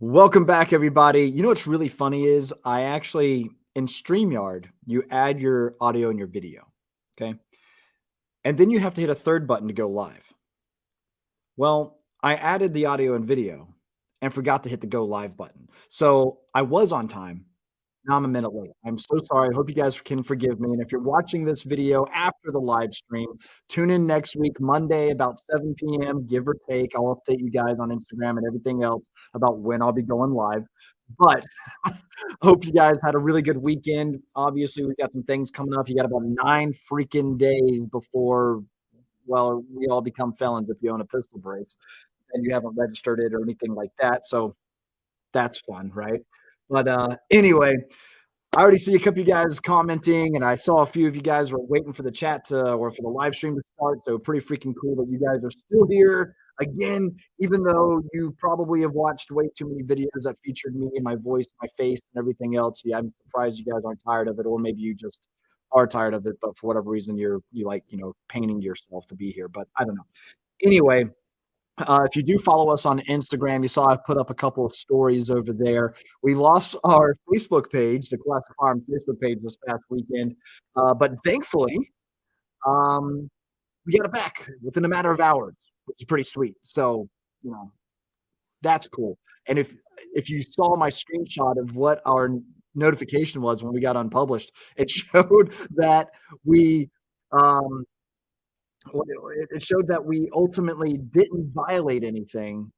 Welcome back, everybody. You know what's really funny is I actually, in StreamYard, you add your audio and your video, okay? And then you have to hit a third button to go live. Well, I added the audio and video and forgot to hit the go live button. So I was on time. Now I'm a minute late. I'm so sorry. I hope you guys can forgive me. And if you're watching this video after the live stream, tune in next week, Monday, about 7 p.m., give or take. I'll update you guys on Instagram and everything else about when I'll be going live. But hope you guys had a really good weekend. Obviously, we got some things coming up. You got about 9 freaking days before, well, we all become felons if you own a pistol brace and you haven't registered it or anything like that. So that's fun, right? But anyway, I already see a couple of you guys commenting, and I saw a few of you guys were waiting for the chat or for the live stream to start. So pretty freaking cool that you guys are still here again, even though you probably have watched way too many videos that featured me and my voice, my face, and everything else. Yeah, I'm surprised you guys aren't tired of it, or maybe you just are tired of it, but for whatever reason you like painting yourself to be here. But I don't know. Anyway, if you do follow us on Instagram, you saw I put up a couple of stories over there. We lost our Facebook page, the Classic Firearms Facebook page this past weekend, but thankfully, um, we got it back within a matter of hours, which is pretty sweet. So, you know, that's cool. And if you saw my screenshot of what our notification was when we got unpublished, it showed that we um, it showed that we ultimately didn't violate anything.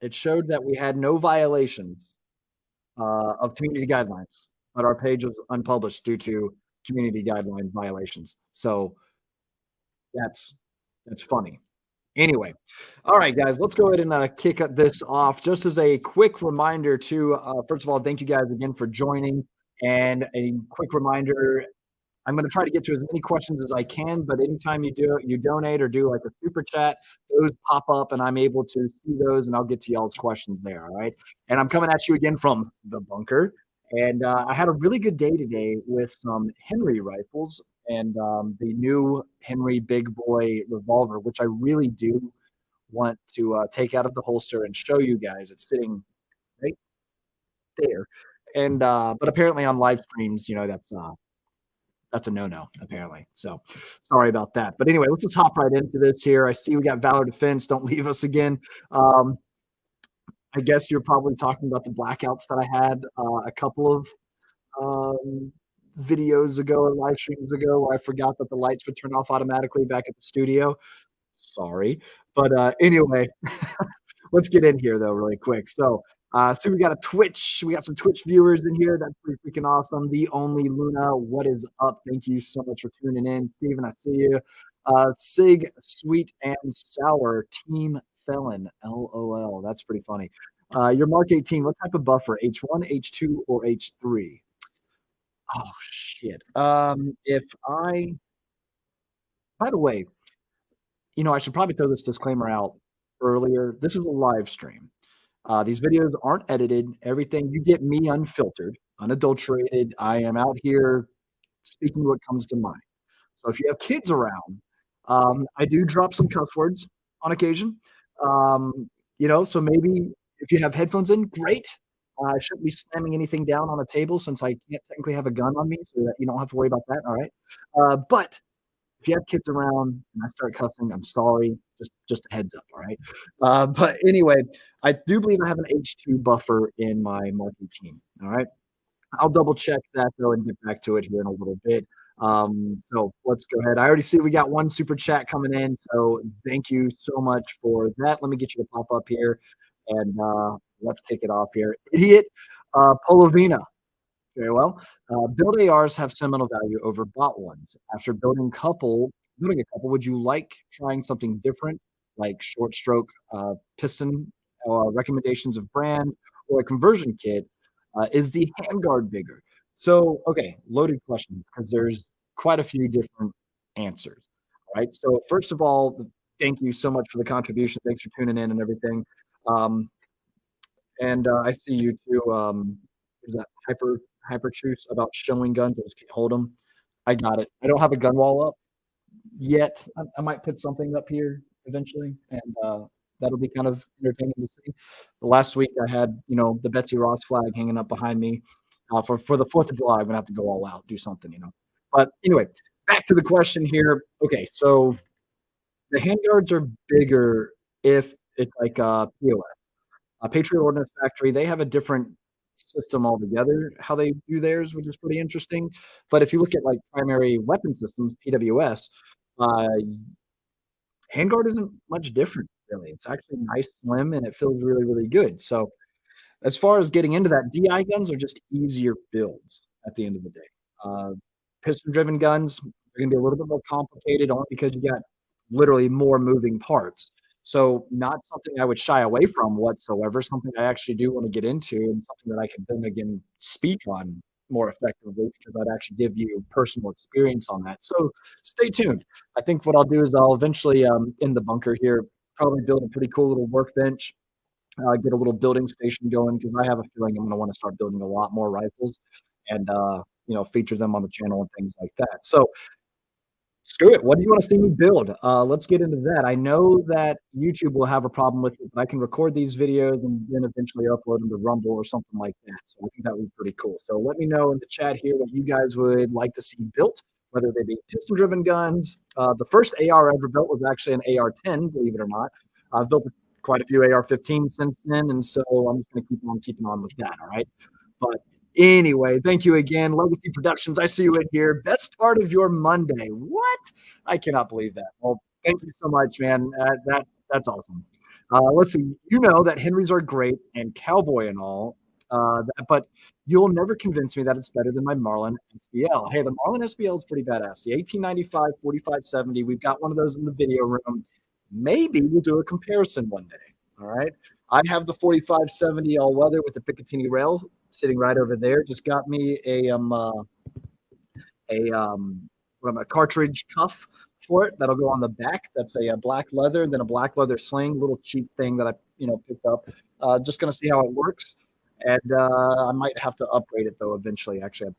It showed that we had no violations of community guidelines, but our page was unpublished due to community guideline violations. So that's funny. Anyway, all right, guys, let's go ahead and kick this off. Just as a quick reminder to, first of all, thank you guys again for joining. And a quick reminder, I'm going to try to get to as many questions as I can, but anytime you donate or do like a super chat, those pop up and I'm able to see those and I'll get to y'all's questions there. All right. And I'm coming at you again from the bunker. And I had a really good day today with some Henry rifles and the new Henry Big Boy revolver, which I really do want to take out of the holster and show you guys. It's sitting right there. And but apparently on live streams, that's a no-no, apparently. So sorry about that. But anyway, let's just hop right into this here. I see we got Valor Defense. Don't leave us again. I guess you're probably talking about the blackouts that I had a couple of videos ago or live streams ago where I forgot that the lights would turn off automatically back at the studio. Sorry. But anyway, let's get in here though really quick. So we got we got some Twitch viewers in here. That's pretty freaking awesome. The only Luna, what is up? Thank you so much for tuning in. Steven, I see you. Sig, Sweet and Sour, Team Felon, LOL. That's pretty funny. Your Mark 18, what type of buffer? H1, H2, or H3? Oh shit. If I by the way, I should probably throw this disclaimer out earlier. This is a live stream. These videos aren't edited. Everything you get me unfiltered, unadulterated. I am out here speaking what comes to mind. So if you have kids around, I do drop some cuss words on occasion. So maybe if you have headphones in, great. I shouldn't be slamming anything down on a table since I can't technically have a gun on me, so that you don't have to worry about that. All right. But if you have kids around and I start cussing, I'm sorry. Just a heads up, all right? But anyway, I do believe I have an H2 buffer in my Mark 18, all right? I'll double check that though and get back to it here in a little bit. So let's go ahead. I already see we got one super chat coming in, so thank you so much for that. Let me get you to pop up here and let's kick it off here. Idiot Polovina. Very well. Build ARs have sentimental value over bought ones. After building a couple, would you like trying something different, like short stroke piston, recommendations of brand, or a conversion kit? Is the handguard bigger? So, okay, loaded question because there's quite a few different answers. All right. So, first of all, thank you so much for the contribution. Thanks for tuning in and everything. And I see you too. Is that hyper truths about showing guns? I just can't hold them. I got it. I don't have a gun wall up yet. I might put something up here eventually, and that'll be kind of entertaining to see. But last week I had, the Betsy Ross flag hanging up behind me. For the 4th of July, I'm gonna have to go all out, do something. But anyway, back to the question here. Okay, so the handguards are bigger if it's like POF. Patriot Ordnance Factory, they have a different system altogether, how they do theirs, which is pretty interesting. But if you look at like primary weapon systems, PWS, uh, handguard isn't much different really. It's actually nice, slim, and it feels really, really good. So as far as getting into that, DI guns are just easier builds at the end of the day. Uh, Piston-driven guns are gonna be a little bit more complicated only because you got literally more moving parts. So not something I would shy away from whatsoever, something I actually do wanna get into and something that I can then again speak on more effectively because I'd actually give you personal experience on that. So stay tuned. I think what I'll do is I'll eventually, in the bunker here, probably build a pretty cool little workbench, get a little building station going because I have a feeling I'm going to want to start building a lot more rifles and feature them on the channel and things like that. So screw it. What do you want to see me build? Let's get into that. I know that YouTube will have a problem with it, but I can record these videos and then eventually upload them to Rumble or something like that. So I think that would be pretty cool. So let me know in the chat here what you guys would like to see built, whether they be piston-driven guns. The first AR I ever built was actually an AR-10, believe it or not. I've built quite a few AR-15 since then, and so I'm just going to keep on keeping on with that, all right? But anyway, thank you again. Legacy Productions, I see you in here. Best part of your Monday. What? I cannot believe that. Well, thank you so much, man. That's awesome. Let's see. You know that Henrys are great and cowboy and all, but you'll never convince me that it's better than my Marlin SBL. Hey, the Marlin SBL is pretty badass. The 1895 4570. We've got one of those in the video room. Maybe we'll do a comparison one day. All right. I have the 4570 all weather with the Picatinny rail sitting right over there. Just got me a cartridge cuff for it that'll go on the back. That's a black leather and then a black leather sling, little cheap thing that I picked up. Just gonna see how it works, and I might have to upgrade it though eventually. Actually, I'm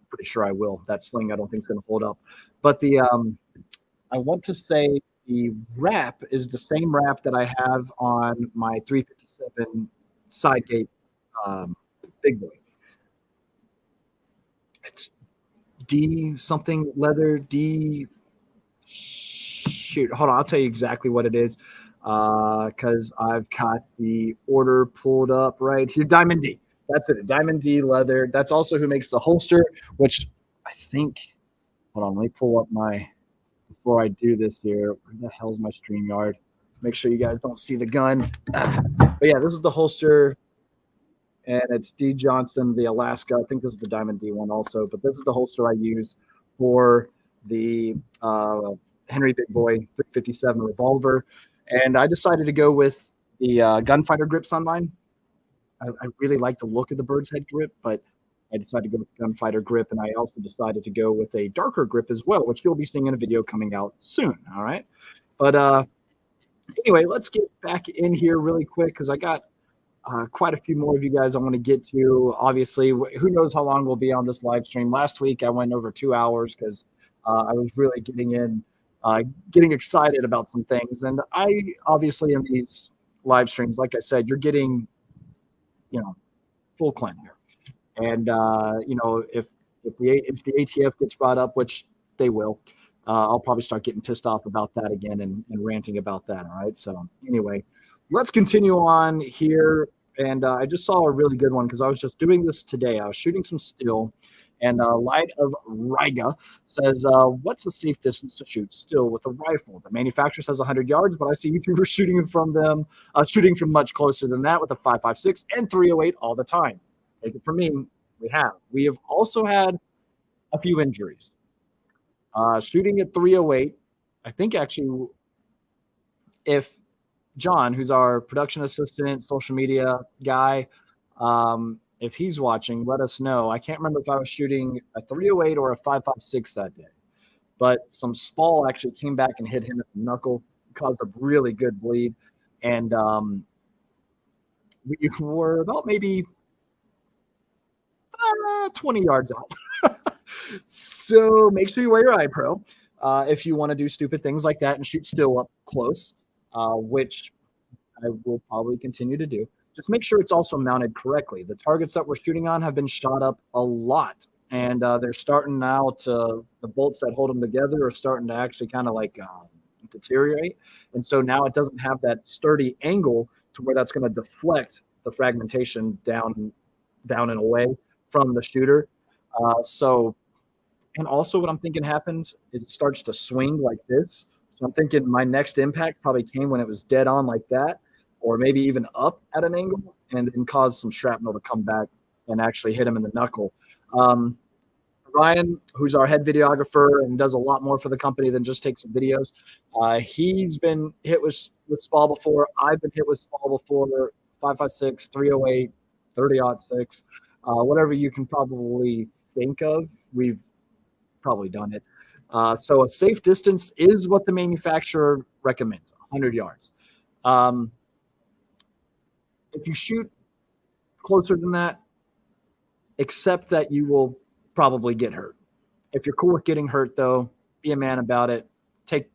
pretty sure I will. That sling I don't think is gonna hold up, but the I want to say the wrap is the same wrap that I have on my 357 side gate big boy. It's D something leather D. Shoot, hold on. I'll tell you exactly what it is because I've got the order pulled up right here. Diamond D. That's it. Diamond D leather. That's also who makes the holster, which I think. Hold on. Let me pull up my. Before I do this here, where the hell's my StreamYard? Make sure you guys don't see the gun. But yeah, this is the holster, and it's D Johnson, the Alaska. I think this is the Diamond D one also, but this is the holster I use for the Henry Big Boy 357 revolver. And I decided to go with the gunfighter grips on mine. I really like the look of the bird's head grip, but I decided to go with the gunfighter grip, and I also decided to go with a darker grip as well, which you'll be seeing in a video coming out soon. All right. But anyway, let's get back in here really quick because I got quite a few more of you guys I want to get to. Obviously, who knows how long we'll be on this live stream. Last week, I went over 2 hours because I was really getting excited about some things. And I obviously in these live streams, like I said, you're getting, full Clint here. And if the ATF gets brought up, which they will, I'll probably start getting pissed off about that again and ranting about that. All right. So anyway, let's continue on here. And I just saw a really good one because I was just doing this today. I was shooting some still, and Light of Riga says, "What's the safe distance to shoot still with a rifle? The manufacturer says 100 yards, but I see YouTubers shooting from much closer than that with a 5.56 and 308 all the time." Take it from me, we have also had a few injuries. Shooting at 308, I think actually, if John, who's our production assistant, social media guy, if he's watching, let us know. I can't remember if I was shooting a 308 or a 5.56 that day, but some spall actually came back and hit him at the knuckle, caused a really good bleed, and we were about maybe 20 yards out. So make sure you wear your eye pro if you want to do stupid things like that and shoot still up close, which I will probably continue to do. Just make sure it's also mounted correctly. The targets that we're shooting on have been shot up a lot, and they're starting now to the bolts that hold them together are starting to actually kind of like deteriorate, and so now it doesn't have that sturdy angle to where that's going to deflect the fragmentation down and away from the shooter. So and also, what I'm thinking happens is it starts to swing like this. So I'm thinking my next impact probably came when it was dead on like that, or maybe even up at an angle, and then caused some shrapnel to come back and actually hit him in the knuckle. Um, Ryan, who's our head videographer and does a lot more for the company than just take some videos, he's been hit with Spall before. I've been hit with Spall before. 5.56, 308, 30-06, whatever you can probably think of. We've probably done it. So a safe distance is what the manufacturer recommends, 100 yards. If you shoot closer than that, accept that you will probably get hurt. If you're cool with getting hurt, though, be a man about it. Take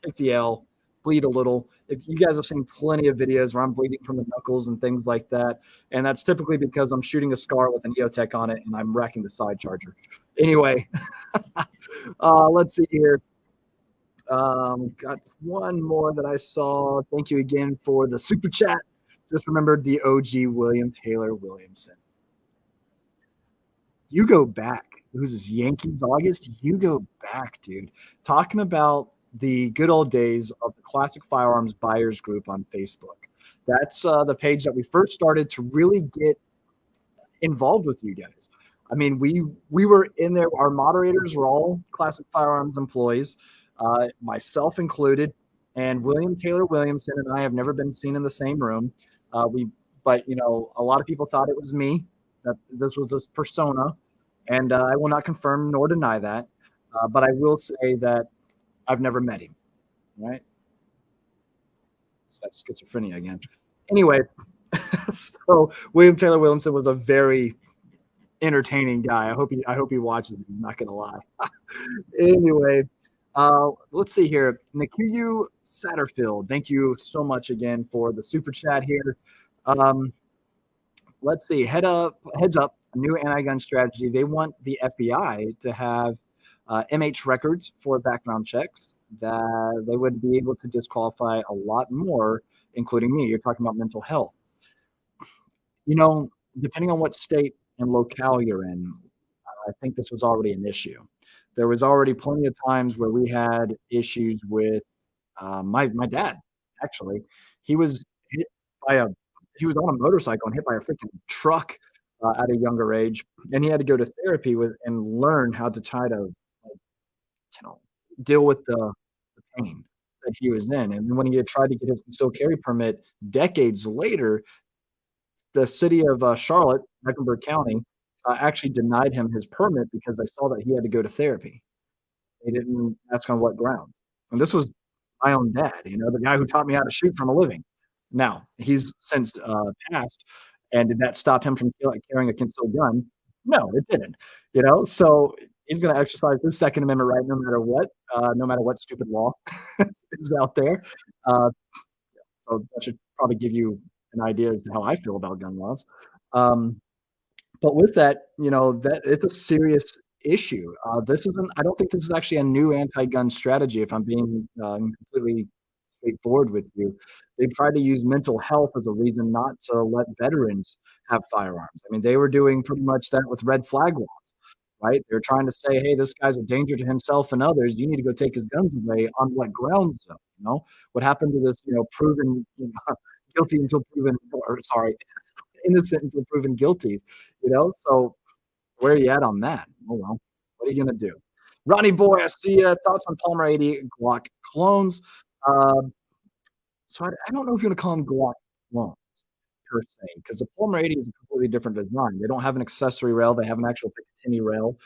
take the L, bleed a little. If you guys have seen plenty of videos where I'm bleeding from the knuckles and things like that, and that's typically because I'm shooting a scar with an EOTech on it and I'm racking the side charger. Anyway, let's see here. Got one more that I saw. Thank you again for the super chat. Just remembered the OG William Taylor Williamson. You go back. Who's this? Yankees August? You go back, dude. Talking about the good old days of the Classic Firearms Buyers Group on Facebook. That's the page that we first started to really get involved with you guys. I mean, we were in there. Our moderators were all Classic Firearms employees, myself included, and William Taylor Williamson and I have never been seen in the same room. But a lot of people thought it was me, that this was this persona, and I will not confirm nor deny that. But I will say that I've never met him. Right? That's schizophrenia again. Anyway, so William Taylor Williamson was a very entertaining guy. I hope he watches it. He's not gonna lie. Anyway, let's see here. Nikuyu Satterfield, thank you so much again for the super chat here. Let's see. Heads up, a new anti-gun strategy. They want the FBI to have MH records for background checks that they would be able to disqualify a lot more, including me. You're talking about mental health. Depending on what state and locale you're in, I think this was already an issue. There was already plenty of times where we had issues with my dad. Actually, he was hit by a he was on a motorcycle and hit by a freaking truck at a younger age, and he had to go to therapy with and learn how to try to like, you know deal with the pain that he was in. And when he had tried to get his concealed carry permit decades later, the city of Charlotte, Mecklenburg County, actually denied him his permit because they saw that he had to go to therapy. They didn't ask on what grounds. And this was my own dad, the guy who taught me how to shoot from a living. Now, he's since passed. And did that stop him from carrying a concealed gun? No, it didn't. So he's going to exercise his Second Amendment right no matter what stupid law is out there. So that should probably give you an idea as to how I feel about gun laws. But with that, that it's a serious issue. I don't think this is actually a new anti-gun strategy. If I'm being completely straightforward with you, they've tried to use mental health as a reason not to let veterans have firearms. I mean, they were doing pretty much that with red flag laws, right? They're trying to say, hey, this guy's a danger to himself and others. You need to go take his guns away. On what grounds, though? What happened to this? Proven guilty until proven, or sorry, innocent until proven guilty. So where are you at on that? Oh well, what are you gonna do? Ronnie boy, I see you. Thoughts on Polymer 80 Glock clones? Uh, so I don't know if you want to call them Glock clones per se, because the Polymer 80 is a completely different design. They don't have an accessory rail; they have an actual Picatinny rail.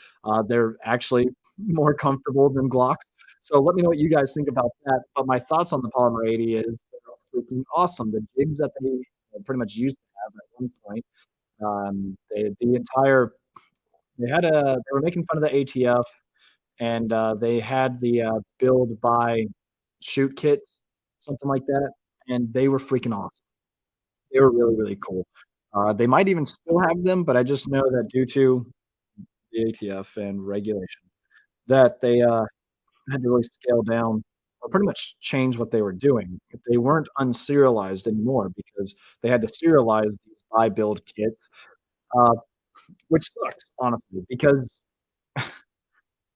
They're actually more comfortable than Glocks. So let me know what you guys think about that. But my thoughts on the Polymer 80 is they're freaking awesome. The jigs that they pretty much used to have at one point. They were making fun of the ATF, and they had the build by shoot kits, something like that. and they were freaking awesome. They were really, really cool. They might even still have them, but I just know that due to the ATF and regulation that they, had to really scale down or pretty much change what they were doing. They weren't unserialized anymore because they had to serialize these buy build kits, uh, which sucks, honestly, because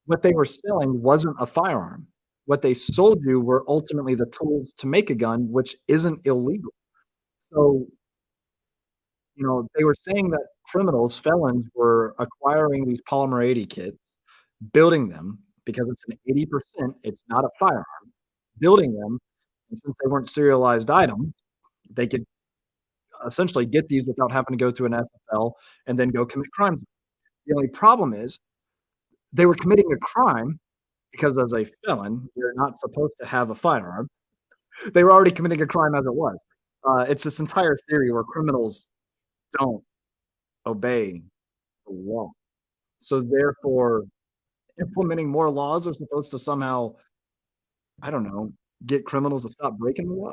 what they were selling wasn't a firearm. What they sold you were ultimately the tools to make a gun, which isn't illegal. So, they were saying that criminals, felons were acquiring these Polymer 80 kits, building them because it's an 80%, it's not a firearm, building them, and since they weren't serialized items, they could essentially get these without having to go to an FFL and then go commit crimes. The only problem is they were committing a crime because as a felon, you're not supposed to have a firearm. They were already committing a crime as it was. It's this entire theory where criminals don't obey the law. So therefore, implementing more laws are supposed to somehow, I don't know, get criminals to stop breaking the law.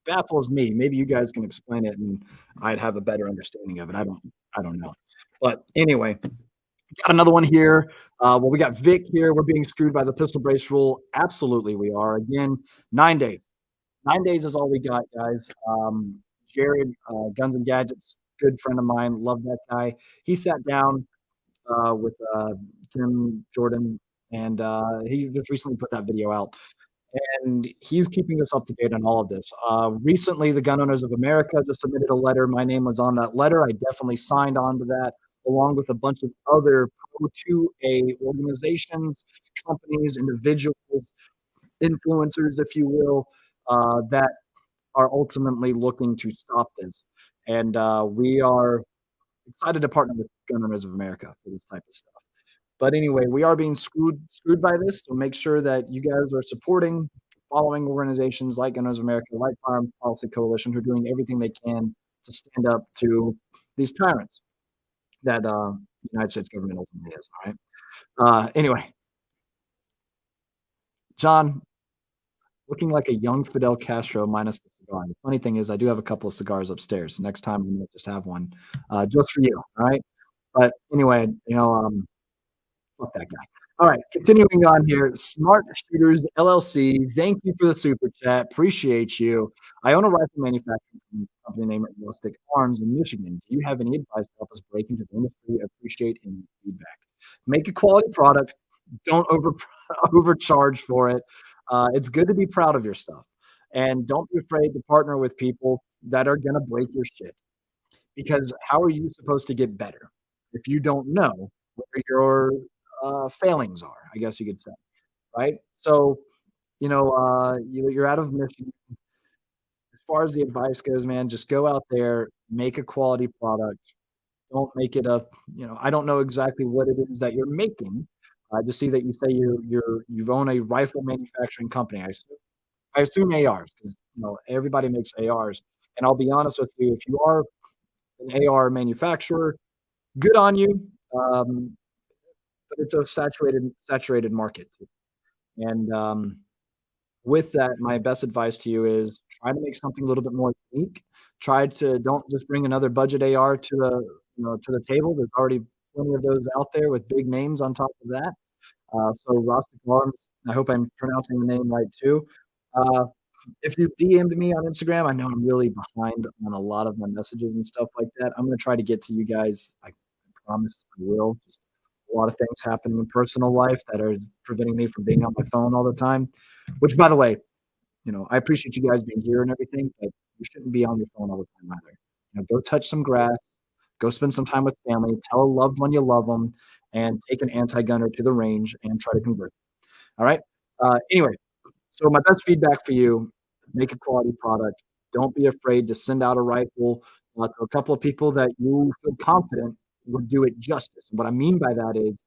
Baffles me. Maybe you guys can explain it, and I'd have a better understanding of it. I don't know. But anyway, got another one here. Well, we got Vic here. We're being screwed by the pistol brace rule. Absolutely, we are. Again, 9 days. 9 days is all we got, guys. Jared, Guns and Gadgets, good friend of mine. Love that guy. He sat down with Tim Jordan, and he just recently put that video out. And he's keeping us up to date on all of this. Recently, the Gun Owners of America just submitted a letter. My name was on that letter. I definitely signed on to that, along with a bunch of other Pro2A organizations, companies, individuals, influencers, if you will, that are ultimately looking to stop this. And we are excited to partner with Gun Owners of America for this type of stuff. But anyway, we are being screwed by this, so make sure that you guys are supporting, following organizations like Gun Owners of America, like Firearms Policy Coalition, who are doing everything they can to stand up to these tyrants that the United States government ultimately is. All right. Anyway, John, looking like a young Fidel Castro minus the cigar. The funny thing is, I do have a couple of cigars upstairs. Next time, we might just have one just for you. All right. But anyway, fuck that guy. All right, continuing on here. Smart Shooters LLC. Thank you for the super chat. Appreciate you. I own a rifle manufacturing company named Rustic Arms in Michigan. Do you have any advice to help us break into the industry? Appreciate any feedback. Make a quality product. Don't overcharge for it. It's good to be proud of your stuff, and don't be afraid to partner with people that are gonna break your shit. Because how are you supposed to get better if you don't know where your failings are, I guess you could say, right? So, you're out of Michigan. As far as the advice goes, man, just go out there, make a quality product. Don't make it I don't know exactly what it is that you're making. I just see that you say you've owned a rifle manufacturing company. I assume ARs because everybody makes ARs. And I'll be honest with you, if you are an AR manufacturer, good on you. Um, but it's a saturated market. And with that, my best advice to you is try to make something a little bit more unique. Try to don't just bring another budget AR to the table. There's already plenty of those out there with big names on top of that. So Rustic Arms, I hope I'm pronouncing the name right too. Uh, if you DM'd me on Instagram, I know I'm really behind on a lot of my messages and stuff like that. I'm gonna try to get to you guys. I promise I will. Just a lot of things happening in personal life that are preventing me from being on my phone all the time. Which, by the way, I appreciate you guys being here and everything, but you shouldn't be on your phone all the time either. Go touch some grass, go spend some time with family, tell a loved one you love them, and take an anti-gunner to the range and try to convert them. All right. Anyway, so my best feedback for you: make a quality product. Don't be afraid to send out a rifle to a couple of people that you feel confident would do it justice. And what I mean by that is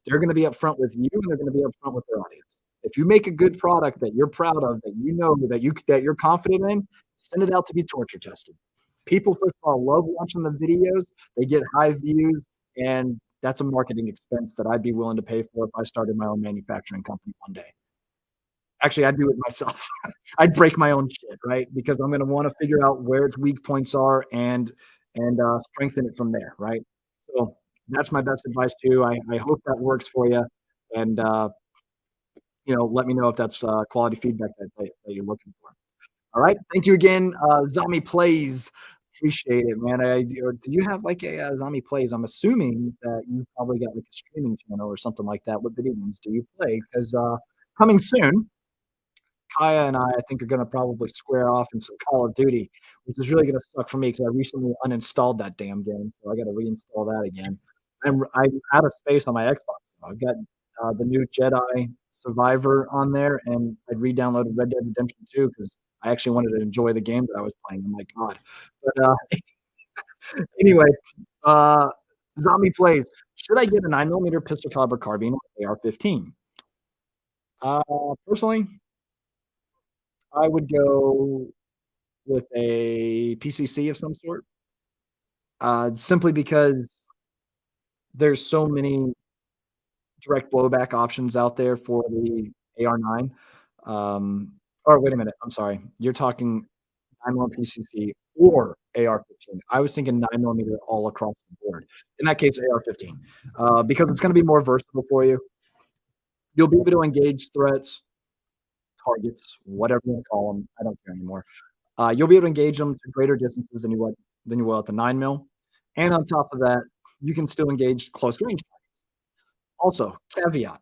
they're going to be upfront with you and they're going to be upfront with their audience. If you make a good product that you're proud of, that you know that you're confident in, send it out to be torture tested. People, first of all, love watching the videos. They get high views, and that's a marketing expense that I'd be willing to pay for if I started my own manufacturing company one day. Actually, I do it myself. I'd break my own shit, right? Because I'm gonna wanna figure out where its weak points are and strengthen it from there, right? So, that's my best advice too. I hope that works for you, and, let me know if that's, quality feedback that you're looking for. Alright, thank you again, Zombie Plays. Appreciate it, man. Do you have, like, Zombie Plays? I'm assuming that you probably got, like, a streaming channel or something like that. What video games do you play? 'Cause, coming soon, Kaya and I think, are gonna probably square off in some Call of Duty, which is really gonna suck for me because I recently uninstalled that damn game, so I gotta reinstall that again. I'm out of space on my Xbox. I've got, the new Jedi Survivor on there, and I'd re-downloaded Red Dead Redemption 2 because I actually wanted to enjoy the game that I was playing. I'm like, "God." But, anyway, uh, Zombie Plays. Should I get a 9mm pistol caliber carbine or AR-15? Uh, Personally, I would go with a PCC of some sort, simply because there's so many direct blowback options out there for the AR-9. Um, or wait a minute, I'm sorry. You're talking 9mm PCC or AR-15. I was thinking 9mm all across the board. In that case, AR-15, because it's gonna be more versatile for you. You'll be able to engage threats, targets, whatever you wanna call them. I don't care anymore. You'll be able to engage them to greater distances than you will at the 9 mil, and on top of that, you can still engage close range. Also, caveat,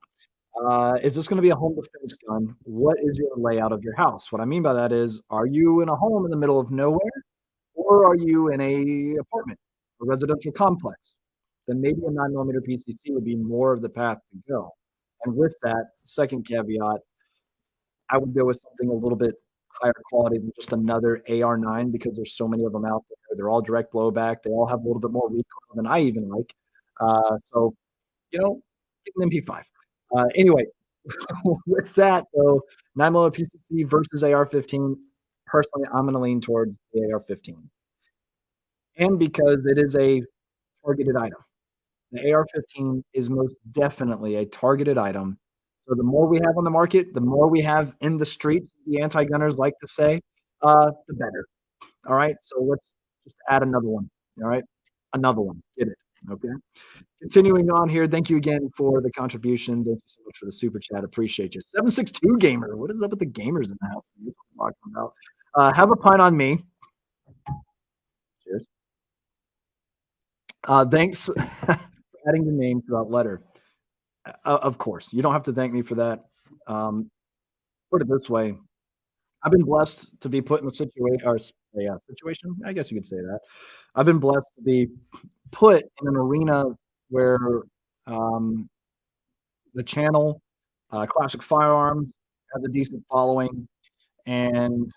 is this gonna be a home defense gun? What is your layout of your house? What I mean by that is, are you in a home in the middle of nowhere, or are you in a apartment, a residential complex? Then maybe a 9mm PCC would be more of the path to go. And with that, second caveat, I would go with something a little bit higher quality than just another AR-9 because there's so many of them out there. They're all direct blowback. They all have a little bit more recoil than I even like. So, get an MP5. Anyway, with that though, 9mm PCC versus AR-15, personally, I'm gonna lean towards the AR-15. And because it is a targeted item. The AR-15 is most definitely a targeted item. So the more we have on the market, the more we have in the streets, the anti-gunners like to say, the better. All right? So let's just add another one. All right? Another one. Get it. Okay? Continuing on here, thank you again for the contribution. Thank you so much for the super chat. Appreciate you. 762 gamer. What is up with the gamers in the house? What are you talking about? Have a pint on me. Cheers. Thanks for adding the name to that letter. Of course, you don't have to thank me for that. Um, Put it this way, I've been blessed to be put in a situation or yeah, situation, I guess you could say that. I've been blessed to be put in an arena where, um, the channel, Classic Firearms, has a decent following, and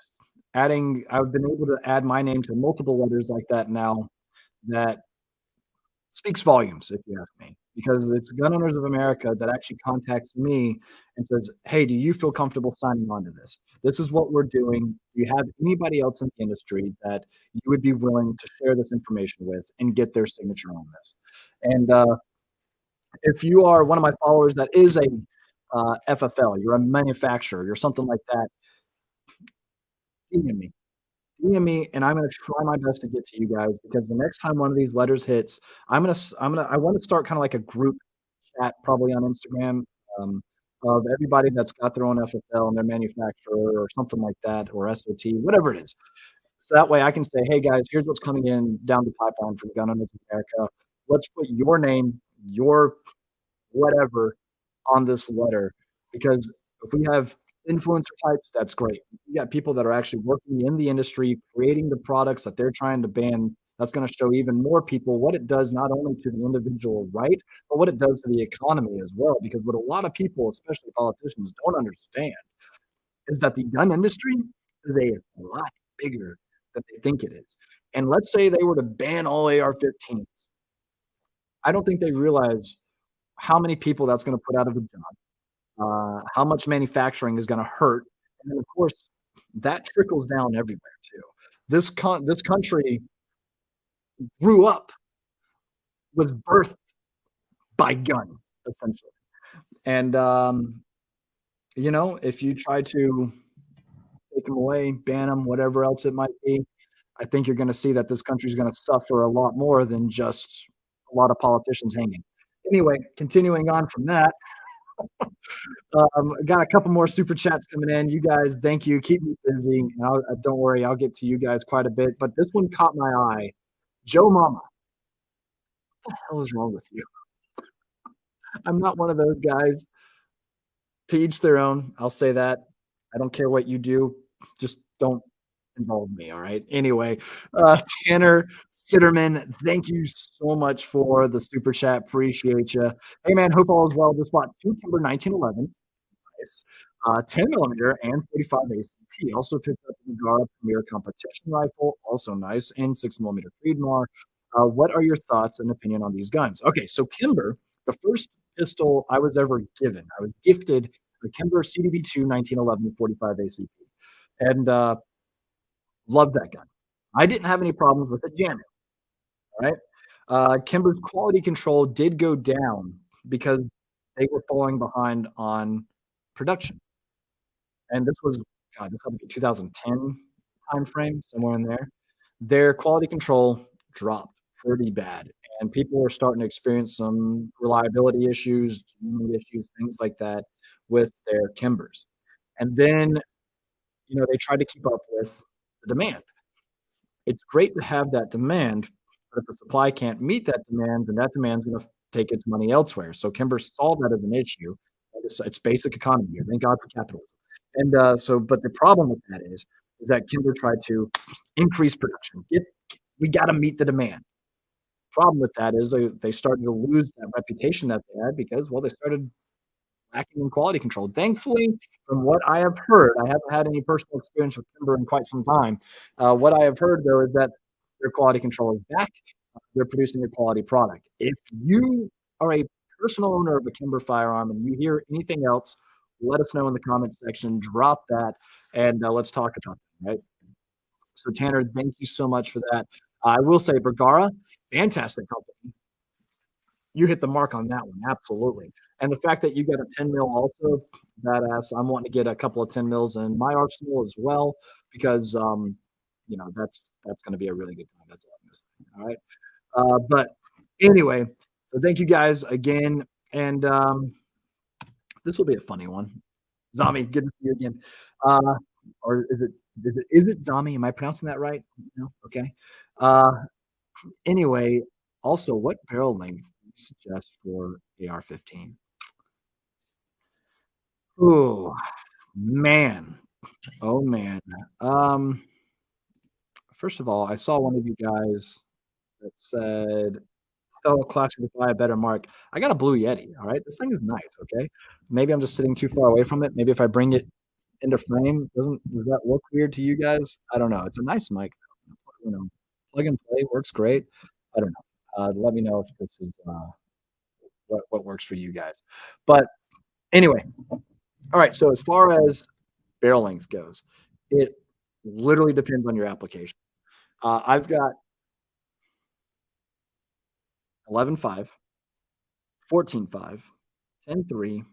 I've been able to add my name to multiple letters like that now that speaks volumes, if you ask me, because it's Gun Owners of America that actually contacts me and says, "Hey, do you feel comfortable signing on to this? This is what we're doing. Do you have anybody else in the industry that you would be willing to share this information with and get their signature on this?" And, if you are one of my followers that is a, FFL, you're a manufacturer, you're something like that, DM me. DM me, and I'm gonna try my best to get to you guys because the next time one of these letters hits, I wanna start kinda like a group chat probably on Instagram, of everybody that's got their own FFL and their manufacturer or something like that, or SOT, whatever it is. So that way I can say, "Hey, guys, here's what's coming in down the pipeline for Gun Owners of America. Let's put your name, your whatever on this letter," because if we have influencer types, that's great. We got people that are actually working in the industry, creating the products that they're trying to ban. That's gonna show even more people what it does not only to the individual right, but what it does to the economy as well, because what a lot of people, especially politicians, don't understand is that the gun industry is a lot bigger than they think it is. And let's say they were to ban all AR-15s. I don't think they realize how many people that's gonna put out of a job, how much manufacturing is gonna hurt, and then, of course, that trickles down everywhere too. This country grew up was birthed by guns, essentially, and, if you try to take them away, ban them, whatever else it might be, I think you're gonna see that this country is gonna suffer a lot more than just a lot of politicians hanging. Anyway, continuing on from that, got a couple more super chats coming in. You guys, thank you. Keep me busy. And don't worry, I'll get to you guys quite a bit. But this one caught my eye. Joe Mama, what the hell is wrong with you? I'm not one of those guys. To each their own. I'll say that. I don't care what you do. Just don't involve me. All right. Anyway, Tanner Sitterman, thank you so much for the super chat. Appreciate you. Hey man, hope all is well. Just bought two Kimber 1911s. Nice. 10 millimeter and 45 ACP. Also picked up the Gara Premier competition rifle, also nice, and 6 millimeter Creedmoor. What are your thoughts and opinion on these guns? Okay, so Kimber, the first pistol I was ever given, I was gifted a Kimber CDB2 1911 45 ACP, and loved that gun. I didn't have any problems with it jamming. All right, Kimber's quality control did go down because they were falling behind on production. And this was, God, this had to be 2010 timeframe, somewhere in there. Their quality control dropped pretty bad, and people were starting to experience some reliability issues, things like that with their Kimbers. And then, they tried to keep up with the demand. It's great to have that demand, but if the supply can't meet that demand, then that demand is gonna take its money elsewhere. So Kimber saw that as an issue. And it's basic economy here. Thank God for capitalism. And but the problem with that is that Kimber tried to increase production. We got to meet the demand. Problem with that is they started to lose that reputation that they had because, well, they started lacking in quality control. Thankfully, from what I have heard, I haven't had any personal experience with Kimber in quite some time. What I have heard, though, is that their quality control is back. They're producing a quality product. If you are a personal owner of a Kimber firearm and you hear anything else, let us know in the comments section. Drop that, and let's talk about it, right? So, Tanner, thank you so much for that. I will say, Bergara, fantastic company. You hit the mark on that one, absolutely. And the fact that you got a 10 mil also, badass. I'm wanting to get a couple of 10 mils in my arsenal as well because that's going to be a really good time. That's all I'm going to say. All right. But anyway, so thank you guys again, and this will be a funny one. Zombie, good to see you again. Or is it Zombie? Am I pronouncing that right? No. Okay. Uh, anyway, also, what barrel length do you suggest for AR-15? Oh man, oh man. Um, First of all, I saw one of you guys that said, "Oh, classic to buy a better mark." I got a Blue Yeti. All right, this thing is nice. Okay, maybe I'm just sitting too far away from it. Maybe if I bring it into frame, does that look weird to you guys? I don't know. It's a nice mic, though. Plug and play works great. I don't know. Let me know if this is what works for you guys. But anyway, all right. So as far as barrel length goes, it literally depends on your application. I've got 11.5, 14.5, 10.3,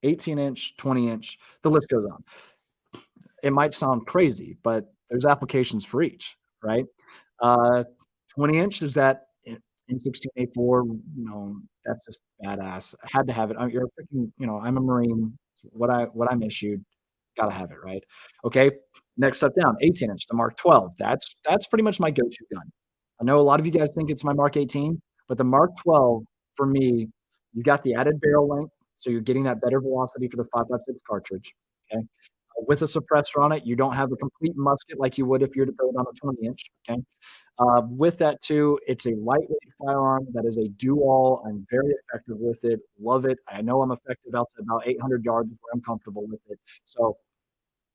18-inch, 20-inch. The list goes on. It might sound crazy, but there's applications for each, right? Uh, 20-inch is that in 16A4, that's just badass. I had to have it. You're a freaking, I'm a Marine. What I'm issued, gotta have it, right? Okay. Next step down, 18-inch, the Mark 12. That's pretty much my go-to gun. I know a lot of you guys think it's my Mark 18, but the Mark 12 for me, you got the added barrel length, so you're getting that better velocity for the 5.56 cartridge. Okay. With a suppressor on it, you don't have a complete musket like you would if you were to throw it on a 20-inch. Okay. With that too, it's a lightweight firearm that is a do-all. I'm very effective with it. Love it. I know I'm effective out to about 800 yards where I'm comfortable with it. So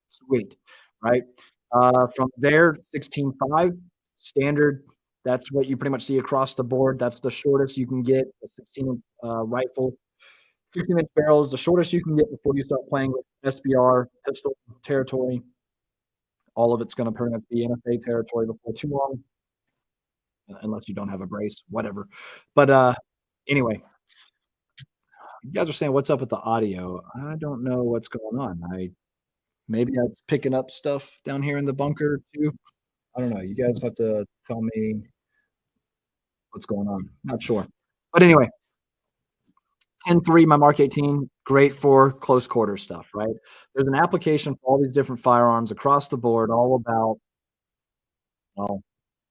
sweet, right? From there, 16.5 standard. That's what you pretty much see across the board. That's the shortest you can get. A 16-inch rifle. 16-inch barrel is the shortest you can get before you start playing with SBR pistol territory. All of it's going to pretty much be NFA territory before too long, unless you don't have a brace, whatever. But anyway, You guys are saying, "What's up with the audio?" I don't know what's going on. I maybe it's picking up stuff down here in the bunker too. I don't know. You guys have to tell me what's going on. Not sure. But anyway, 10-3, my Mark 18, great for close quarter stuff, right? There's an application for all these different firearms across the board, all about, well,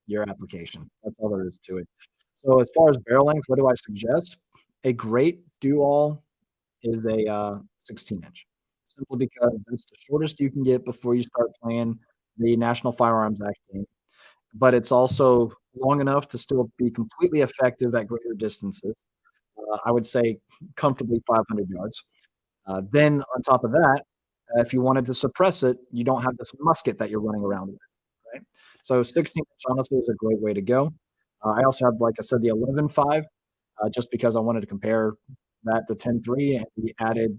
your application. That's all there is to it. So as far as barrel length, what do I suggest? A great do-all is a 16-inch, simply because it's the shortest you can get before you start playing the National Firearms Act game, but it's also long enough to still be completely effective at greater distances. I would say comfortably 500 yards. Then on top of that, if you wanted to suppress it, you don't have this musket that you're running around with, right? So 16-inch honestly is a great way to go. I also have, like I said, the 11.5, just because I wanted to compare that to 10.3 and the added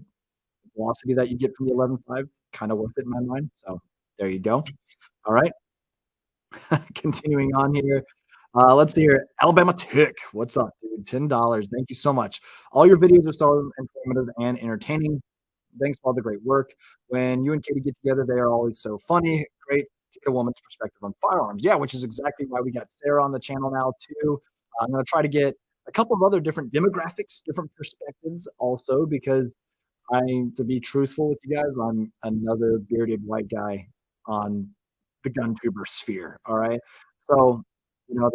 velocity that you get from the 11.5, kind of worth it in my mind. So there you go. All right. Continuing on here. Let's see here. Alabama Tick. What's up, dude? $10. Thank you so much. All your videos are so informative and entertaining. Thanks for all the great work. When you and Katie get together, they are always so funny. Great to get a woman's perspective on firearms. Yeah, which is exactly why we got Sarah on the channel now, too. I'm going to try to get a couple of other different demographics, different perspectives also, because to be truthful with you guys, I'm another bearded white guy on the gun tuber sphere. All right. So,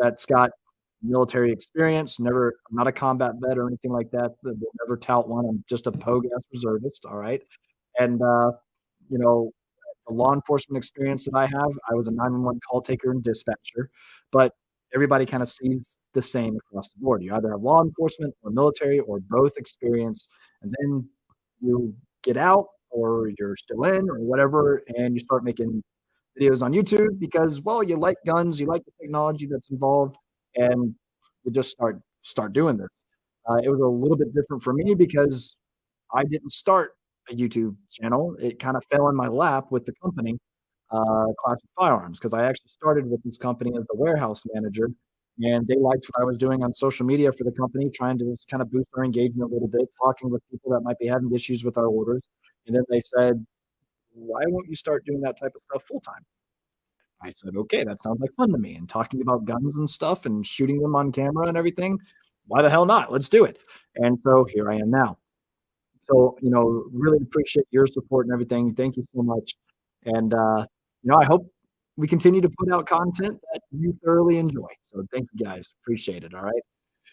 that's got military experience. I'm not a combat vet or anything like that. Will never tout one. I'm just a pogue ass reservist. All right. And, you know, the law enforcement experience that I have, I was a 911 call taker and dispatcher, but everybody kind of sees the same across the board. You either have law enforcement or military or both experience, and then you get out or you're still in or whatever, and you start making videos on YouTube because, well, you like guns, you like the technology that's involved, and you just start doing this. It was a little bit different for me because I didn't start a YouTube channel. It kind of fell in my lap with the company, Classic Firearms, because I actually started with this company as the warehouse manager, and they liked what I was doing on social media for the company, trying to just kind of boost our engagement a little bit, talking with people that might be having issues with our orders. And then they said, "Why won't you start doing that type of stuff full time?" I said, "Okay, that sounds like fun to me." And talking about guns and stuff and shooting them on camera and everything, why the hell not? Let's do it. And so here I am now. So, really appreciate your support and everything. Thank you so much. And, I hope we continue to put out content that you thoroughly enjoy. So thank you guys. Appreciate it. All right.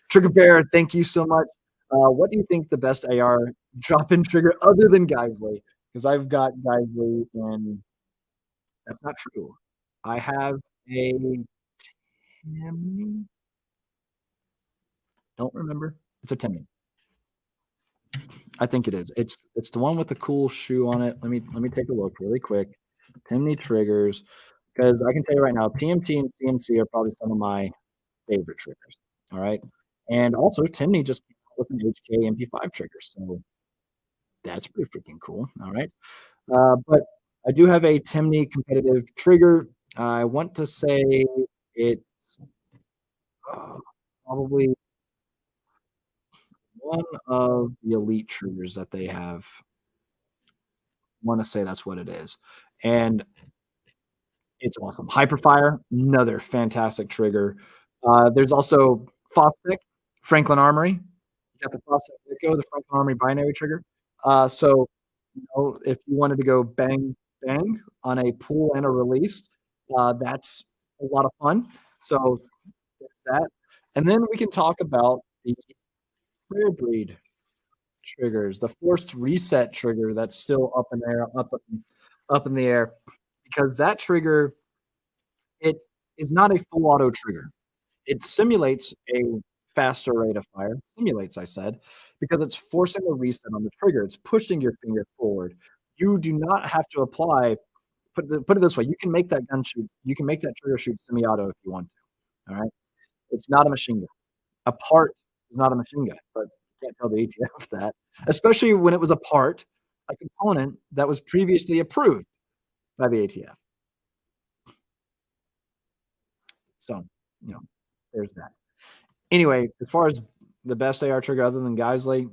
Trigger Bear, thank you so much. What do you think the best AR drop-in trigger other than Geisley? Because I've got Geisley and that's not true. I have a Timney. Don't remember. It's a Timney. I think it is. It's the one with the cool shoe on it. Let me take a look really quick. Timney triggers, because I can tell you right now, TMT and CMC are probably some of my favorite triggers. All right, and also Timney just came out with an HK MP5 trigger, so that's pretty freaking cool. All right, but I do have a Timney competitive trigger. I want to say it's uh, probably one of the elite triggers that they have. I want to say that's what it is, and it's awesome. Hyperfire, another fantastic trigger. There's also Fostic, Franklin Armory. You got the Fostic Echo, the Franklin Armory binary trigger. So, if you wanted to go bang, bang on a pull and a release, that's a lot of fun. So, there's that. And then we can talk about the rare breed triggers, the forced reset trigger that's still up in there, up in the air, because that trigger, it is not a full auto trigger. It simulates a faster rate of fire. Simulates, I said, because it's forcing a reset on the trigger. It's pushing your finger forward. You do not have to apply. Put it this way: you can make that gun shoot. You can make that trigger shoot semi-auto if you want to. All right, it's not a machine gun. A part is not a machine gun, but you can't tell the ATF that, especially when it was a component that was previously approved by the ATF. So, you know, there's that. Anyway, as far as the best AR trigger other than Geisley,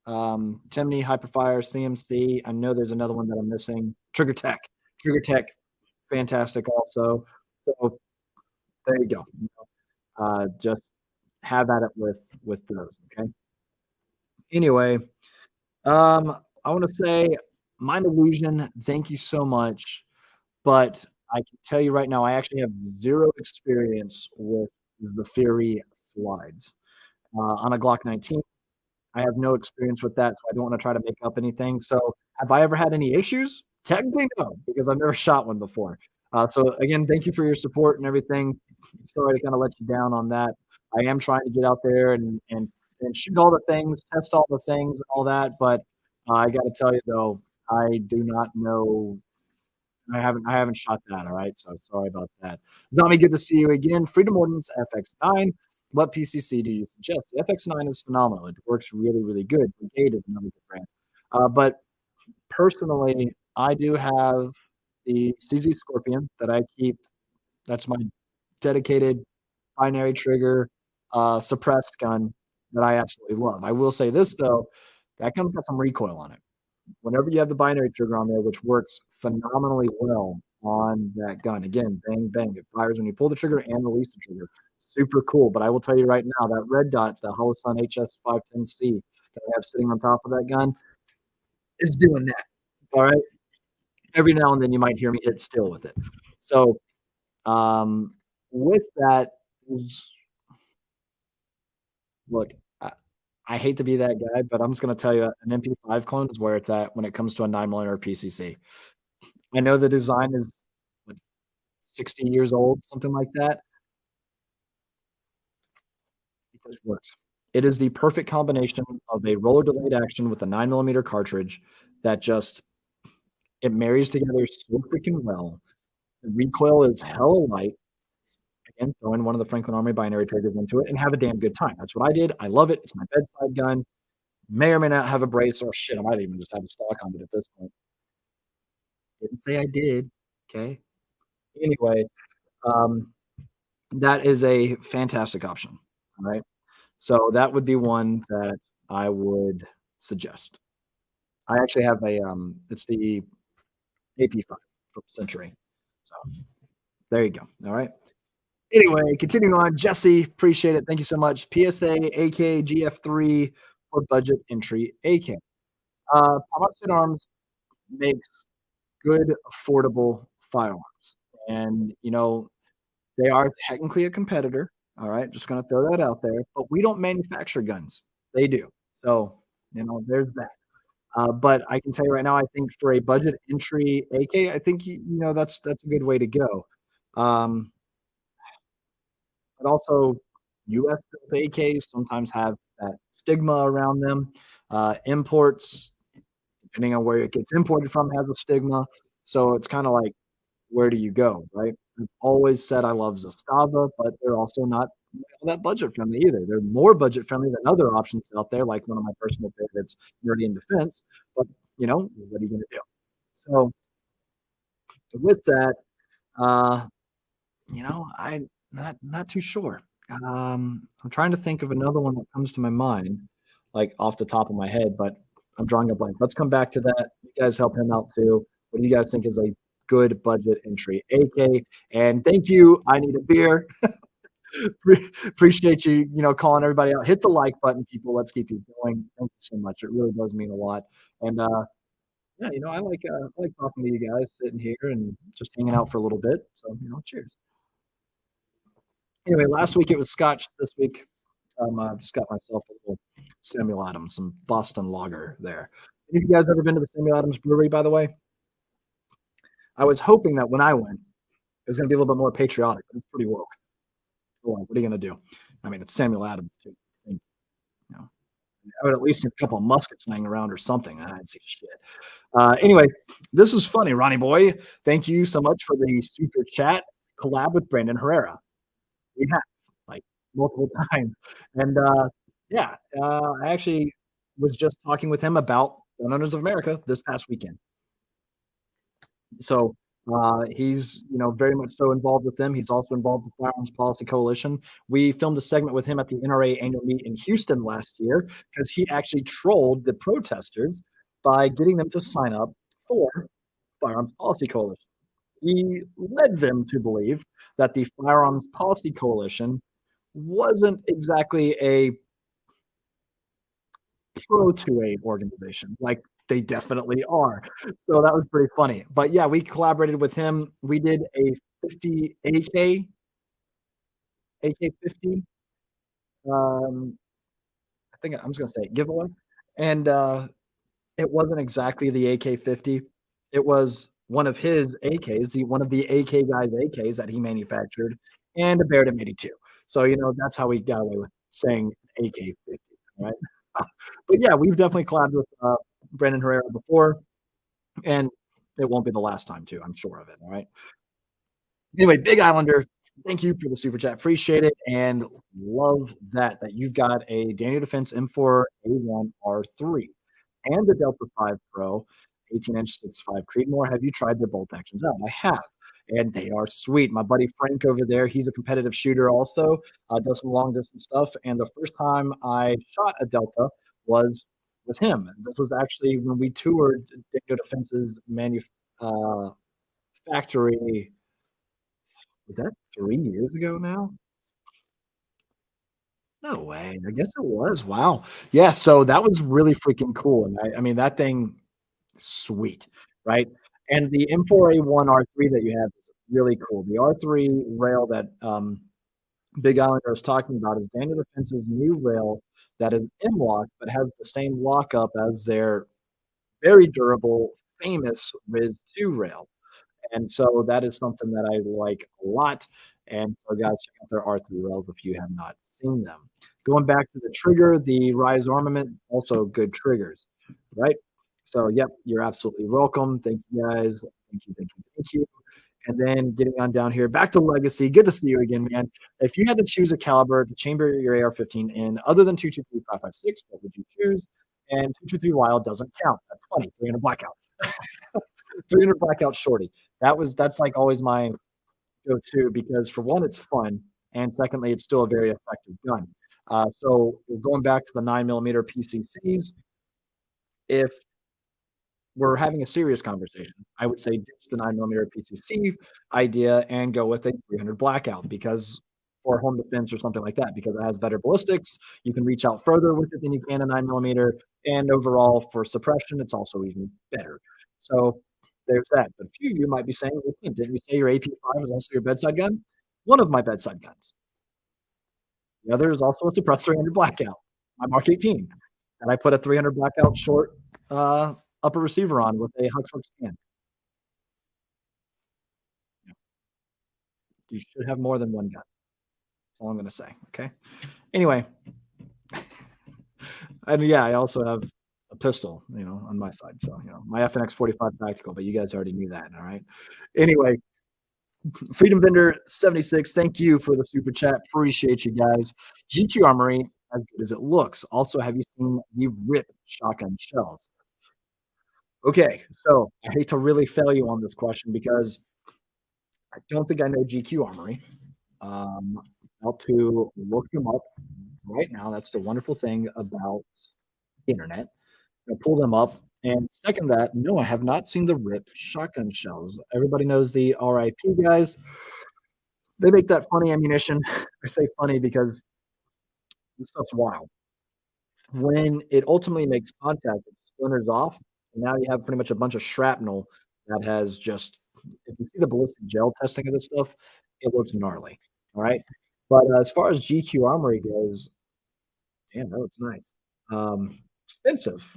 Chimney, Hyperfire, CMC. I know there's another one that I'm missing. Trigger Tech. Trigger Tech, fantastic also. So there you go. Just have at it with those. Okay. Anyway, I want to say Mind Illusion, thank you so much. But I can tell you right now, I actually have zero experience with the Fury slides. On a Glock 19, I have no experience with that, so I don't wanna try to make up anything. So, have I ever had any issues? Technically, no, because I've never shot one before. So again, thank you for your support and everything. Sorry to kinda let you down on that. I am trying to get out there and shoot all the things, test all the things and all that, but, I gotta tell you though, I do not know. I haven't shot that, all right? So sorry about that. Zombie, good to see you again. Freedom Ordnance FX9. What PCC do you suggest? The FX9 is phenomenal. It works really, really good. Brigade is another good brand. But personally, I do have the CZ Scorpion that I keep. That's my dedicated binary trigger suppressed gun that I absolutely love. I will say this though, that gun's got some recoil on it. Whenever you have the binary trigger on there, which works phenomenally well on that gun, again, bang, bang, it fires when you pull the trigger and release the trigger. Super cool. But I will tell you right now, that red dot, the Holosun HS510C that I have sitting on top of that gun is doing that. All right. Every now and then you might hear me hit still with it. So um, with that, look, I hate to be that guy, but I'm just going to tell you an MP5 clone is where it's at when it comes to a 9mm PCC. I know the design is what, 60 years old, something like that. It just works. It is the perfect combination of a roller delayed action with a 9mm cartridge that just it marries together so freaking well. The recoil is hella light. Again, throw in one of the Franklin Army binary triggers into it and have a damn good time. That's what I did. I love it. It's my bedside gun. May or may not have a brace, or shit, I might even just have a stock on it at this point. Didn't say I did. Okay. Anyway, um, that is a fantastic option. All right. So that would be one that I would suggest. I actually have it's the AP5 from Century. So there you go. All right. Anyway, continuing on, Jesse, appreciate it. Thank you so much. PSA, AK, GF3 for budget entry, AK. Firearms makes good, affordable firearms. And, they are technically a competitor. All right. Just going to throw that out there. But we don't manufacture guns. They do. So, there's that. But I can tell you right now, I think for a budget entry AK, I think that's a good way to go. Um, but also, U.S. built AKs sometimes have that stigma around them. Imports, depending on where it gets imported from, has a stigma. So it's kind of like, where do you go, right? I've always said I love Zastava, but they're also not all that budget friendly either. They're more budget friendly than other options out there, like one of my personal favorites, Nerdy in Defense. But what are you going to do? So with that, uh, I'm not too sure. I'm trying to think of another one that comes to my mind, like off the top of my head, but I'm drawing a blank. Let's come back to that. You guys help him out too. What do you guys think is a good budget entry? AK, and thank you. I need a beer. Appreciate you, calling everybody out. Hit the like button, people. Let's keep these going. Thank you so much. It really does mean a lot. And yeah, I like talking to you guys, sitting here and just hanging out for a little bit. So cheers. Anyway, last week it was Scotch. This week, I just got myself a little Samuel Adams, some Boston Lager there. Have you guys ever been to the Samuel Adams Brewery, by the way? I was hoping that when I went, it was going to be a little bit more patriotic, but it's pretty woke. What are you going to do? I mean, it's Samuel Adams, too. I would at least see a couple of muskets laying around or something. I didn't see shit. Anyway, this is funny, Ronnie boy. Thank you so much for the super chat collab with Brandon Herrera. We have like multiple times, and yeah, I actually was just talking with him about Gun Owners of America this past weekend. So He's, very much so involved with them. He's also involved with Firearms Policy Coalition. We filmed a segment with him at the NRA annual meet in Houston last year because he actually trolled the protesters by getting them to sign up for Firearms Policy Coalition. He led them to believe that the Firearms Policy Coalition wasn't exactly a pro 2A organization, like they definitely are. So that was pretty funny. But yeah, we collaborated with him. We did a 50 AK 50. I think I'm just gonna say giveaway. And it wasn't exactly the AK-50. It was one of his AKs, one of the AK guy's AKs that he manufactured, and a Barrett M82. So, that's how we got away with saying AK-50, right? But yeah, we've definitely collabed with Brandon Herrera before, and it won't be the last time too. I'm sure of it. All right. Anyway, Big Islander, thank you for the super chat. Appreciate it, and love that you've got a Daniel Defense M4A1R3 and the Delta 5 Pro 18-inch 6.5 Creedmoor. Have you tried their bolt actions out? I have, and they are sweet. My buddy Frank over there, he's a competitive shooter also, does some long distance stuff. And the first time I shot a Delta was with him. This was actually when we toured Daniel Defense's factory. Was that 3 years ago now? No way. I guess it was. Wow. Yeah. So that was really freaking cool. And I mean, that thing, sweet, right? And the M4A1R3 that you have is really cool. The R3 rail that Big Islander is talking about is Daniel Defense's new rail that is M-lock, but has the same lockup as their very durable, famous Riz 2 rail. And so that is something that I like a lot. And so, guys, check out their R3 rails if you have not seen them. Going back to the trigger, the Rise Armament, also good triggers, right? So, yep, you're absolutely welcome. Thank you, guys. Thank you, thank you, thank you. And then getting on down here, back to Legacy. Good to see you again, man. If you had to choose a caliber to chamber your AR-15 in, other than 223-556, what would you choose? And 223 Wild doesn't count. That's funny. 300 Blackout. 300 Blackout Shorty. That's like always my go-to because for one, it's fun, and secondly, it's still a very effective gun. So going back to the 9mm PCCs, if we're having a serious conversation, I would say ditch the 9mm PCC idea and go with a 300 Blackout because for home defense or something like that, because it has better ballistics. You can reach out further with it than you can a 9mm, and overall for suppression, it's also even better. So there's that. But a few of you might be saying, well, didn't you say your AP5 is also your bedside gun? One of my bedside guns. The other is also a suppressed 300 Blackout, my Mark 18. And I put a 300 Blackout short upper receiver on with a Huxford scan. You should have more than one gun. That's all I'm going to say. Okay. Anyway, and yeah, I also have a pistol, on my side. So, my FNX 45 tactical, but you guys already knew that. All right. Anyway, Freedom Vendor 76, thank you for the super chat. Appreciate you guys. GQ Armory, as good as it looks. Also, have you seen the RIP shotgun shells? Okay, so I hate to really fail you on this question because I don't think I know GQ Armory. About to look them up right now. That's the wonderful thing about the internet. I pull them up. And second that, no, I have not seen the RIP shotgun shells. Everybody knows the RIP guys. They make that funny ammunition. I say funny because this stuff's wild. When it ultimately makes contact, it splinters off. And now you have pretty much a bunch of shrapnel that has just, if you see the ballistic gel testing of this stuff, it looks gnarly. All right. But as far as GQ Armory goes, damn, that looks nice. Expensive,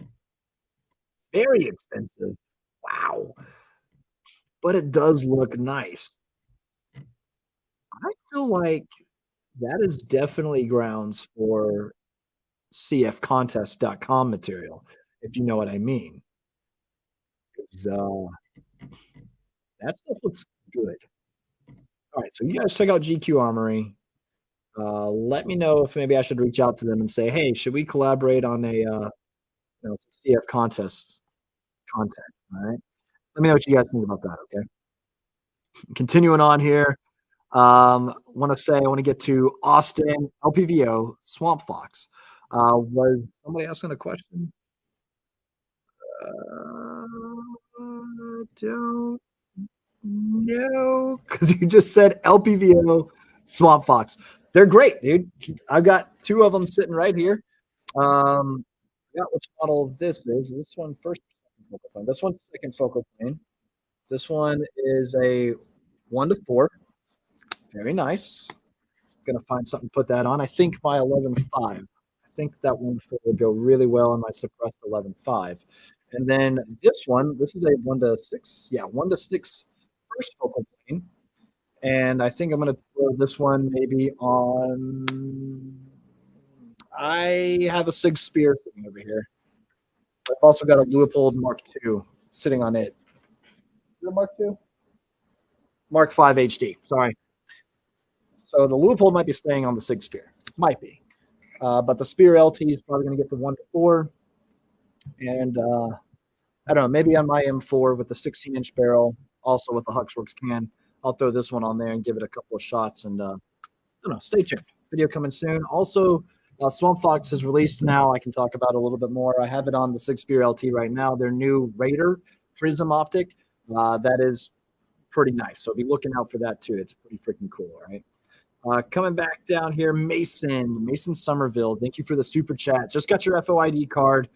very expensive. Wow. But it does look nice. I feel like that is definitely grounds for cfcontest.com material, if you know what I mean. 'Cause, that stuff looks good. All right, so you guys check out GQ Armory. Let me know if maybe I should reach out to them and say, "Hey, should we collaborate on a some CF contests content?" All right. Let me know what you guys think about that. Okay. Continuing on here. Want to say I want to get to Austin LPVO Swamp Fox. Was somebody asking a question? Don't know because you just said LPVO Swamp Fox. They're great, dude. I've got two of them sitting right here. Forgot which model this is. This one first focal plane. This one's second focal plane. This one is a 1-4. Very nice. Gonna find something to put that on. I think my 11.5. I think that one would go really well in my suppressed 11.5. And then this is a 1-6. Yeah, 1-6 first focal plane. And I think I'm gonna throw this one maybe on. I have a Sig Spear sitting over here. I've also got a Leupold Mark II sitting on it. Is it Mark II? Mark 5 HD. Sorry. So the Leupold might be staying on the Sig Spear. Might be. But the Spear LT is probably going to get the 1-4. And I don't know, maybe on my M4 with the 16-inch barrel, also with the Huxworks can, I'll throw this one on there and give it a couple of shots. And I don't know, stay tuned. Video coming soon. Also, Swamp Fox has released now. I can talk about it a little bit more. I have it on the Sig Spear LT right now. Their new Raider Prism optic. That is pretty nice. So be looking out for that too. It's pretty freaking cool. All right. Coming back down here, Mason Somerville. Thank you for the super chat. Just got your FOID card.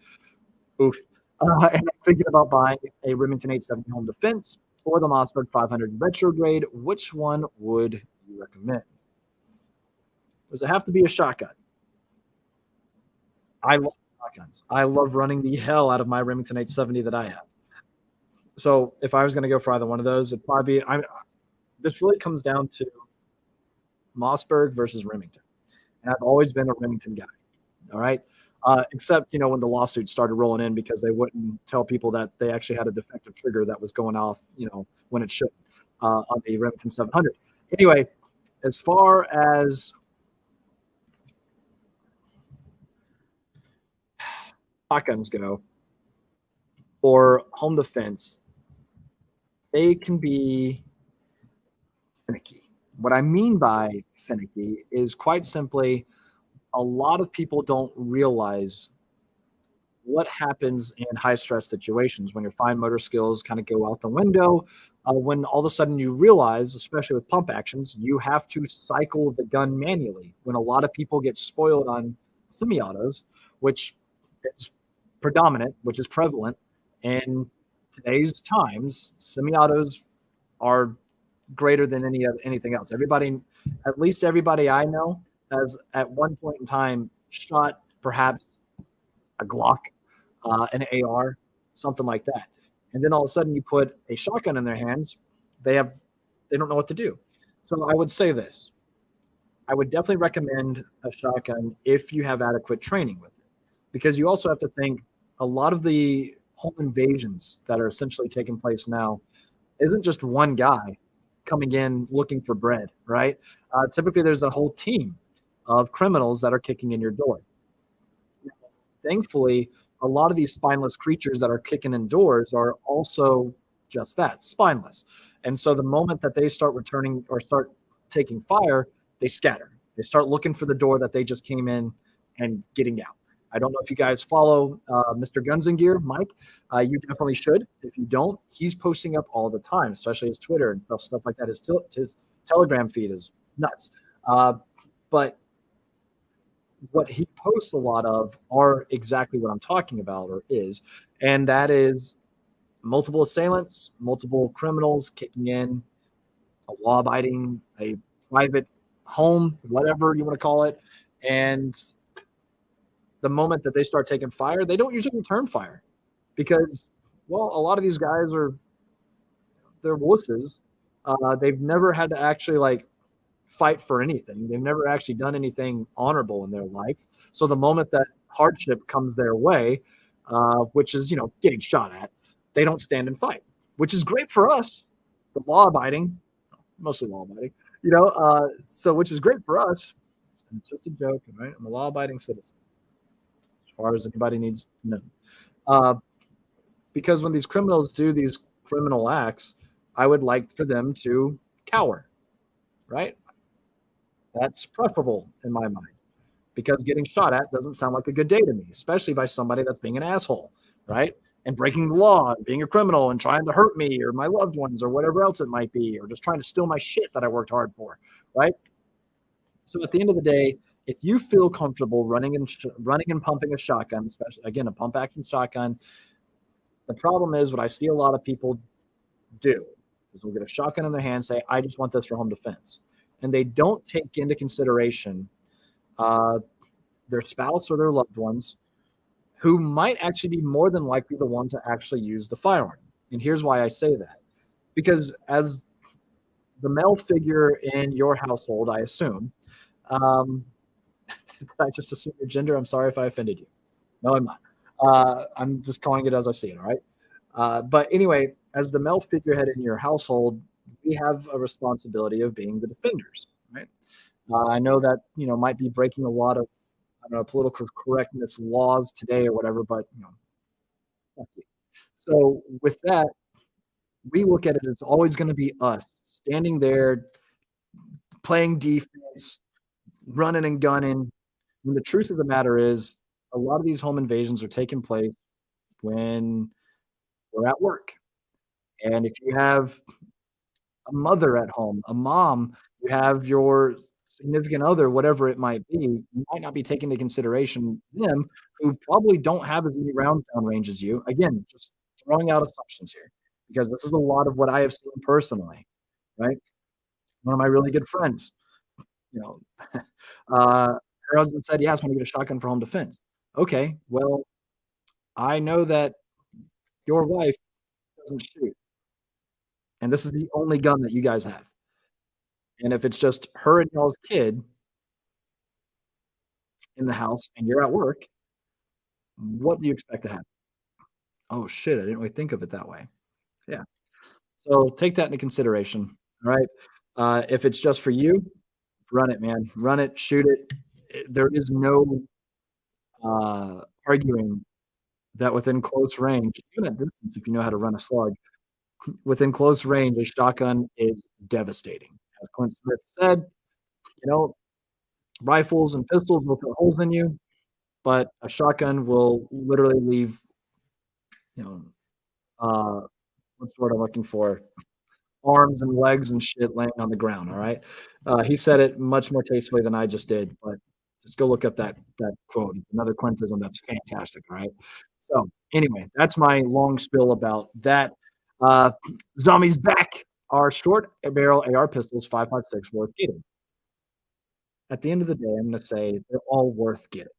Oof. And I'm thinking about buying a Remington 870 Home Defense or the Mossberg 500 Retrograde. Which one would you recommend? Does it have to be a shotgun? I love shotguns. I love running the hell out of my Remington 870 that I have. So if I was going to go for either one of those, it'd probably be. This really comes down to Mossberg versus Remington. And I've always been a Remington guy. All right. Except, when the lawsuits started rolling in because they wouldn't tell people that they actually had a defective trigger that was going off, when it shouldn't on the Remington 700. Anyway, as far as shotguns go or home defense, they can be finicky. What I mean by finicky is quite simply a lot of people don't realize what happens in high stress situations when your fine motor skills kind of go out the window. When all of a sudden you realize, especially with pump actions, you have to cycle the gun manually. When a lot of people get spoiled on semi-autos, which is predominant, which is prevalent in today's times, semi-autos are greater than anything else. At least everybody I know, has at one point in time shot perhaps a Glock, an AR, something like that. And then all of a sudden you put a shotgun in their hands, they don't know what to do. So I would say this. I would definitely recommend a shotgun if you have adequate training with it. Because you also have to think a lot of the home invasions that are essentially taking place now isn't just one guy coming in looking for bread, right? Typically there's a whole team of criminals that are kicking in your door. Thankfully, a lot of these spineless creatures that are kicking in doors are also just that, spineless. And so the moment that they start returning or start taking fire, they scatter. They start looking for the door that they just came in and getting out. I don't know if you guys follow Mr. Guns and Gear, Mike. You definitely should. If you don't, he's posting up all the time, especially his Twitter and stuff like that. His Telegram feed is nuts. But what he posts a lot of are exactly what I'm talking about and that is multiple assailants, multiple criminals kicking in, a law-abiding, a private home, whatever you want to call it. And the moment that they start taking fire, they don't usually return fire because, well, a lot of these guys they're wusses. They've never had to actually fight for anything. They've never actually done anything honorable in their life. So the moment that hardship comes their way, which is, getting shot at, they don't stand and fight, which is great for us, the law-abiding, mostly law-abiding, so which is great for us. It's just a joke, right? I'm a law-abiding citizen, as far as anybody needs to know. Because when these criminals do these criminal acts, I would like for them to cower, right? That's preferable in my mind because getting shot at doesn't sound like a good day to me, especially by somebody that's being an asshole, right? And breaking the law and being a criminal and trying to hurt me or my loved ones or whatever else it might be, or just trying to steal my shit that I worked hard for, right? So at the end of the day, if you feel comfortable running and pumping a shotgun, especially again a pump action shotgun, the problem is what I see a lot of people do is they'll get a shotgun in their hand, say, "I just want this for home defense," and they don't take into consideration uh, their spouse or their loved ones who might actually be more than likely the one to actually use the firearm. And here's why I say that. Because as the male figure in your household, I assume, um, did I just assume your gender? I'm sorry if I offended you. No, I'm not. I'm just calling it as I see it, all right? But anyway, as the male figurehead in your household, we have a responsibility of being the defenders, right? I know that, might be breaking a lot of, I don't know, political correctness laws today or whatever, but, fuck you. So with that, we look at it as always going to be us standing there playing defense, running and gunning. And the truth of the matter is, a lot of these home invasions are taking place when we're at work. And if you have a mother at home, a mom, you have your significant other, whatever it might be, you might not be taking into consideration them who probably don't have as many rounds downrange as you. Again, just throwing out assumptions here because this is a lot of what I have seen personally, right? One of my really good friends, you know, her husband said, "Yes, I want to get a shotgun for home defense." Okay, well, I know that your wife doesn't shoot, and this is the only gun that you guys have. And if it's just her and y'all's kid in the house and you're at work, what do you expect to happen? Oh shit, I didn't really think of it that way. Yeah. So take that into consideration. All right. If it's just for you, run it, man. Run it, shoot it. There is no arguing that within close range, even at distance, if you know how to run a slug, within close range, a shotgun is devastating. As Clint Smith said, you know, rifles and pistols will put holes in you, but a shotgun will literally leave, you know, what's the word I'm looking for? Arms and legs and shit laying on the ground. All right. He said it much more tastefully than I just did, but just go look up that quote. It's another Clintism that's fantastic. All right. So anyway, that's my long spill about that. Uh, Zombies back are short barrel AR pistols, 5.56 worth getting. At the end of the day, I'm going to say they're all worth getting.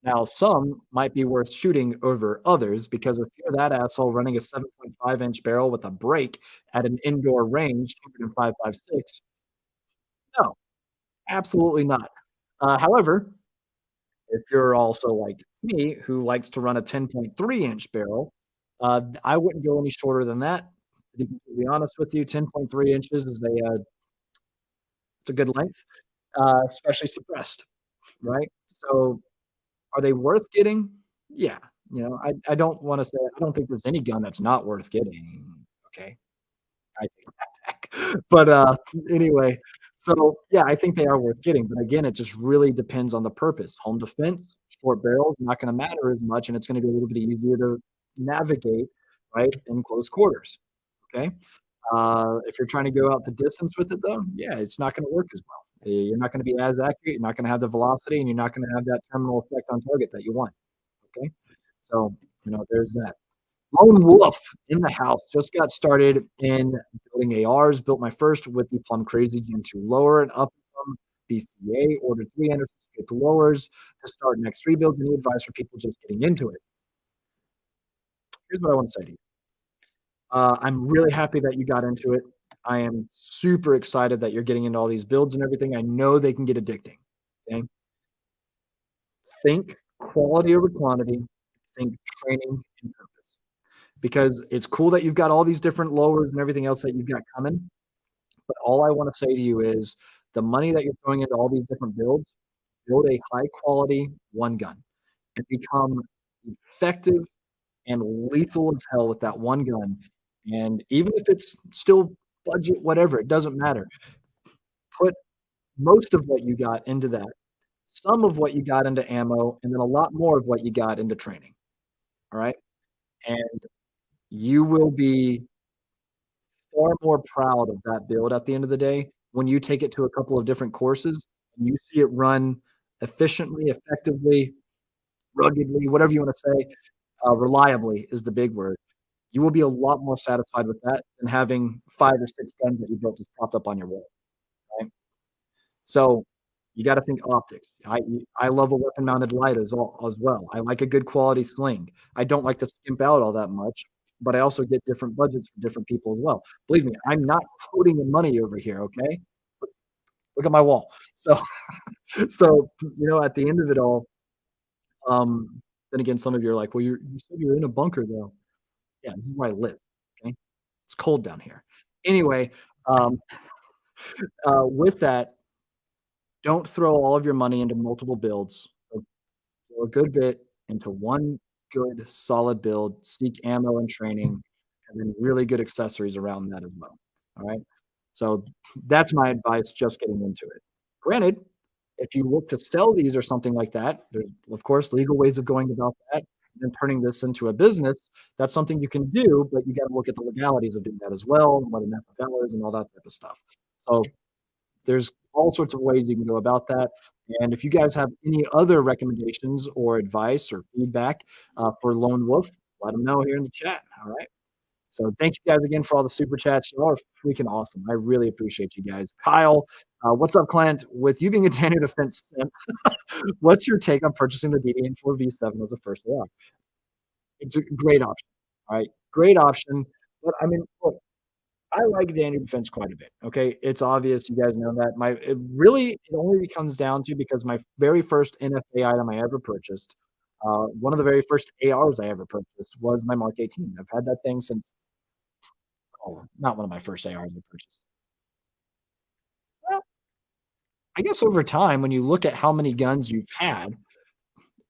Now, some might be worth shooting over others because if you're that asshole running a 7.5-inch barrel with a break at an indoor range, shooting in 5.56, no, absolutely not. However, if you're also like me, who likes to run a 10.3-inch barrel, I wouldn't go any shorter than that. To be completely honest with you, 10.3 inches is it's a good length, especially suppressed, right? So are they worth getting? Yeah. I don't wanna say I don't think there's any gun that's not worth getting. Okay, I take that back. But, anyway, so, yeah, I think they are worth getting, but again, it just really depends on the purpose. Home defense, short barrels, not gonna matter as much, and it's gonna be a little bit easier to navigate, right, in close quarters, okay? If you're trying to go out the distance with it, though, yeah, it's not gonna work as well. You're not gonna be as accurate, you're not gonna have the velocity, and you're not gonna have that terminal effect on target that you want, okay? So, there's that. Lone Wolf in the house. Just got started in building ARs, built my first with the Plum Crazy Gen 2 lower and up from BCA, ordered 3 Anderson lowers to start next 3 builds. Any advice for people just getting into it? Here's what I want to say to you. I'm really happy that you got into it. I am super excited that you're getting into all these builds and everything. I know they can get addicting. Okay. Think quality over quantity. Think training and purpose. Because it's cool that you've got all these different lowers and everything else that you've got coming. But all I want to say to you is the money that you're throwing into all these different builds, build a high quality one gun and become effective and lethal as hell with that one gun. And even if it's still budget, whatever, it doesn't matter. Put most of what you got into that, some of what you got into ammo, and then a lot more of what you got into training. All right. And you will be far more proud of that build at the end of the day when you take it to a couple of different courses and you see it run efficiently, effectively, ruggedly, whatever you want to say, reliably is the big word. You will be a lot more satisfied with that than having 5 or 6 guns that you built just propped up on your wall, right? So, you gotta think optics. I love a weapon-mounted light as well. I like a good quality sling. I don't like to skimp out all that much, but I also get different budgets for different people as well. Believe me, I'm not quoting the money over here, okay? Look at my wall. So so, at the end of it all, then again, some of you are like, "Well, you said you're in a bunker, though." Yeah, this is where I live, okay? It's cold down here. Anyway, um, with that, don't throw all of your money into multiple builds. Throw a good bit into one good solid build, seek ammo and training, and then really good accessories around that as well. All right. So that's my advice just getting into it. Granted, if you look to sell these or something like that, there's of course legal ways of going about that and turning this into a business. That's something you can do, but you got to look at the legalities of doing that as well, and what an FFL is and all that type of stuff. So there's all sorts of ways you can go about that. And if you guys have any other recommendations or advice or feedback for Lone Wolf, let them know here in the chat. All right. So thank you guys again for all the super chats. You all are freaking awesome. I really appreciate you guys. Kyle, what's up, Clint? With you being a Daniel defense simp, what's your take on purchasing the DDN4 V7 as a first AR? It's a great option. All right. Great option. But I mean, look, I like Daniel defense quite a bit. Okay, it's obvious. You guys know that. It only comes down to because my very first NFA item I ever purchased, one of the very first ARs I ever purchased was my Mark 18. I've had that thing since not one of my first ARs I purchased. Well, I guess over time, when you look at how many guns you've had,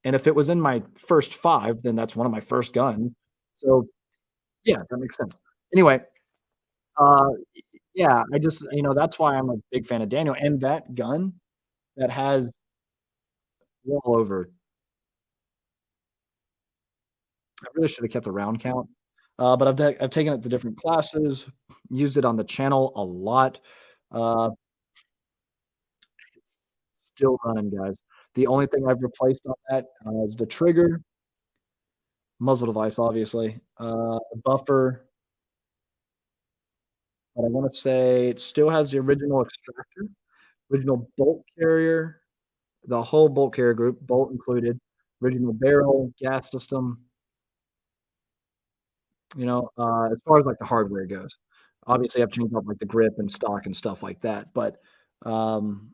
and if it was in my first 5, then that's one of my first guns. So yeah, that makes sense. Anyway, uh, yeah, that's why I'm a big fan of Daniel, and that gun that has well over I really should have kept a round count, but I've taken it to different classes, used it on the channel a lot. Uh, it's still running, guys. The only thing I've replaced on that, is the trigger, muzzle device, obviously, buffer, but I wanna say it still has the original extractor, original bolt carrier, the whole bolt carrier group, bolt included, original barrel, gas system, as far as, like, the hardware goes. Obviously, I've changed out, like, the grip and stock and stuff like that, but, um,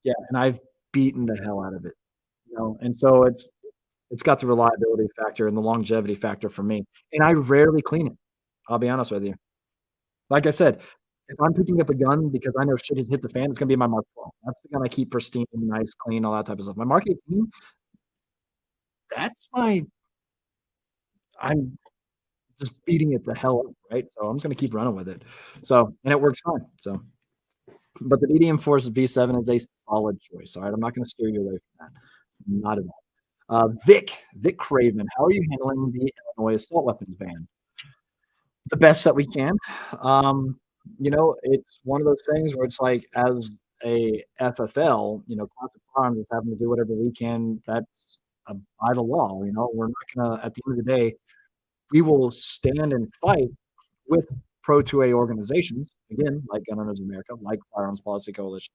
yeah, and I've beaten the hell out of it, and so it's got the reliability factor and the longevity factor for me, and I rarely clean it, I'll be honest with you. Like I said, if I'm picking up a gun because I know shit has hit the fan, it's gonna be my Mark 12. That's the gun I keep pristine, nice, clean, all that type of stuff. My Mark 18, that's my I'm just beating it the hell up, right? So I'm just gonna keep running with it. So and it works fine. So, but the medium force V7 is a solid choice. All right, I'm not gonna steer you away from that. Not at all. Vic Craven, how are you handling the Illinois assault weapons ban? The best that we can. It's one of those things where it's like as a FFL, Classic Firearms is having to do whatever we can. That's by the law. We're not gonna. At the end of the day, we will stand and fight with Pro 2A organizations, again, like Gun Owners of America, like Firearms Policy Coalition.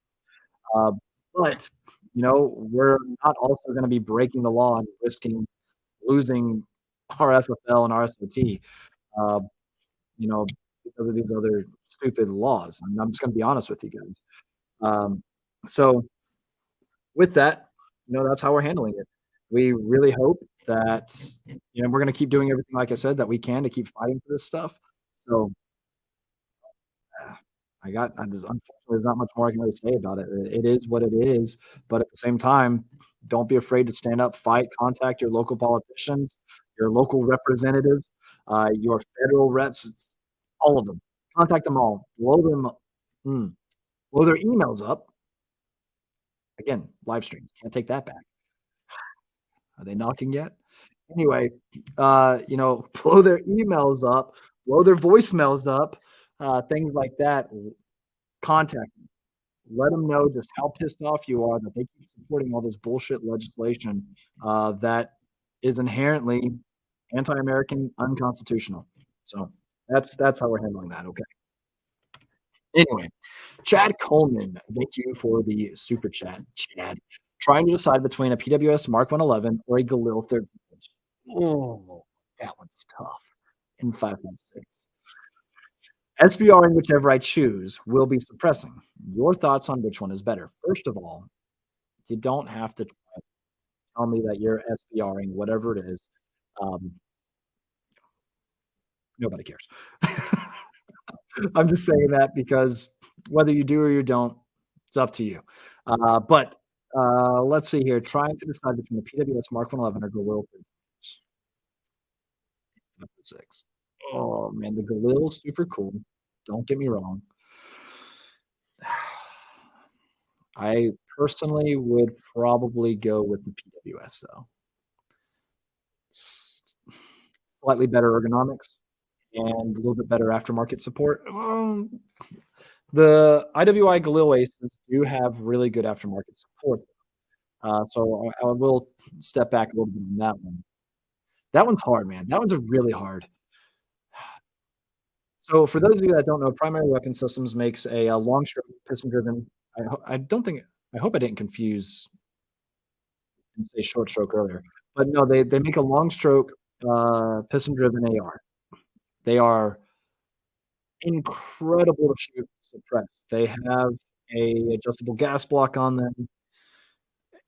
Uh, but, we're not also going to be breaking the law and risking losing our FFL and our SOT, uh, you know, because of these other stupid laws. I mean, I'm just going to be honest with you guys. So with that, that's how we're handling it. We really hope that, we're going to keep doing everything, like I said, that we can to keep fighting for this stuff. So unfortunately, there's not much more I can really say about it. It is what it is, but at the same time, don't be afraid to stand up, fight, contact your local politicians, your local representatives. your federal reps, it's all of them. Contact them all. Mm, blow their emails up. Again, live streams, can't take that back. Are they knocking yet? Anyway, blow their emails up, blow their voicemails up, things like that. Contact them. Let them know just how pissed off you are that they keep supporting all this bullshit legislation that is inherently anti-American, unconstitutional. So that's how we're handling that. Okay. Anyway, Chad Coleman, thank you for the super chat. Chad, trying to decide between a PWS Mark 111 or a Galil 13 inch. Oh, that one's tough. In 5.6. SBRing whichever I choose will be suppressing. Your thoughts on which one is better? First of all, you don't have to tell me that you're SBRing whatever it is. Um, Nobody cares. I'm just saying that because whether you do or you don't, it's up to you. But let's see here. Trying to decide between the PWS Mark 111 or Galil 6. Oh man, the Galil is super cool. Don't get me wrong. I personally would probably go with the PWS though. It's slightly better ergonomics and a little bit better aftermarket support. The IWI Galil Aces do have really good aftermarket support. So I will step back a little bit on that one. That one's hard, man. That one's a really hard. So for those of you that don't know, Primary Weapon Systems makes a long stroke piston driven. I don't think I hope I didn't confuse and say short stroke earlier, but no, they make a long stroke piston driven AR. They are incredible to shoot suppress. They have a adjustable gas block on them.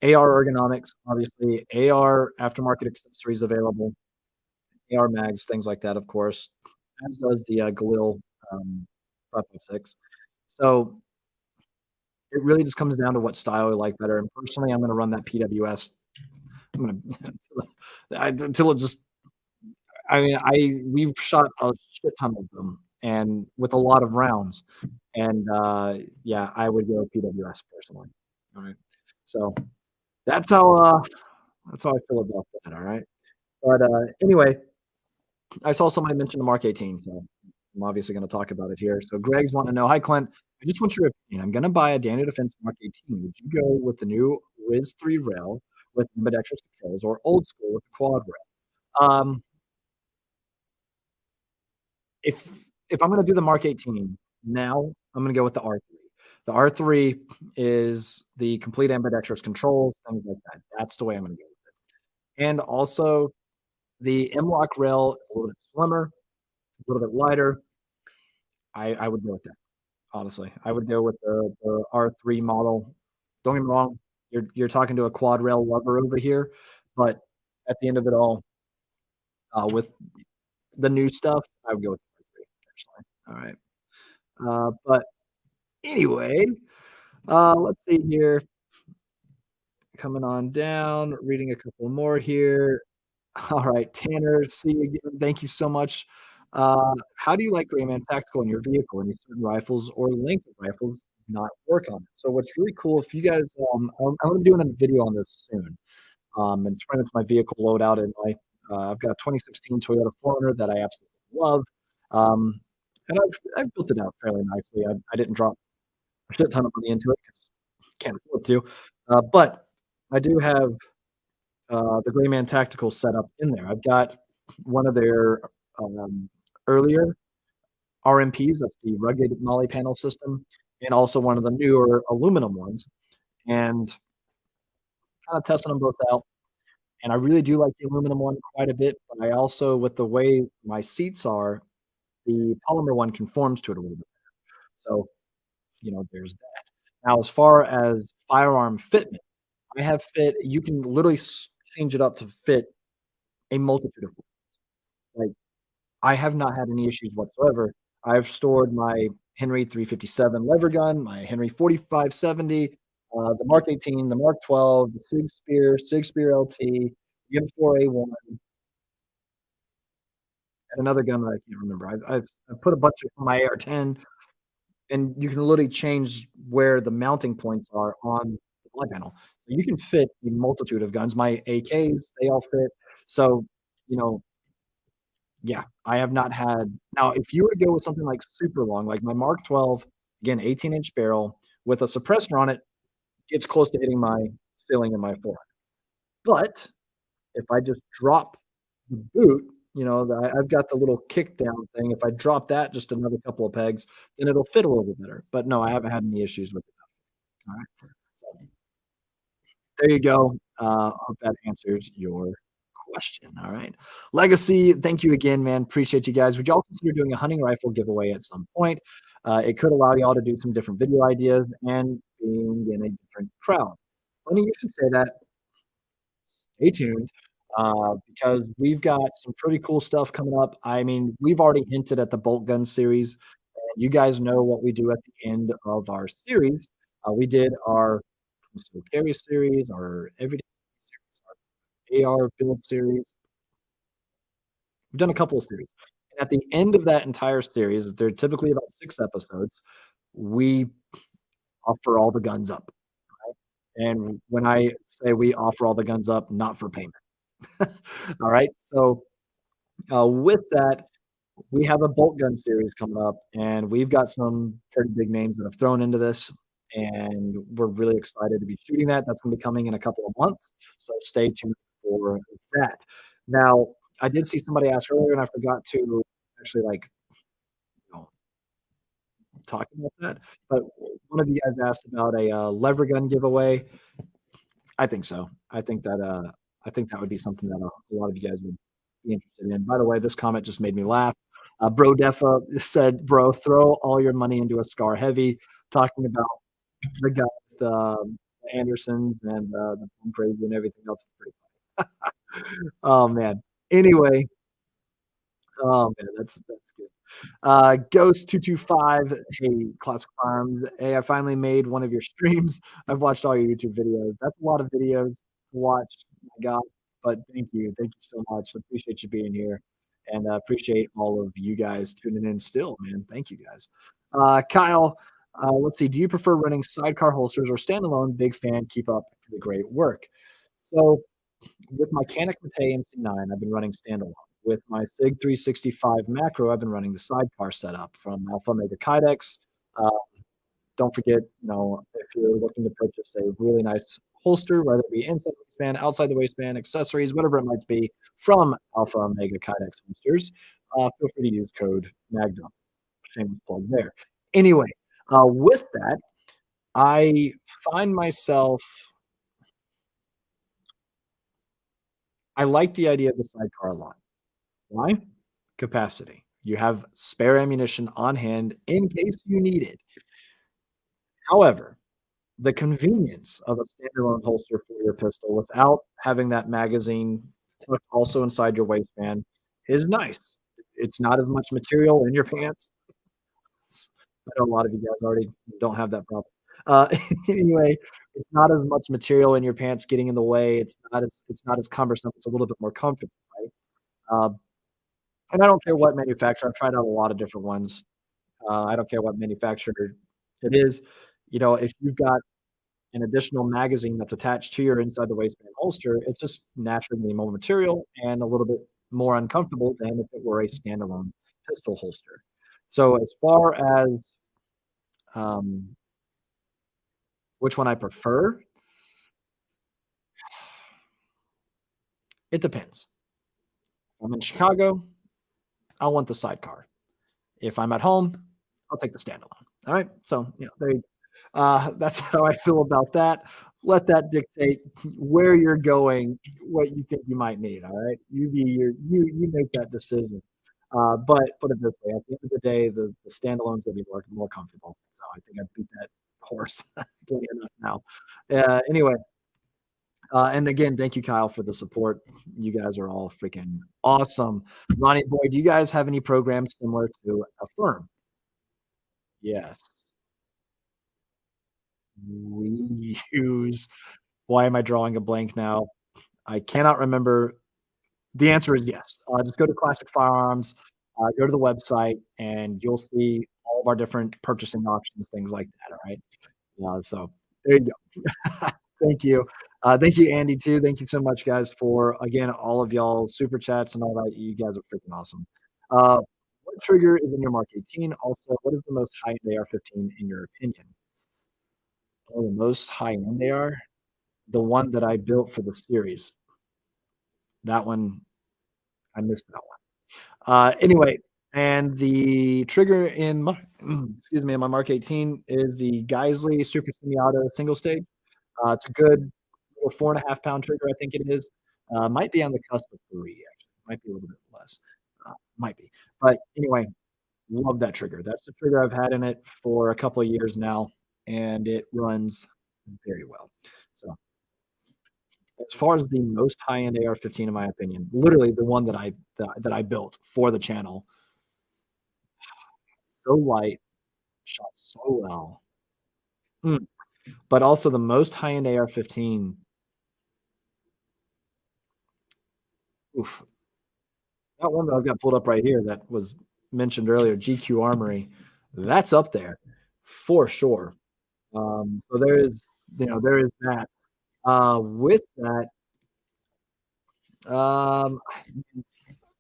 AR ergonomics, obviously, AR aftermarket accessories available, AR mags, things like that, of course, as does the Galil 5.6. So it really just comes down to what style you like better. And personally, I'm going to run that PWS. I'm going to until it just. I mean, we've shot a shit ton of them, and with a lot of rounds, and yeah, I would go PWS personally. All right, so that's how I feel about that. All right, but anyway, I saw somebody mention the Mark 18, so I'm obviously going to talk about it here. So Greg's wanting to know, hi Clint, I just want your opinion. I'm going to buy a Daniel Defense Mark 18. Would you go with the new Riz 3 rail with ambidextrous controls or old school with the quad rail? If if I'm going to do the Mark 18 now, I'm going to go with the R3. The R3 is the complete ambidextrous controls, things like that. That's the way I'm going to go with it. And also, the M-Lock rail is a little bit slimmer, a little bit lighter. I would go with that. Honestly, I would go with the R3 model. Don't get me wrong, you're talking to a quad rail lover over here, but at the end of it all, with the new stuff, I would go with the R3 personally. All right. But anyway, let's see here. Coming on down, reading a couple more here. All right, Tanner, see you again. Thank you so much. How do you like Grayman Tactical in your vehicle? Any certain rifles or length of rifles not work on it? So what's really cool, if you guys, I'm gonna be doing a video on this soon. And it's running to my vehicle loadout, and I've got a 2016 Toyota 4Runner that I absolutely love. And I've built it out fairly nicely. I didn't drop a shit ton of money into it because can't afford to. But I do have the Grayman Tactical setup in there. I've got one of their earlier RMPs, that's the rugged Molly panel system, and also one of the newer aluminum ones, and kind of testing them both out. And I really do like the aluminum one quite a bit, but I also, with the way my seats are, the polymer one conforms to it a little bit. So, there's that. Now, as far as firearm fitment, I have fit. You can literally change it up to fit a multitude of. Like, I have not had any issues whatsoever. I've stored my Henry 357 lever gun, my Henry 4570, the Mark 18, the Mark 12, the Sig Spear LT, the M4A1. and another gun that I can't remember. I've put a bunch of my AR-10, and you can literally change where the mounting points are on the blood panel. So you can fit a multitude of guns. My AKs, they all fit. So, you know, yeah, I have not had now, if you were to go with something like super long, like my Mark 12, again, 18-inch barrel with a suppressor on it, it's close to hitting my ceiling in my forehead. But if I just drop the boot, I've got the little kick down thing. If I drop that just another couple of pegs, then it'll fit a little bit better. But no, I haven't had any issues with it. All right. So there you go. Hope that answers your question. All right. Legacy, thank you again, man. Appreciate you guys. Would y'all consider doing a hunting rifle giveaway at some point? It could allow y'all to do some different video ideas and being in a different crowd. Funny you should say that. Stay tuned, because we've got some pretty cool stuff coming up. I mean, we've already hinted at the bolt gun series. And you guys know what we do at the end of our series. We did our concealed carry series, our everyday series, our AR build series. We've done a couple of series. And at the end of that entire series, they're typically about 6 episodes. We offer all the guns up. And when I say we offer all the guns up, not for payment. All right. So with that, we have a bolt gun series coming up, and we've got some pretty big names that have thrown into this, and we're really excited to be shooting that. That's going to be coming in a couple of months, so stay tuned for that. Now, I did see somebody ask earlier, and I forgot to actually you know, talk about that. But one of you guys asked about a lever gun giveaway. I think so. I think that would be something that a lot of you guys would be interested in. By the way, this comment just made me laugh. Bro Defa said, "Bro, throw all your money into a Scar Heavy," talking about the guy with Andersons and the Boom Crazy and everything else. It's pretty funny. Oh man. Anyway, oh man, that's good. Ghost225, hey, Classic Farms. Hey, I finally made one of your streams. I've watched all your YouTube videos. That's a lot of videos to watch. My God. But thank you. Thank you so much. Appreciate you being here. And appreciate all of you guys tuning in still, man. Thank you guys. Kyle, let's see. Do you prefer running sidecar holsters or standalone? Big fan. Keep up the great work. So with my Canik Mate MC9, I've been running standalone. With my SIG 365 macro, I've been running the sidecar setup from Alpha Mega Kydex. Uh, don't forget, if you're looking to purchase a really nice holster, whether it be inside the waistband, outside the waistband, accessories, whatever it might be, from Alpha Mega Kydex holsters, feel free to use code Magnum. Shameless plug there. Anyway, with that, I find myself I like the idea of the sidecar a lot. Why? Capacity. You have spare ammunition on hand in case you need it. However, the convenience of a standalone holster for your pistol without having that magazine tucked also inside your waistband is nice. It's not as much material in your pants. I know a lot of you guys already don't have that problem. Uh, anyway, it's not as much material in your pants getting in the way. It's not as cumbersome. It's a little bit more comfortable, right? Uh, and I don't care what manufacturer. I've tried out a lot of different ones. I don't care what manufacturer it is. If you've got an additional magazine that's attached to your inside the waistband holster, it's just naturally more material and a little bit more uncomfortable than if it were a standalone pistol holster. So as far as um, which one I prefer, it depends. If I'm in Chicago, I want the sidecar. If I'm at home, I'll take the standalone. All right. So, that's how I feel about that. Let that dictate where you're going, what you think you might need. All right. You make that decision. But put it this way, at the end of the day, the standalone's gonna be more comfortable. So I think I beat that horse plenty enough now. Anyway, and again, thank you, Kyle, for the support. You guys are all freaking awesome. Ronnie Boy, do you guys have any programs similar to Affirm? Yes. We use Why am I drawing a blank now? I cannot remember The answer is yes. Just go to Classic Firearms, go to the website, and you'll see all of our different purchasing options, things like that, all right? So there you go. Thank you. Thank you, Andy, too. Thank you so much, guys, for, again, all of y'all super chats and all that. You guys are freaking awesome. Uh, what trigger is in your Mark 18? Also, what is the most high-end AR-15 in your opinion? Oh, the most high-end AR? The one that I built for the series. That one, I missed that one. Anyway, and the trigger in my excuse me, in my Mark 18 is the Geisley Super Semi-Auto single stage. It's a good little 4.5 pound trigger, I think it is. Might be on the cusp of 3, actually. Might be a little bit less. Might be. But anyway, love that trigger. That's the trigger I've had in it for a couple of years now, and it runs very well. So as far as the most high-end AR-15, in my opinion, literally the one that I built for the channel, so light, shot so well. Mm, but also the most high-end AR-15, oof, that one that I've got pulled up right here that was mentioned earlier, GQ Armory, that's up there for sure. So there is that. With that, um,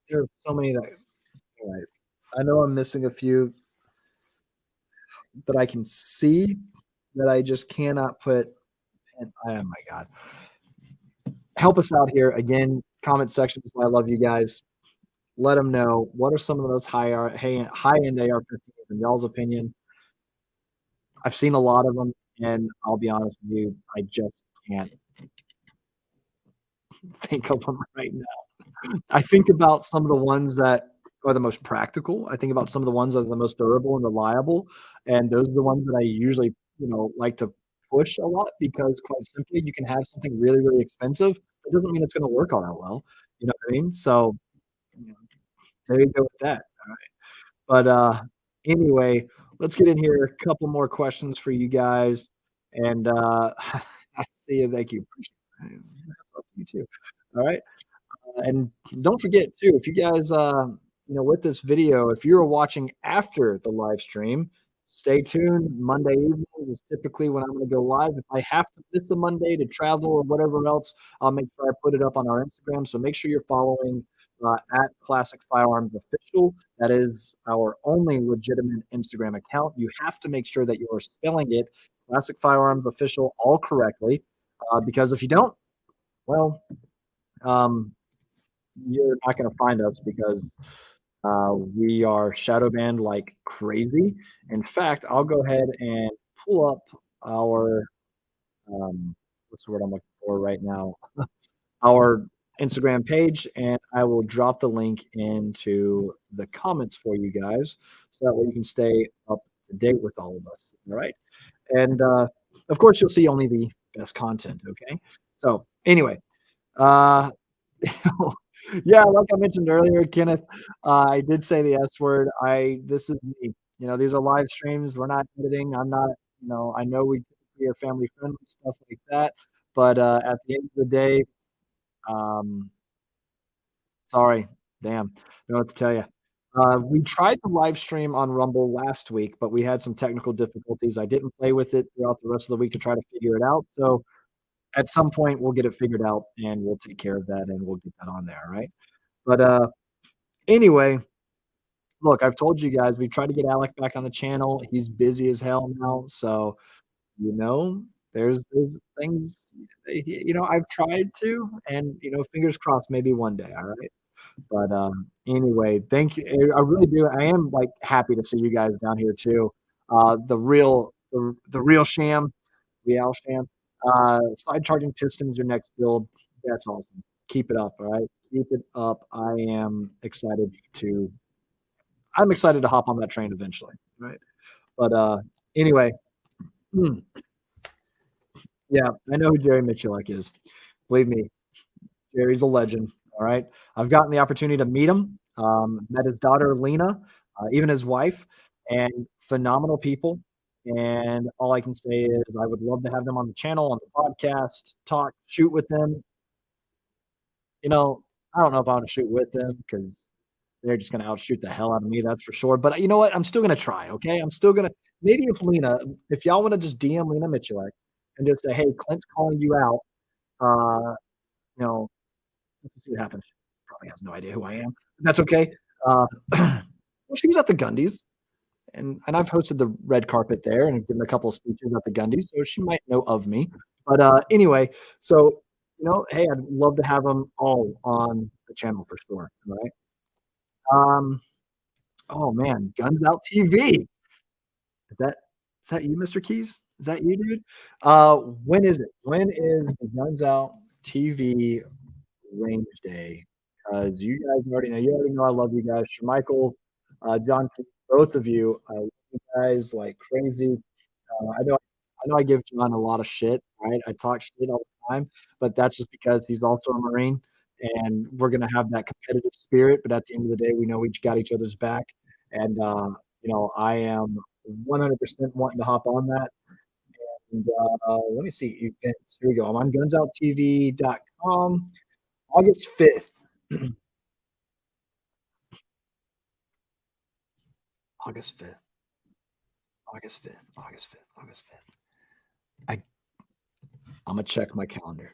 there are so many that, right. I know I'm missing a few that I can see that I just cannot put, and oh my god. Help us out here again. Comment section is why I love you guys. Let them know what are some of those high end AR-15s in y'all's opinion. I've seen a lot of them, and I'll be honest with you, I just can't think of them right now. I think about some of the ones that are the most practical. I think about some of the ones that are the most durable and reliable, and those are the ones that I usually, like to push a lot because quite simply, you can have something really, really expensive. It doesn't mean it's going to work all that well. You know what I mean? So you know, there you go with that. All right. But anyway, let's get in here. A couple more questions for you guys, and I see you. Thank you. Appreciate it. You too. All right. And don't forget too, if you guys, with this video, if you're watching after the live stream, stay tuned. Monday evenings is typically when I'm going to go live. If I have to miss a Monday to travel or whatever else, I'll make sure I put it up on our Instagram. So make sure you're following at Classic Firearms Official. That is our only legitimate Instagram account. You have to make sure that you're spelling it Classic Firearms Official all correctly, because if you don't, well, um, you're not going to find us because we are shadow banned like crazy. In fact, I'll go ahead and pull up our what's the word I'm looking for right now? Our Instagram page, and I will drop the link into the comments for you guys, so that way you can stay up to date with all of us. All right, and of course, you'll see only the best content. Okay, so anyway, uh, yeah, like I mentioned earlier, Kenneth, I did say the S word. This is me. These are live streams. We're not editing. I'm not, I know we typically are family friendly, stuff like that. But at the end of the day, um, sorry, damn, don't know what to tell you. We tried the live stream on Rumble last week, but we had some technical difficulties. I didn't play with it throughout the rest of the week to try to figure it out. So at some point, we'll get it figured out and we'll take care of that and we'll get that on there. All right. But anyway, look, I've told you guys we tried to get Alec back on the channel. He's busy as hell now, so there's things I've tried to, and fingers crossed, maybe one day. All right, but anyway, thank you. I really do. I am like happy to see you guys down here too. The real sham, real sham. Side charging pistons, your next build. That's awesome. Keep it up. All right, keep it up. I'm excited to hop on that train eventually, right? But anyway, hmm, yeah, I know who Jerry Mitchellek is. Believe me, Jerry's a legend. All right, I've gotten the opportunity to meet him. Met his daughter Lena, even his wife, and phenomenal people. And all I can say is I would love to have them on the channel, on the podcast, talk, shoot with them. You know, I don't know if I wanna shoot with them because they're just gonna outshoot the hell out of me, that's for sure, but you know what? I'm still gonna try, okay? I'm still gonna maybe if y'all wanna just DM Lena Mitchellek and just say, "Hey, Clint's calling you out," uh, you know, let's just see what happens. She probably has no idea who I am. That's okay. Well, she was at the Gundies, and I've hosted the red carpet there and given a couple of speeches at the Gundies, so she might know of me. But, anyway, so, hey, I'd love to have them all on the channel for sure, right? Um, oh, man, Guns Out TV. Is that is that you, Mr. Keys? Is that you, dude? When is it? When is the Guns Out TV range day? Because you already know I love you guys. Michael, John, both of you, I love you guys like crazy. I know I give John a lot of shit, right? I talk shit all the time, but that's just because he's also a Marine, and we're gonna have that competitive spirit. But at the end of the day, we know we got each other's back, and I am 100% wanting to hop on that. And let me see events. Here we go. I'm on GunsOutTV.com, August 5th. August 5th. August 5th. August 5th. August 5th. I I'm gonna check my calendar.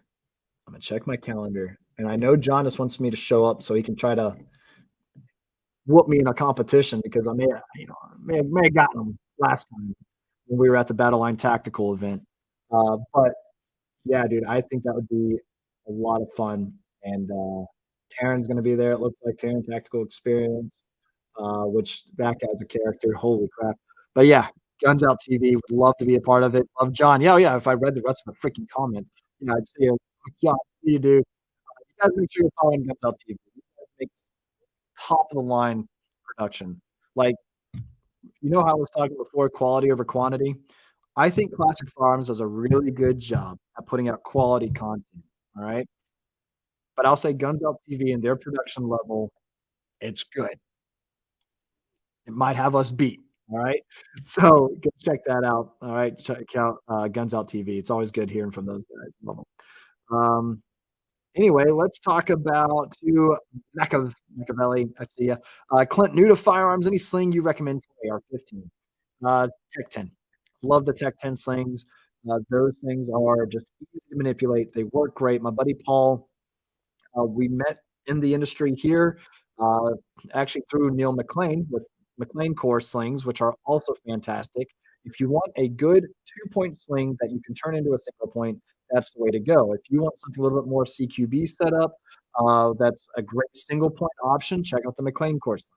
I'm gonna check my calendar, and I know John just wants me to show up so he can try to whoop me in a competition because I may have gotten him last time when we were at the Battle Line Tactical event. But yeah, dude, I think that would be a lot of fun. And Taryn's gonna be there. It looks like Taryn Tactical Experience, which that guy's a character. Holy crap! But yeah, Guns Out TV would love to be a part of it. Love John. Yeah, oh, yeah. If I read the rest of the freaking comments, I'd see it. John, see you, dude. You guys make sure you're following Guns Out TV. You guys make top of the line production. Like, how I was talking before, quality over quantity? I think Classic Farms does a really good job at putting out quality content, all right? But I'll say Guns Out TV and their production level, it's good. It might have us beat, all right? So go check that out, all right? Check out Guns Out TV. It's always good hearing from those guys. Love 'em. Anyway, let's talk about to Machiavelli. I see ya. Clint, new to firearms, any sling you recommend for AR-15? Tech 10. Love the Tech 10 slings. Those things are just easy to manipulate. They work great. My buddy Paul, we met in the industry here, uh, actually through Neil McLean with McLean Core slings, which are also fantastic. If you want a good 2-point sling that you can turn into a single point, that's the way to go. If you want something a little bit more CQB setup, that's a great single point option. Check out the McLean Core sling.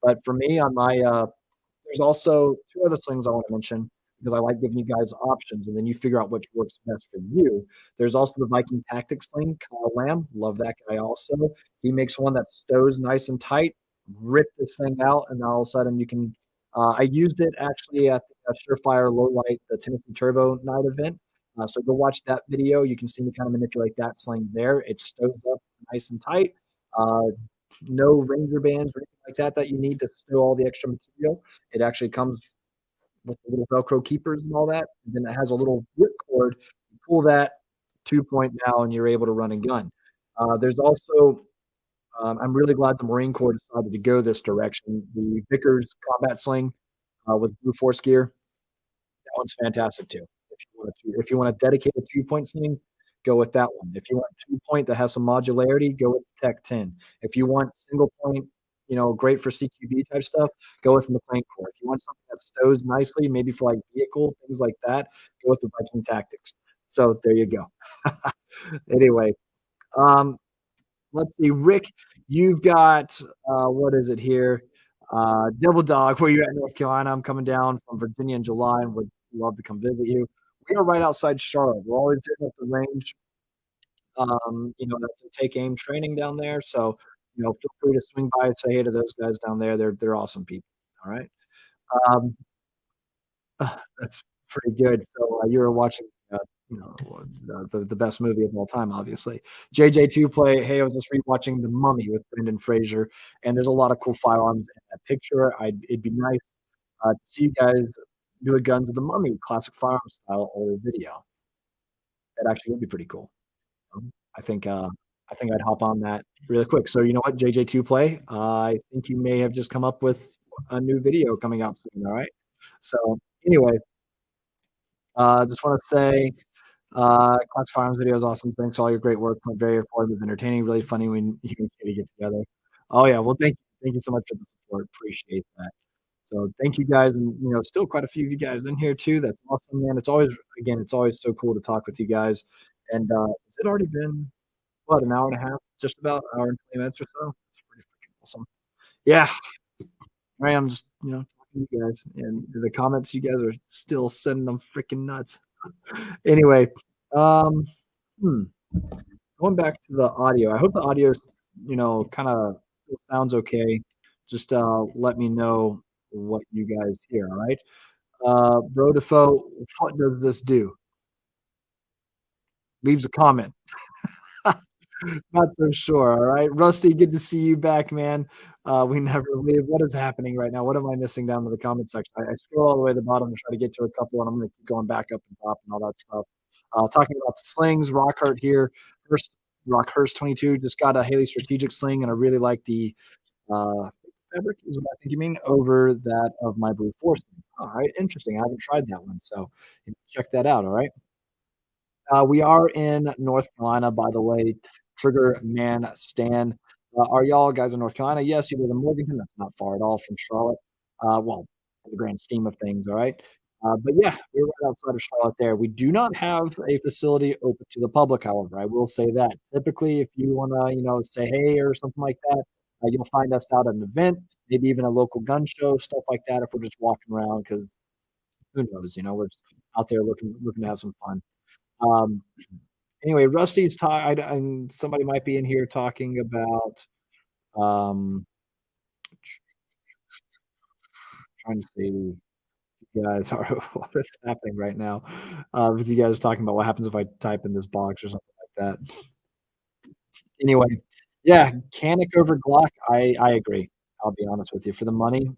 But for me, on my there's also two other slings I want to mention because I like giving you guys options, and then you figure out which works best for you. There's also the Viking Tactics sling. Kyle Lamb, love that guy also. He makes one that stows nice and tight. Rip this thing out, and all of a sudden you can. I used it actually at the Surefire Low Light, the Tennessee Turbo Night event. So go watch that video. You can see me kind of manipulate that sling there. It stows up nice and tight. Uh, no Ranger bands or anything like that you need to stow all the extra material. It actually comes with the little Velcro keepers and all that. And then it has a little whip cord. You pull that 2-point now, and you're able to run and gun. There's also, I'm really glad the Marine Corps decided to go this direction. The Vickers combat sling with Blue Force gear, that one's fantastic too. If you want to dedicate a 2-point sling, go with that one. If you want 2-point that has some modularity, go with the Tech 10. If you want single point, great for CQB type stuff, go with the McLean Core. If you want something that stows nicely, maybe for like vehicle, things like that, go with the Viking Tactics. So there you go. Anyway, um, let's see, Rick, you've got what is it here? Devil Dog, where you at, North Carolina? I'm coming down from Virginia in July and would love to come visit you. We are right outside Charlotte. We're always hitting up the range. That's a take aim training down there. So, feel free to swing by and say hey to those guys down there. They're awesome people. All right. Um, that's pretty good. So you were watching, the best movie of all time, obviously. JJ2 play. Hey, I was just rewatching The Mummy with Brendan Fraser, and there's a lot of cool firearms in that picture. It'd be nice to see you guys do a Guns of the Mummy classic firearm style or video. That actually would be pretty cool. I think I think I'd hop on that really quick. So you know what, JJ2 Play, I think you may have just come up with a new video coming out soon, all right? So anyway, just wanna say, Clint's Firearms video is awesome. Thanks for all your great work, Clint. Very informative, entertaining, really funny when you and Katie get together. Oh, yeah, well, thank you so much for the support, appreciate that. So thank you guys, and, still quite a few of you guys in here too, that's awesome, man. It's always so cool to talk with you guys, and, has it already been, what, an hour and a half? Just about, an hour and 20 minutes or so? It's pretty freaking awesome. Yeah, I am just, talking to you guys, and the comments, you guys are still sending them freaking nuts. Anyway, um, hmm, going back to the audio, I hope the audio, kinda still sounds okay. Just, let me know what you guys hear, alright? Bro Defoe, what does this do? Leaves a comment. Not so sure, alright? Rusty, good to see you back, man. We never leave. What is happening right now? What am I missing down in the comment section? I scroll all the way to the bottom to try to get to a couple, and I'm gonna keep going back up and top and all that stuff. Talking about the slings, Rockhart here. First, Rockhurst 22 just got a Haley strategic sling, and I really like the, uh, fabric is what I think you mean, over that of my Blue Force. Alright, interesting. I haven't tried that one, so check that out, alright? We are in North Carolina, by the way. Trigger Man Stan. Are y'all guys in North Carolina? Yes, you live in Morganton. That's not far at all from Charlotte. Well, in the grand scheme of things, all right. But yeah, we're right outside of Charlotte there. We do not have a facility open to the public, however. I will say that. Typically, if you want to, say hey or something like that, you'll find us out at an event, maybe even a local gun show, stuff like that. If we're just walking around, because who knows, we're just out there looking to have some fun. Um, Anyway, Rusty's and somebody might be in here talking about, um, trying to see you guys are what is happening right now, with you guys talking about what happens if I type in this box or something like that. Anyway, yeah, Canic over Glock, I agree. I'll be honest with you. For the money,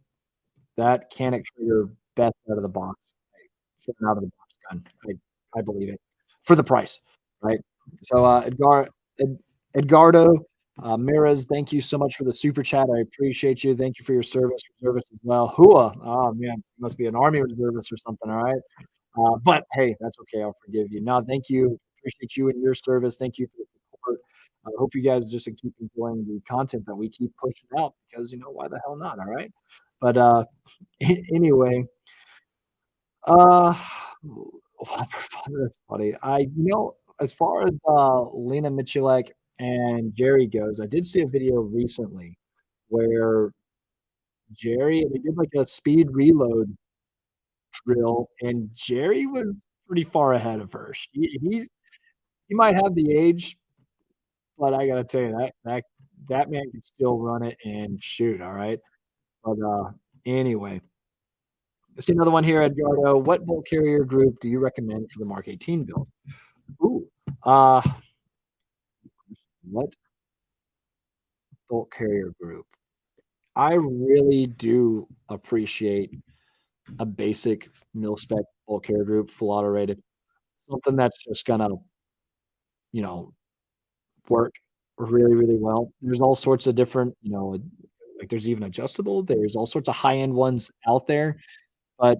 that Canic trigger best out of the box, like, out of the box gun. I believe it. For the price, right? So, Edgardo, Miraz, thank you so much for the super chat. I appreciate you. Thank you for your reservist as well. Hua, oh man, you must be an army reservist or something. All right, but hey, that's okay. I'll forgive you. No, thank you. Appreciate you and your service. Thank you for the support. I hope you guys just keep enjoying the content that we keep pushing out because why the hell not? All right, but anyway, uh, that's funny. As far as, Lena Miculek and Jerry goes, I did see a video recently where they did, like, a speed reload drill, and Jerry was pretty far ahead of her. He might have the age, but I gotta tell you that man can still run it and shoot, alright? But, anyway, I see another one here, Edgardo. What bolt carrier group do you recommend for the Mark 18 build? Ooh, uh, what bolt carrier group? I really do appreciate a basic mil-spec bolt carrier group, full auto rated, something that's just gonna, you know, work really, really well. There's all sorts of different, like, there's even adjustable, there's all sorts of high-end ones out there, but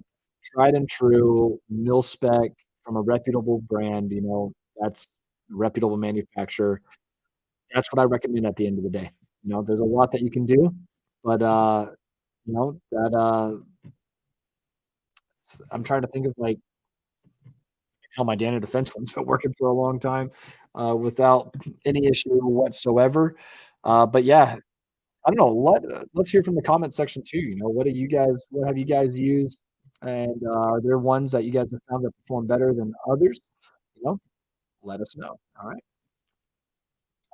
tried and true mil-spec from a reputable brand, that's a reputable manufacturer. That's what I recommend at the end of the day. There's a lot that you can do, but, that, I'm trying to think of, like, how my Dana Defense one's been working for a long time, without any issue whatsoever. But yeah, I don't know, let's hear from the comment section too, what have you guys used? And, are there ones that you guys have found that perform better than others? You know, let us know. Alright.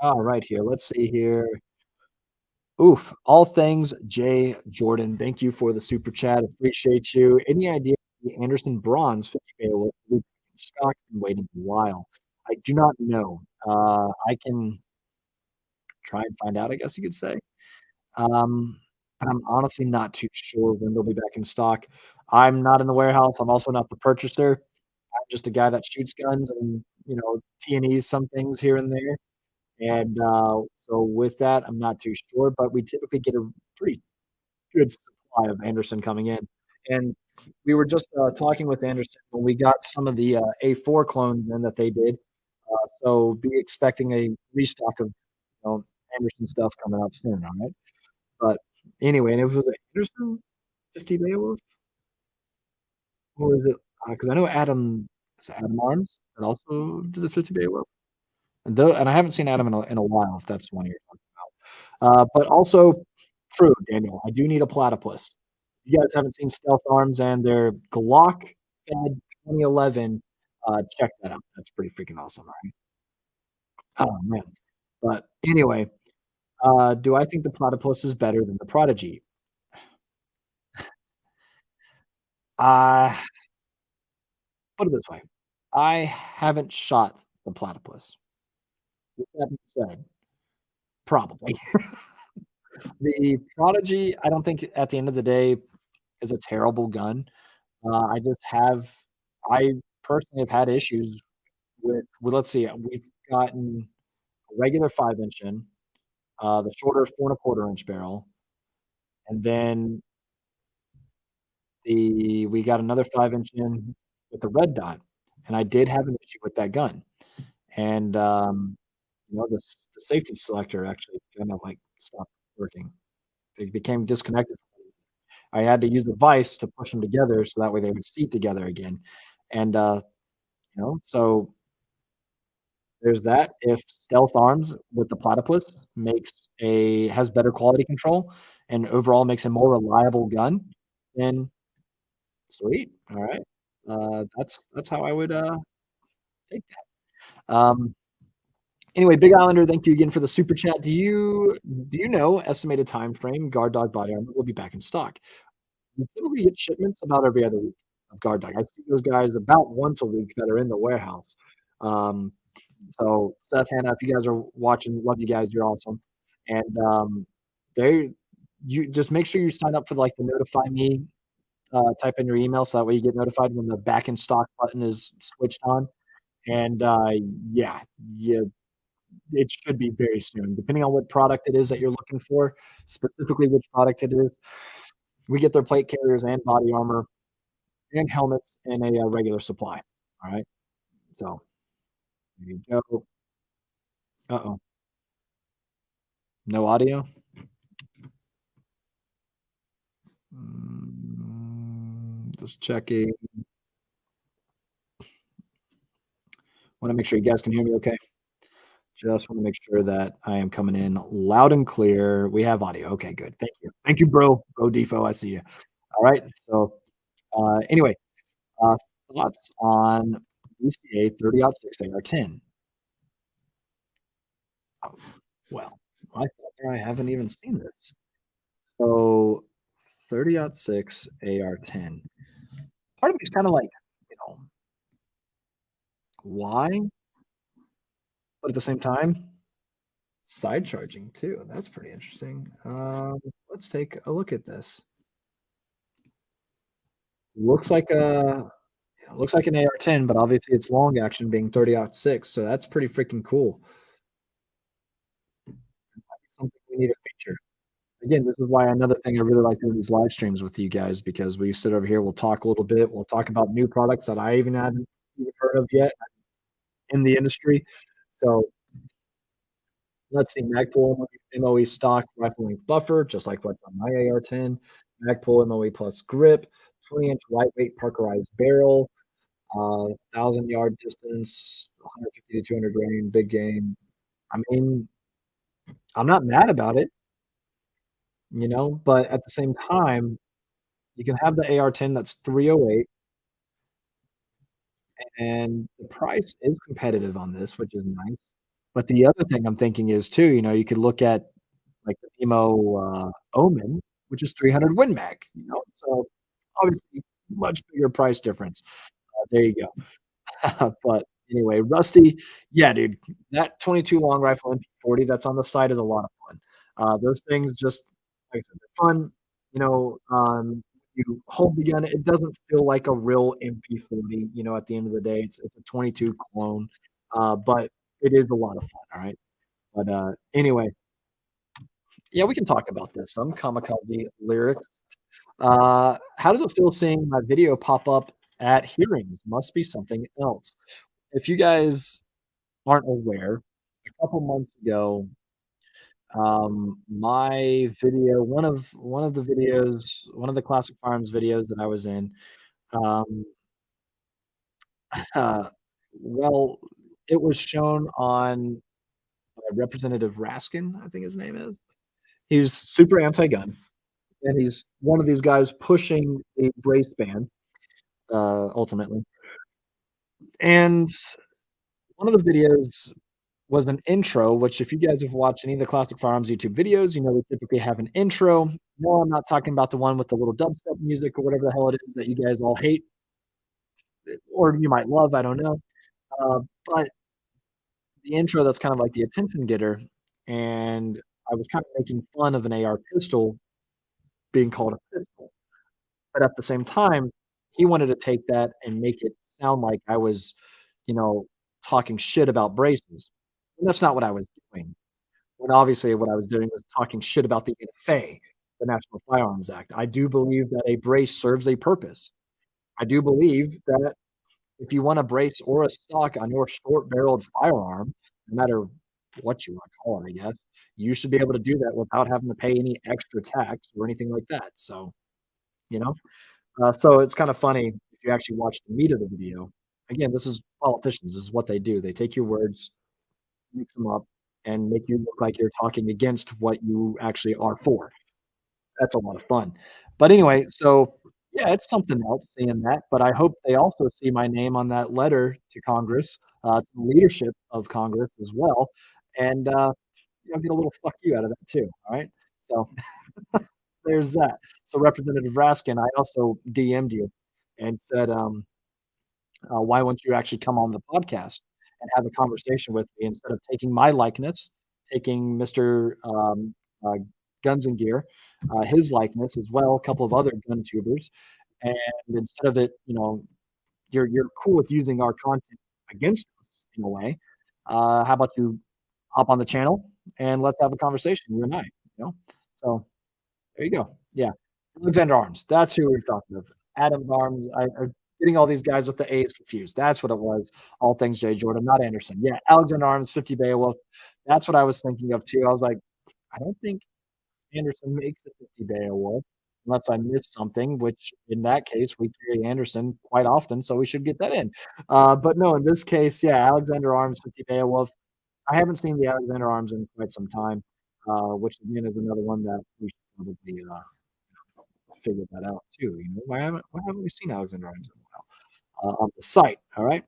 Alright here, let's see here. Oof, all things Jay Jordan. Thank you for the super chat. Appreciate you. Any idea the Anderson Bronze 50K will be in stock? Been waiting a while. I do not know. I can try and find out, I guess you could say. Um, but I'm honestly not too sure when they'll be back in stock. I'm not in the warehouse. I'm also not the purchaser. I'm just a guy that shoots guns and, T&Es some things here and there. And so with that, I'm not too sure, but we typically get a pretty good supply of Anderson coming in. And we were just talking with Anderson when we got some of the A4 clones in that they did. So be expecting a restock of Anderson stuff coming up soon. All right. But anyway, and it was Anderson 50 Beowulf, or is it? Because I know Adam, is it Adam Arms that also did the 50 Beowulf. And though, and I haven't seen Adam in a while, if that's the one you're talking about. But also, true, Daniel, I do need a platypus. If you guys haven't seen Stealth Arms and their Glock Fed 2011, check that out. That's pretty freaking awesome, right? Oh man. But anyway, do I think the platypus is better than the Prodigy? Uh, put it this way. I haven't shot the platypus. With that being said, probably. The Prodigy, I don't think at the end of the day is a terrible gun. I just have I personally have had issues with let's see, we've gotten a regular 5-inch in, the shorter 4 1/4 inch barrel, and then we got another 5-inch in with the red dot, and I did have an issue with that gun. And, the safety selector actually kind of, like, stopped working. They became disconnected. I had to use a vise to push them together so that way they would seat together again. And, so there's that. If Stealth Arms with the platypus has better quality control and overall makes a more reliable gun, then sweet. All right. That's how I would take that. Anyway, Big Islander, thank you again for the super chat. Do you know estimated time frame guard dog body armor will be back in stock? We typically get shipments about every other week of guard dog. I see those guys about once a week that are in the warehouse. Um, so Seth, Hannah, if you guys are watching, love you guys. You're awesome. And they, you just make sure you sign up for like the notify me. Type in your email so that way you get notified when the back in stock button is switched on. And yeah, yeah, it should be very soon, depending on what product it is that you're looking for, specifically which product it is. We get their plate carriers and body armor and helmets in a regular supply. All right. So there you go. Uh-oh. No audio? Just checking. Want to make sure you guys can hear me okay. Just want to make sure that I am coming in loud and clear. We have audio. Okay, good. Thank you. Thank you, bro. Bro Defo, I see you. All right. So anyway, uh, thoughts on BCA 30-06 AR-10? Oh, well, I haven't even seen this. So 30-06 AR-10. Part of me is kind of like, you know, why? But at the same time, side charging too. That's pretty interesting. Let's take a look at this. Looks like a looks like an AR-10, but obviously it's long action being 30-06, so that's pretty freaking cool. Something we need to feature. Again, this is why another thing I really like doing these live streams with you guys because we sit over here, we'll talk a little bit, we'll talk about new products that I even haven't even heard of yet in the industry. So let's see, Magpul MOE stock rifle length buffer, just like what's on my AR-10. Magpul MOE plus grip, 20-inch lightweight Parkerized barrel, 1,000-yard distance, 150 to 200 grain, big game. I mean, I'm not mad about it, but at the same time, you can have the AR-10 that's 308, and the price is competitive on this, which is nice. But the other thing I'm thinking is too, you could look at like the Nemo Omen, which is 300 Win Mag, so obviously much bigger price difference. There you go. But anyway, Rusty, yeah, dude, that 22 long rifle MP40 that's on the side is a lot of fun. Those things just, like I said, they're fun. You hold the gun, it doesn't feel like a real MP40. At the end of the day, it's a 22 clone, but it is a lot of fun. All right. But, anyway, yeah, we can talk about this, some kamikaze lyrics. How does it feel seeing my video pop up at hearings? Must be something else. If you guys aren't aware, a couple months ago, my video one of the videos, one of the Classic Farms videos that I was in, um, uh, well, it was shown on, Representative Raskin, I think his name is. He's super anti-gun, and he's one of these guys pushing a brace ban, ultimately. And one of the videos was an intro, which if you guys have watched any of the Classic Firearms YouTube videos, you know they typically have an intro. No, I'm not talking about the one with the little dubstep music or whatever the hell it is that you guys all hate, or you might love, I don't know. Uh, but the intro that's kind of like the attention getter, and I was kind of making fun of an AR pistol being called a pistol. But at the same time, he wanted to take that and make it sound like I was, you know, talking shit about braces. And that's not what I was doing. When obviously what I was doing was talking shit about the NFA, the National Firearms Act. I do believe that a brace serves a purpose. I do believe that if you want a brace or a stock on your short-barreled firearm, no matter what you want to call it, I guess, you should be able to do that without having to pay any extra tax or anything like that. So, you know? So it's kind of funny if you actually watch the meat of the video. Again, this is politicians. This is what they do. They take your words, mix them up, and make you look like you're talking against what you actually are for. That's a lot of fun. But anyway, so yeah, it's something else seeing that. But I hope they also see my name on that letter to Congress, to the leadership of Congress as well, and get a little fuck you out of that too. All right. So there's that. So Representative Raskin, I also DM'd you and said, why won't you actually come on the podcast and have a conversation with me instead of taking my likeness, taking Mr. Uh, Guns and Gear, his likeness as well, a couple of other gun tubers, and instead of it, you're cool with using our content against us in a way. How about you hop on the channel and let's have a conversation, you and I, you know? So there you go. Yeah. Alexander Arms. That's who we're talking of. Adams Arms. I'm getting all these guys with the A's confused. That's what it was. All things Jay Jordan, not Anderson. Yeah. Alexander Arms, 50 Beowulf. That's what I was thinking of too. I was like, I don't think Anderson makes a 50 Beowulf unless I missed something, which in that case, we carry Anderson quite often. So we should get that in. But no, in this case, yeah, Alexander Arms, 50 Beowulf. I haven't seen the Alexander Arms in quite some time, which again is another one that we should probably figure that out too. Why haven't we seen Alexander Arms in a while on the site? All right.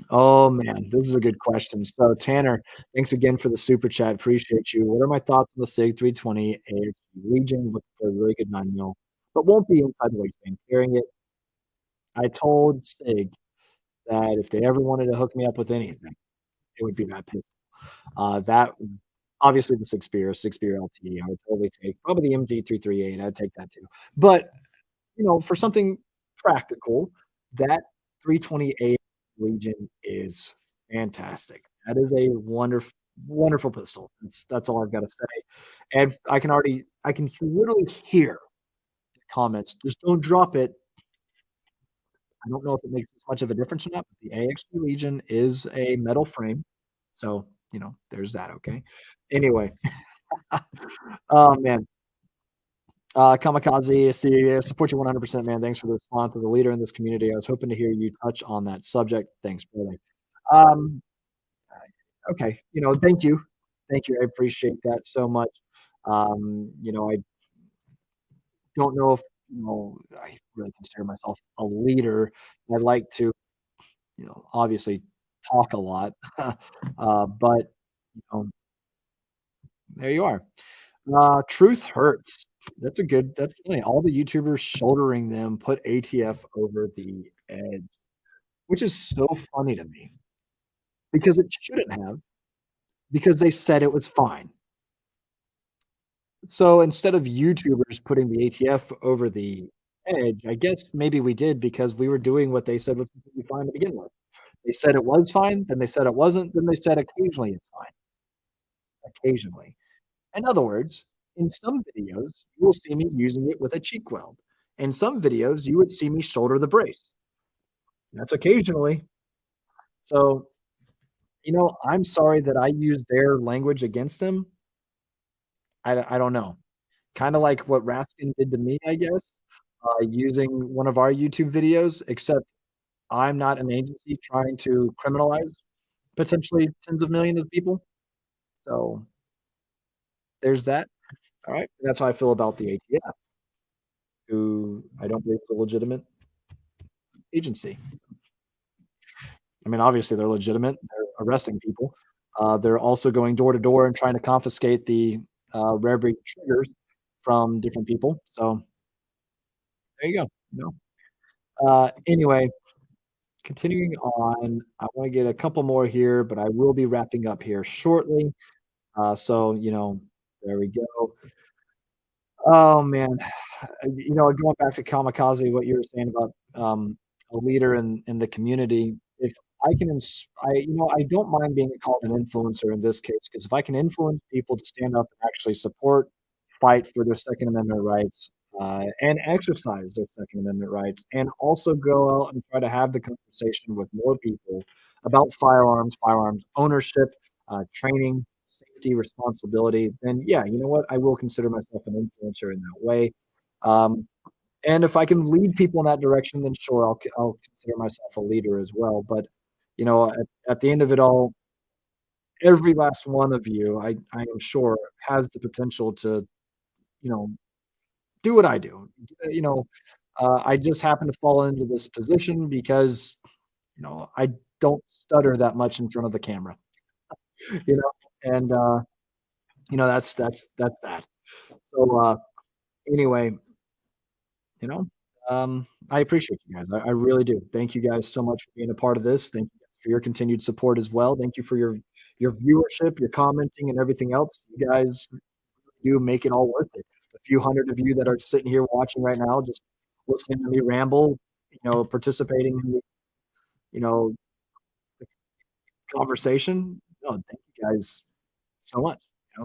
Oh man, this is a good question. So Tanner, thanks again for the super chat. Appreciate you. What are my thoughts on the Sig 320 AHG Legion? Looking for a really good 9 mil, but won't be inside the waistband. Carrying it. I told Sig that if they ever wanted to hook me up with anything, it would be that pistol. That obviously the six spear LT, I would totally take. Probably the MG338, I'd take that too. But for something practical, that 328 Legion is fantastic. That is a wonderful, wonderful pistol. That's all I've got to say. And I can literally hear the comments. Just don't drop it. I don't know if it makes as much of a difference or not, but the AXG Legion is a metal frame. So, there's that, okay? Anyway, oh man. Kamikaze, see, I support you 100%, man. Thanks for the response as a leader in this community. I was hoping to hear you touch on that subject. Thanks, brother. Um, okay, thank you. Thank you. I appreciate that so much. I don't know if, I really consider myself a leader. I like to, obviously talk a lot. But, you know, there you are. Truth hurts. That's funny. All the YouTubers shouldering them put ATF over the edge, which is so funny to me because it shouldn't have, because they said it was fine. So instead of YouTubers putting the ATF over the edge, I guess maybe we did because we were doing what they said was completely fine to begin with. They said it was fine, then they said it wasn't, then they said occasionally it's fine. occasionally. In other words, in some videos, you will see me using it with a cheek weld. In some videos, you would see me shoulder the brace. That's occasionally. So, I'm sorry that I used their language against them. I don't know. Kinda like what Raskin did to me, I guess, using one of our YouTube videos, except I'm not an agency trying to criminalize potentially tens of millions of people. So, there's that. Alright? That's how I feel about the ATF, who I don't believe is a legitimate agency. I mean, obviously, they're legitimate. They're arresting people. They're also going door to door and trying to confiscate the, rare breed triggers from different people. So, there you go, Anyway, continuing on, I wanna get a couple more here, but I will be wrapping up here shortly. There we go. Oh, man. Going back to kamikaze, what you were saying about, a leader in the community, if I can I don't mind being called an influencer in this case, because if I can influence people to stand up and actually support, fight for their Second Amendment rights, and exercise their Second Amendment rights, and also go out and try to have the conversation with more people about firearms ownership, training, safety, responsibility, then yeah, you know what? I will consider myself an influencer in that way. Um, and if I can lead people in that direction, then sure, I'll consider myself a leader as well. But at the end of it all, every last one of you, I am sure, has the potential to you know do what I do. I just happen to fall into this position because I don't stutter that much in front of the camera. You know, and that's that. So anyway, you know, I appreciate you guys. I really do. Thank you guys so much for being a part of this. Thank you for your continued support as well. Thank you for your viewership, your commenting, and everything else. You guys do make it all worth it. The few hundred of you that are sitting here watching right now, just listening to me ramble, participating in the you know conversation. Oh, thank you guys so much.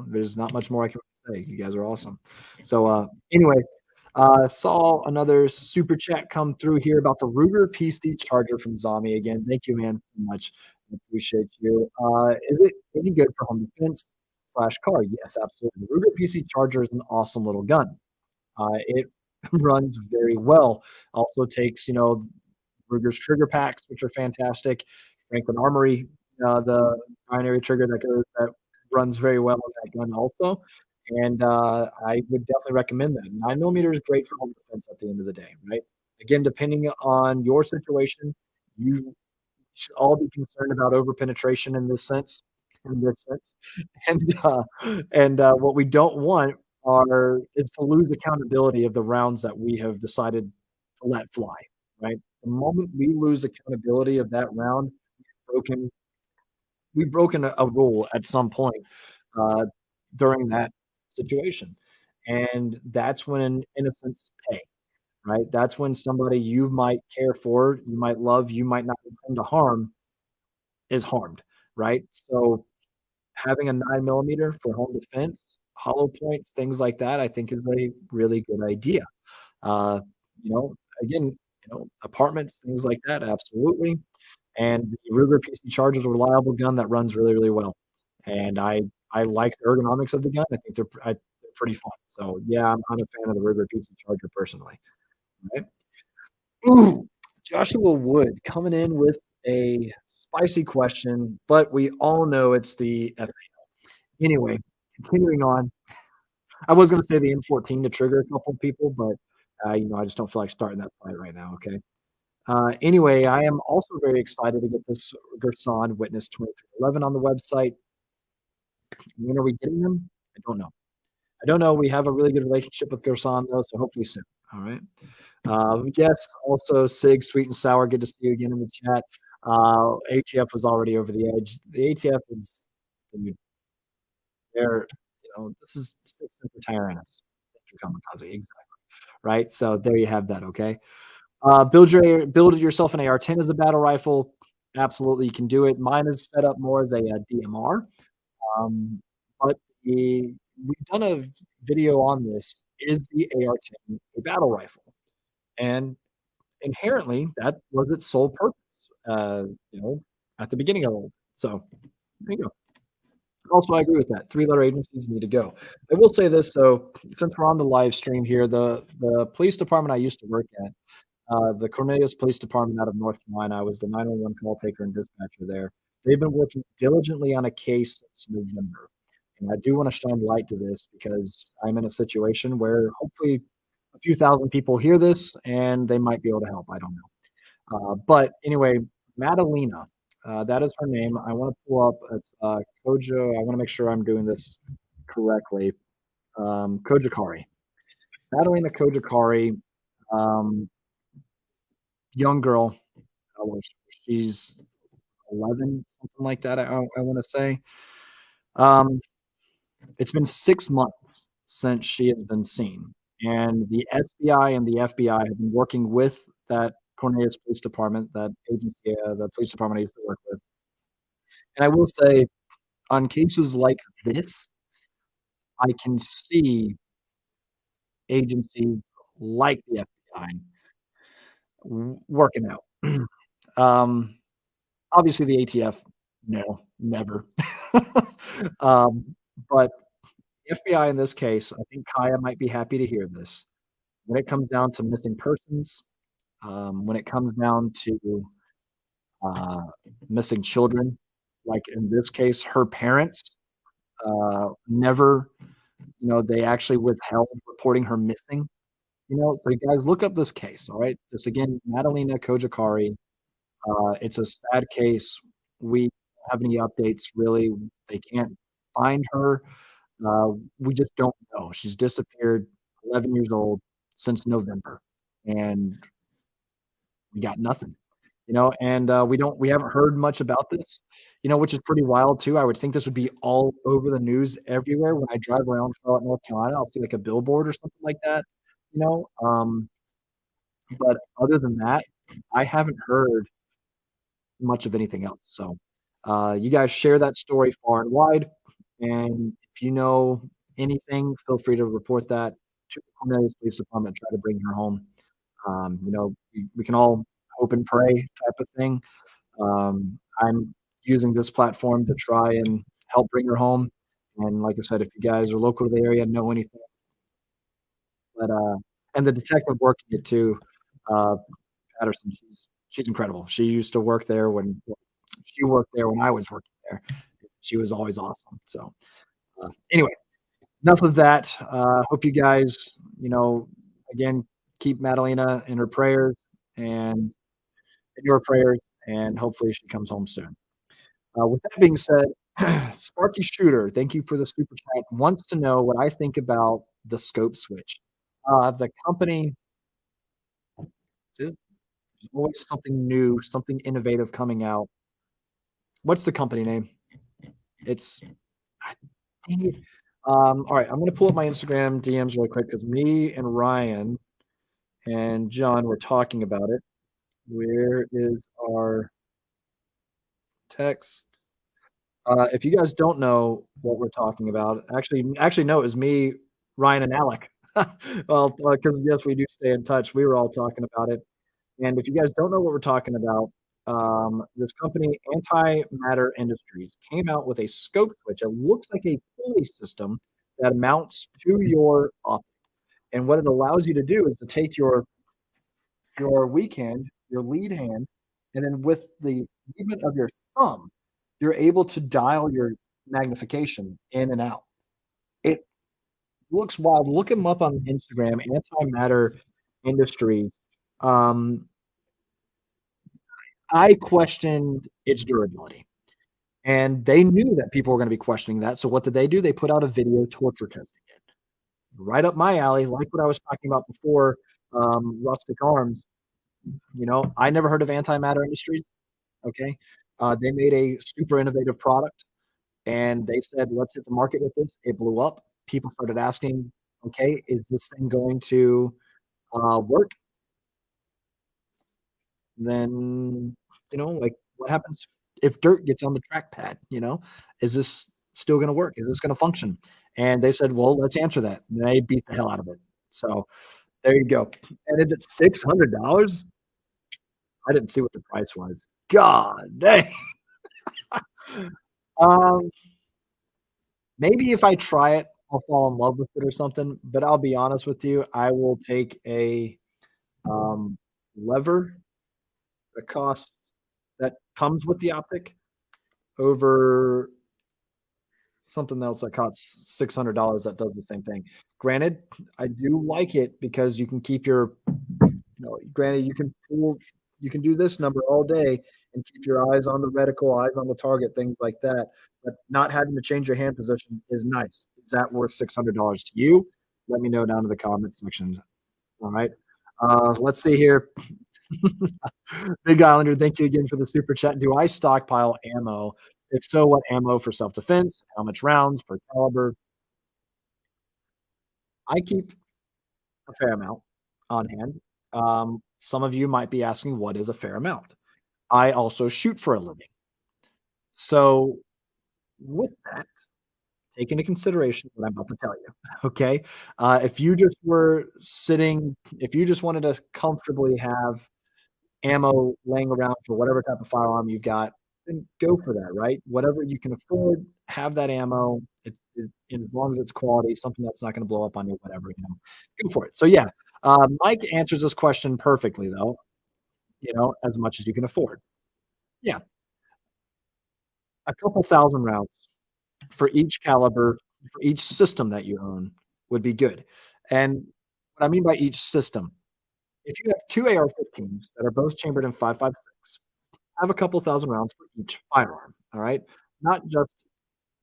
There's not much more I can say. You guys are awesome. So anyway, saw another super chat come through here about the Ruger PC charger from Zombie again. Thank you, man, so much. I appreciate you. Is it any good for home defense slash car? Yes, absolutely. The Ruger PC charger is an awesome little gun. It runs very well. Also takes, Ruger's trigger packs, which are fantastic. Franklin Armory, the binary trigger that runs very well with that gun also. And I would definitely recommend that. 9 millimeter is great for home defense at the end of the day, right? Again, depending on your situation, you should all be concerned about over penetration in this sense. In this sense, and what we don't want is to lose accountability of the rounds that we have decided to let fly. Right, the moment we lose accountability of that round, broken we've broken a rule at some point uh, during that situation, and that's when innocents pay. Right, that's when somebody you might care for, you might love, you might not intend to harm is harmed. Right, so having a 9 millimeter for home defense, hollow points, things like that, I think is a really good idea. Uh, again, apartments, things like that, absolutely. And the Ruger PC Charger is a reliable gun that runs really, really well. And I like the ergonomics of the gun. I think they're pretty fun. So yeah, I'm a fan of the Ruger PC Charger personally. Right? Ooh, Joshua Wood coming in with a spicy question, but we all know it's the Anyway, continuing on, I was gonna say the M14 to trigger a couple of people, but, I just don't feel like starting that fight right now, okay? Anyway, I am also very excited to get this Gerson Witness 2311 on the website. When are we getting them? I don't know. I don't know. We have a really good relationship with Gerson, though, so hopefully soon. All right. Yes, also Sig, Sweet and Sour, good to see you again in the chat. ATF was already over the edge. The ATF is dude, they're this is six for Tyrannus. Kamikaze, exactly. Right. So there you have that. Okay. Build yourself an AR-10 as a battle rifle. Absolutely, you can do it. Mine is set up more as a DMR. Um, but we've done a video on this. Is the AR-10 a battle rifle? And inherently, that was its sole purpose, uh, you know, at the beginning of it. So there you go. Also, I agree with that. Three-letter agencies need to go. I will say this, so since we're on the live stream here, the police department I used to work at, the Cornelius Police Department out of North Carolina, I was the 911 call taker and dispatcher there. They've been working diligently on a case since November. And I do want to shine light to this because I'm in a situation where hopefully a few thousand people hear this and they might be able to help. I don't know. But anyway, Madalena, that is her name. I want to pull up it's Kojo. I want to make sure I'm doing this correctly. Kojakari, Madalena Kojakari, um, young girl. She's 11, something like that. I want to say. Um, it's been 6 months since she has been seen, and the SBI and the FBI have been working with that Cornelius Police Department, that agency, the police department I used to work with. And I will say, on cases like this, I can see agencies like the FBI working out. um, Obviously, the ATF, no, never. um, but FBI in this case, I think Kaya might be happy to hear this. When it comes down to missing persons, when it comes down to uh, missing children, like in this case, her parents never, they actually withheld reporting her missing. So you guys look up this case, all right? This again, Madalena Kojakari. It's a sad case. We don't have any updates really. They can't find her. We just don't know. She's disappeared, 11 years old, since November, and we got nothing. And we haven't heard much about this, which is pretty wild too. I would think this would be all over the news everywhere. When I drive around Charlotte, North Carolina, I'll see like a billboard or something like that, you know. But other than that, I haven't heard much of anything else. So, you guys share that story far and wide, and if you know anything, feel free to report that to the Cornelius Police Department. Try to bring her home. We can all hope and pray type of thing. I'm using this platform to try and help bring her home. And like I said, if you guys are local to the area, know anything, but and the detective working it too, uh, Patterson, she's incredible. She worked there when I was working there. She was always awesome. So anyway, enough of that. Hope you guys, again, keep Madalena in her prayers and in your prayers, and hopefully she comes home soon. With that being said, Sparky Shooter, thank you for the super chat. Wants to know what I think about the scope switch. The company, there's always something new, something innovative coming out. What's the company name? It's dang it. All right, I'm gonna pull up my Instagram DMs really quick because me and Ryan and John were talking about it. Where is our text? If you guys don't know what we're talking about, actually, no, it was me, Ryan, and Alec. Well, because yes, we do stay in touch. We were all talking about it, and if you guys don't know what we're talking about, this company, Antimatter Industries, came out with a scope switch. It looks like a pulley system that mounts to your optic, and what it allows you to do is to take your weak hand, your lead hand, and then with the movement of your thumb, you're able to dial your magnification in and out. It looks wild. Look them up on Instagram, Antimatter Industries. Um, I questioned its durability, and they knew that people were going to be questioning that. So what did they do? They put out a video torture testing it. Right up my alley, like what I was talking about before. Rustic Arms. I never heard of Antimatter Industries. Okay. They made a super innovative product and they said, let's hit the market with this. It blew up. People started asking, okay, is this thing going to work? Then, like what happens if dirt gets on the trackpad? Is this still going to work? Is this going to function? And they said, well, let's answer that. And they beat the hell out of it. So there you go. And is it $600? I didn't see what the price was. God dang. Um, maybe if I try it, I'll fall in love with it or something. But I'll be honest with you, I will take a um, lever, the cost that comes with the optic over something else that costs $600 that does the same thing. Granted, I do like it because you can keep your, granted, you can do this number all day and keep your eyes on the reticle, eyes on the target, things like that. But not having to change your hand position is nice. Is that worth $600 to you? Let me know down in the comment section. All right. Let's see here. Big Islander, thank you again for the super chat. Do I stockpile ammo? If so, what ammo for self defense? How much rounds per caliber? I keep a fair amount on hand. Some of you might be asking, what is a fair amount? I also shoot for a living. So, with that, take into consideration what I'm about to tell you. Okay. If you just were sitting, if you just wanted to comfortably have ammo laying around for whatever type of firearm you've got, then go for that, right? Whatever you can afford, have that ammo. And as long as it's quality, something that's not going to blow up on you, whatever, go for it. So yeah, Mike answers this question perfectly, though. As much as you can afford. Yeah, a couple thousand rounds for each caliber, for each system that you own would be good. And what I mean by each system, if you have two AR-15s that are both chambered in 5.56, have a couple thousand rounds for each firearm. All right. Not just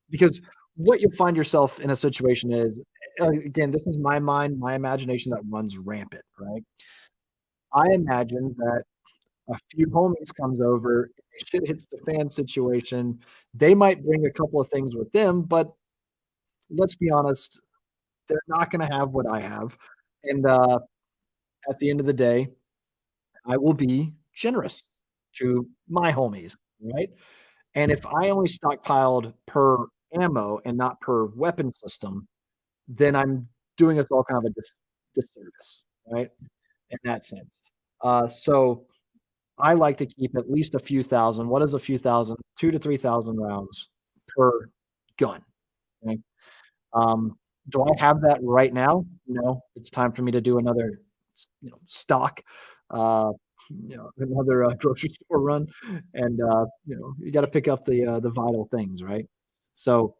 because what you'll find yourself in a situation is, again, this is my mind, my imagination that runs rampant, right? I imagine that a few homies comes over, shit hits the fan situation. They might bring a couple of things with them, but let's be honest, they're not going to have what I have. And at the end of the day, I will be generous to my homies, right? And if I only stockpiled per ammo and not per weapon system, then I'm doing us all kind of a disservice, right? In that sense. So I like to keep at least a few thousand. What is a few thousand? 2 to 3,000 rounds per gun. Okay? Do I have that right now? No. It's time for me to do another, stock. Uh, another grocery store run, and you got to pick up the vital things, right? So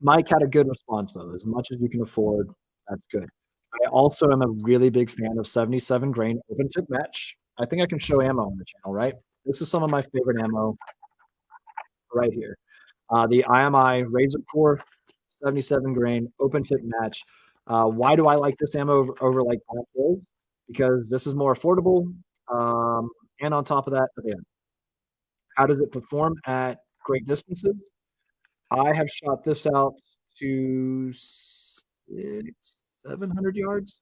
Mike had a good response though. As much as you can afford, that's good. I also am a really big fan of 77 grain open tip match. I think I can show ammo on the channel, right? This is some of my favorite ammo right here. The IMI Razor Core 77 grain open tip match. Why do I like this ammo over like Black Hills? Because this is more affordable. And on top of that, again, how does it perform at great distances? I have shot this out to 700 yards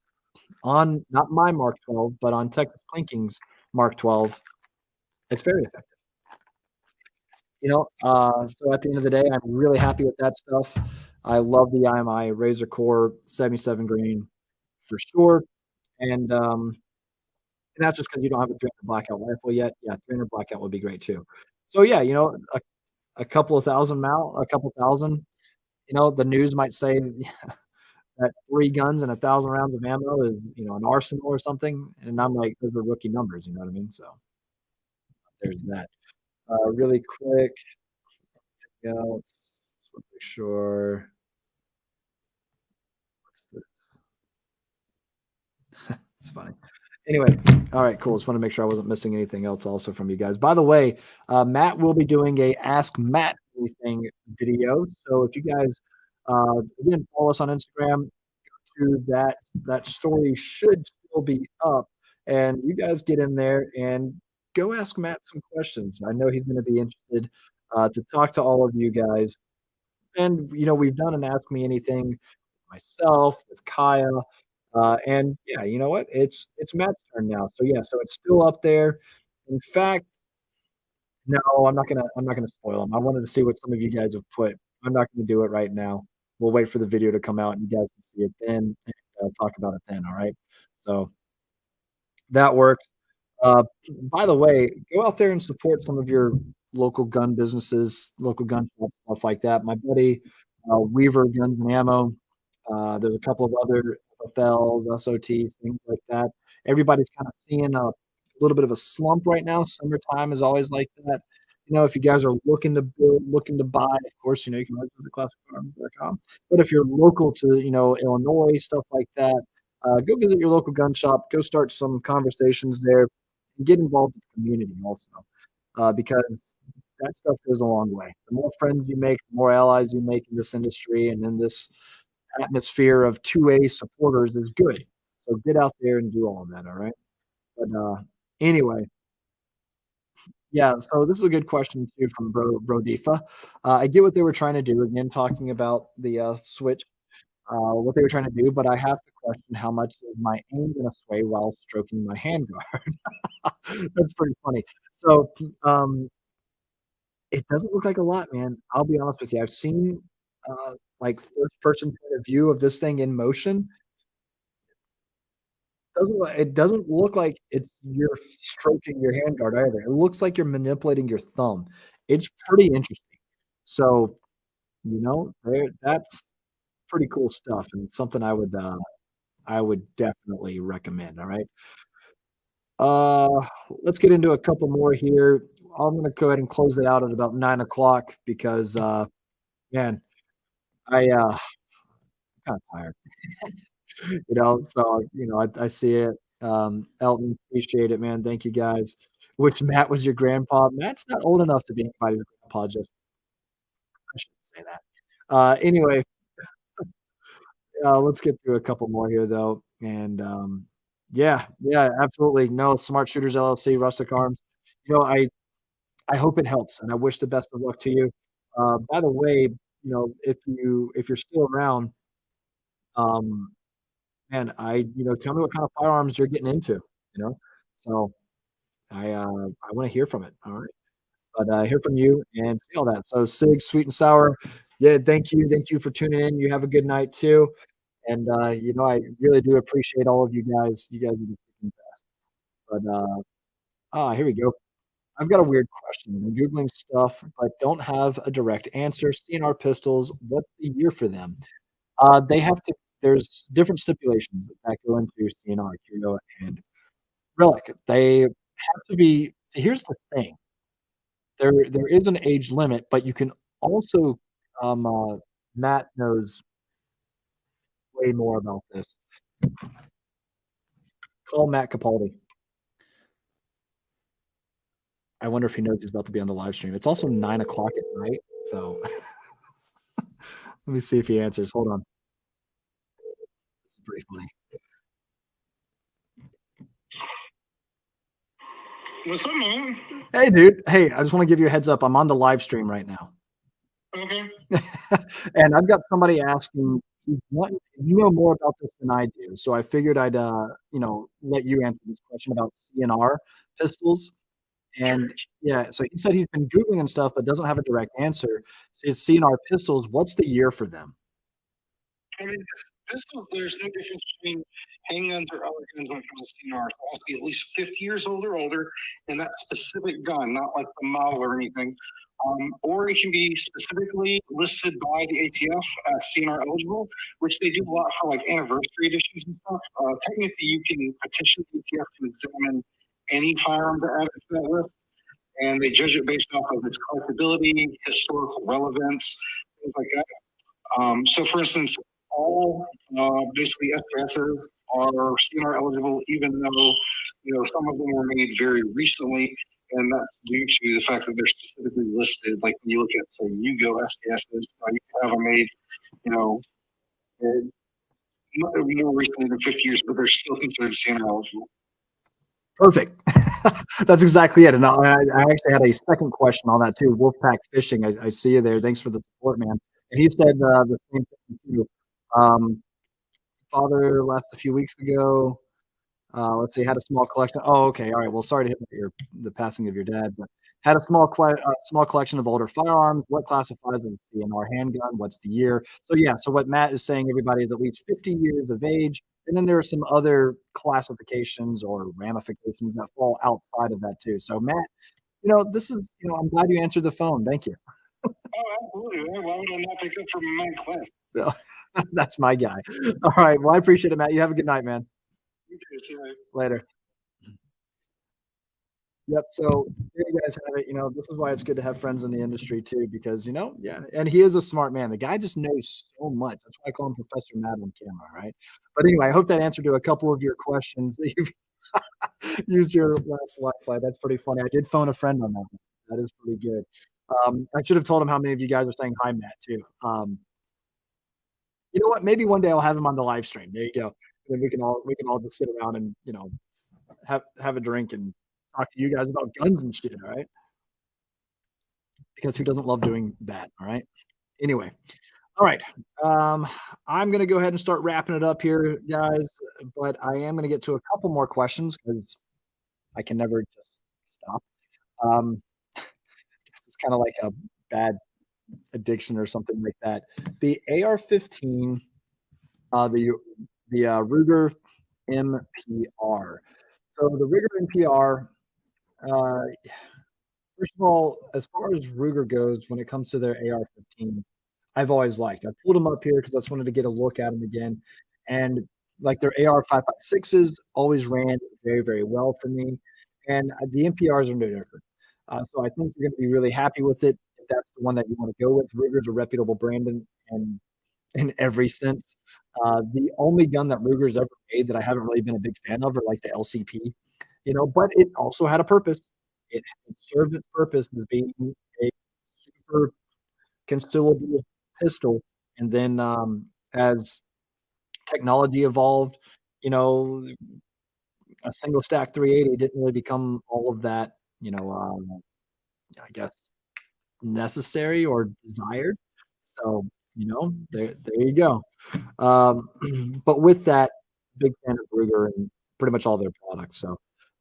on not my Mark 12, but on Texas Clinking's Mark 12. It's very effective. So at the end of the day, I'm really happy with that stuff. I love the IMI Razor Core 77 grain for sure. And that's just because you don't have a 300 Blackout rifle yet. Yeah, 300 Blackout would be great too. So yeah, a couple of thousand a couple thousand. The news might say that 3 guns and 1,000 rounds of ammo is, an arsenal or something, and I'm like, those are rookie numbers. You know what I mean? So there's that. Really quick, let's make sure. It's funny. Anyway, all right, cool. Just want to make sure I wasn't missing anything else also from you guys. By the way, Matt will be doing a Ask Matt Anything video. So if you guys, again, follow us on Instagram, to that story should still be up. And you guys get in there and go ask Matt some questions. I know he's going to be interested to talk to all of you guys. And, we've done an Ask Me Anything myself, with Kaya. And yeah, you know what? It's Matt's turn now. So yeah, so it's still up there. In fact, no, I'm not gonna spoil them. I wanted to see what some of you guys have put. I'm not gonna do it right now. We'll wait for the video to come out, and you guys can see it then, and, talk about it then, alright? So, that works. By the way, go out there and support some of your local gun businesses, local gun shops, stuff like that. My buddy, Weaver Guns and Ammo, there's a couple of other FLs, SOTs, things like that. Everybody's kinda seeing a little bit of a slump right now. Summertime is always like that. If you guys are looking to build, looking to buy, of course, you can always visit classicfirearms.com. But if you're local to, Illinois, stuff like that, go visit your local gun shop, go start some conversations there, and get involved with the community also, because that stuff goes a long way. The more friends you make, the more allies you make in this industry and in this atmosphere of 2A supporters is good. So get out there and do all of that, all right? But, anyway, yeah, so this is a good question too from Bro Difa. I get what they were trying to do, again, talking about the, Switch, what they were trying to do, but I have to question how much is my aim gonna sway while stroking my handguard. That's pretty funny. So, it doesn't look like a lot, man. I'll be honest with you. I've seen, like, first person point of view of this thing in motion. It doesn't look like you're stroking your handguard either. It looks like you're manipulating your thumb. It's pretty interesting. So, that's pretty cool stuff and something I would definitely recommend, alright? Uh, let's get into a couple more here. I'm gonna go ahead and close it out at about 9 o'clock because, man, I'm kinda tired. I see it. Elton, appreciate it, man. Thank you guys. Which Matt was your grandpa? Matt's not old enough to be anybody's grandpa, just I shouldn't say that. Anyway, let's get through a couple more here though. And yeah, yeah, absolutely. No, Smart Shooters LLC, Rustic Arms. I hope it helps and I wish the best of luck to you. By the way, if you're still around, um, man, tell me what kind of firearms you're getting into, you know? So I wanna hear from it, alright? But, hear from you and see all that. So, Sig, Sweet and Sour, yeah, thank you for tuning in. You have a good night too, and, I really do appreciate all of you guys. You guys are the freaking best. But, here we go. I've got a weird question. I'm Googling stuff, but don't have a direct answer. CNR pistols, what's the year for them? They have to there's different stipulations that go into CNR, Curio, and Relic. They have to be see, here's the thing. There is an age limit, but you can also, Matt knows way more about this. Call Matt Capaldi. I wonder if he knows he's about to be on the live stream. It's also 9 o'clock at night, so let me see if he answers. Hold on. This is pretty funny. What's up, man? Hey, dude. Hey, I just wanna give you a heads up. I'm on the live stream right now. Okay. And I've got somebody asking, you know more about this than I do, so I figured I'd, let you answer this question about CNR pistols. And yeah, so he said he's been Googling and stuff, but doesn't have a direct answer. Says CNR pistols, what's the year for them? I mean, pistols, there's no difference between handguns or other guns when it comes to CNR. It has to be at least 50 years old or older, and that specific gun, not like the model or anything. Or it can be specifically listed by the ATF as CNR eligible, which they do a lot for like anniversary editions and stuff. Technically, you can petition the ATF to examine any firearm to add it to that list, and they judge it based off of its collectability, historical relevance, things like that. So, for instance, all basically SKSs are CNR eligible, even though some of them were made very recently, and that's due to the fact that they're specifically listed. Like when you look at say Yugo SKSs, you can have them made, you know, more recently than 50 years, but they're still considered CNR eligible. Perfect. That's exactly it. And I actually had a second question on that too. Wolfpack Fishing, I see you there. Thanks for the support, man. And he said the same thing too. Father left a few weeks ago. Let's see, had a small collection. Oh, okay. All right. Well, sorry to hear the passing of your dad. But Had a small collection of older firearms. What classifies as a CNR handgun? What's the year? So yeah, so what Matt is saying, everybody is at least 50 years of age, and then there are some other classifications or ramifications that fall outside of that too. So Matt, this is, I'm glad you answered the phone. Thank you. Oh, absolutely. Why would I not pick up from a man, Clint? That's my guy. All right. Well, I appreciate it, Matt. You have a good night, man. You too, see you. Later. Yep. So there you guys have it. This is why it's good to have friends in the industry too, because yeah, and he is a smart man. The guy just knows so much. That's why I call him Professor Matt on camera, right? But anyway, I hope that answered to a couple of your questions. You've used your last lifeline. That's pretty funny. I did phone a friend on that one. That is pretty good. I should have told him how many of you guys are saying hi, Matt, too. You know what? Maybe one day I'll have him on the live stream. There you go. And then we can all just sit around and have a drink and talk to you guys about guns and shit. All right, because who doesn't love doing that? All right. Anyway, all right. I'm gonna go ahead and start wrapping it up here, guys. But I am gonna get to a couple more questions because I can never just stop. Um, it's kind of like a bad addiction or something like that. The AR-15, the Ruger MPR. So the Ruger MPR, uh, first of all, as far as Ruger goes, when it comes to their AR-15s, I've always liked. I pulled them up here because I just wanted to get a look at them again, and like their AR-556s always ran very, very well for me, and the MPRs are no different. So I think you're going to be really happy with it if that's the one that you want to go with. Ruger's a reputable brand in every sense. The only gun that Ruger's ever made that I haven't really been a big fan of are like the LCP, but it also had a purpose. It served its purpose as being a super concealable pistol. And then as technology evolved, you know, a single stack 380 didn't really become all of that, I guess necessary or desired. So, there you go. But with that, big fan of Ruger and pretty much all their products. So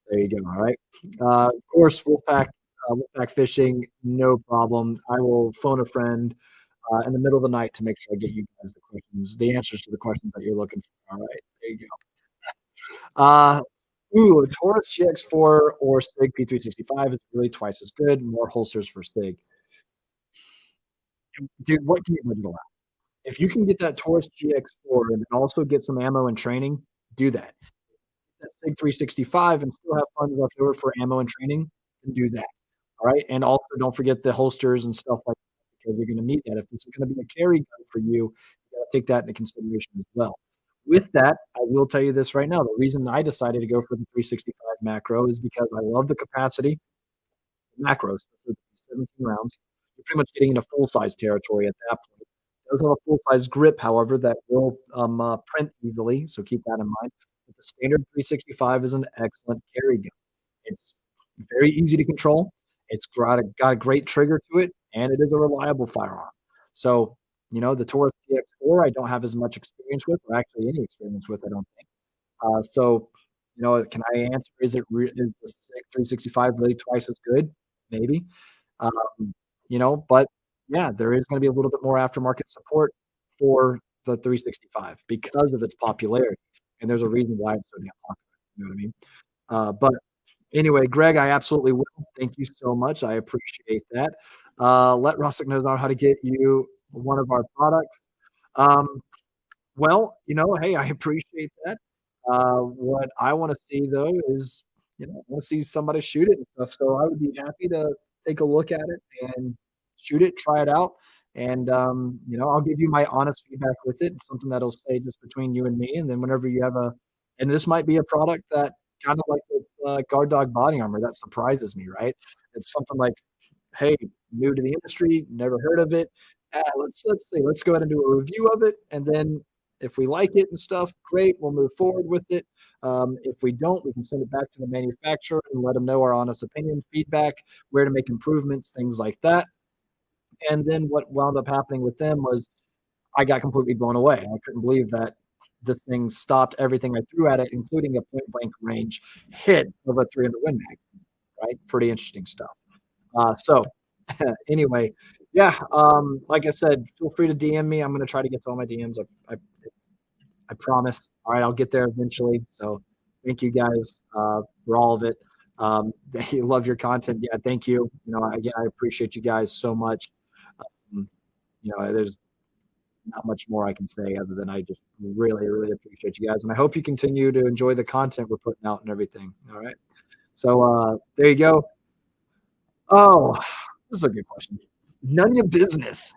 there you go. All right. Of course, Wolfpack fishing, no problem. I will phone a friend in the middle of the night to make sure I get you guys the answers to the questions that you're looking for. All right. There you go. A Taurus GX4 or SIG P365 is really twice as good. More holsters for SIG. Dude, what can you do? If you can get that Taurus GX4 and also get some ammo and training, do that. That SIG 365 and still have funds left over for ammo and training, then do that. All right. And also don't forget the holsters and stuff like that because you're going to need that. If this is going to be a carry gun for you, you got to take that into consideration as well. With that, I will tell you this right now. The reason I decided to go for the 365 macro is because I love the capacity macros, specifically 17 rounds. You're pretty much getting into full size territory at that point. It does have a full size grip, however, that will print easily. So keep that in mind. But the standard 365 is an excellent carry gun. It's very easy to control. It's got a great trigger to it, and it is a reliable firearm. So, the Taurus GX4, I don't have as much experience with, or actually any experience with, I don't think. So, can I answer? Is the 365 really twice as good? Maybe. But yeah, there is going to be a little bit more aftermarket support for the 365 because of its popularity, and there's a reason why it's so damn popular. You know what I mean? But anyway, Greg, I absolutely will. Thank you so much. I appreciate that. Let Russick knows how to get you one of our products. Well, hey, I appreciate that. What I want to see though is, I want to see somebody shoot it and stuff. So I would be happy to take a look at it and shoot it, try it out, and I'll give you my honest feedback with it. Something that'll stay just between you and me. And then whenever you have and this might be a product that kind of like with Guard Dog body armor that surprises me, right? It's something like, hey, new to the industry, never heard of it. Let's see, let's go ahead and do a review of it, and then if we like it and stuff, great, we'll move forward with it. If we don't, we can send it back to the manufacturer and let them know our honest opinion, feedback, where to make improvements, things like that. And then what wound up happening with them was I got completely blown away. I couldn't believe that this thing stopped everything I threw at it, including a point blank range hit of a 300 Win Mag. Right, pretty interesting stuff. So anyway, yeah, like I said, feel free to DM me. I'm going to try to get to all my DMs. I promise. All right, I'll get there eventually. So thank you guys for all of it. They love your content. Yeah, thank you. Again, I appreciate you guys so much. Um, there's not much more I can say other than I just really, really appreciate you guys. And I hope you continue to enjoy the content we're putting out and everything. All right. So there you go. Oh, this is a good question. None of your business.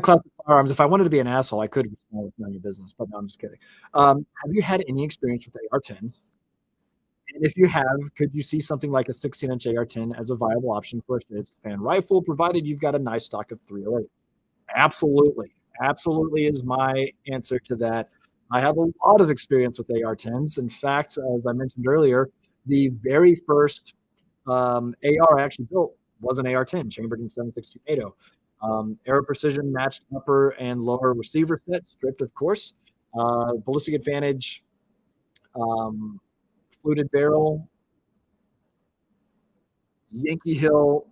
Classic firearms. If I wanted to be an asshole, I could respond with none of your business, but no, I'm just kidding. Have you had any experience with AR-10s? And if you have, could you see something like a 16-inch AR-10 as a viable option for a short span rifle, provided you've got a nice stock of 308? Absolutely. Absolutely is my answer to that. I have a lot of experience with AR-10s. In fact, as I mentioned earlier, the very first AR I actually built was an AR-10, chambered in 7.62 NATO. Arrow precision, matched upper and lower receiver set, stripped, of course. Ballistic advantage, fluted barrel, Yankee Hill,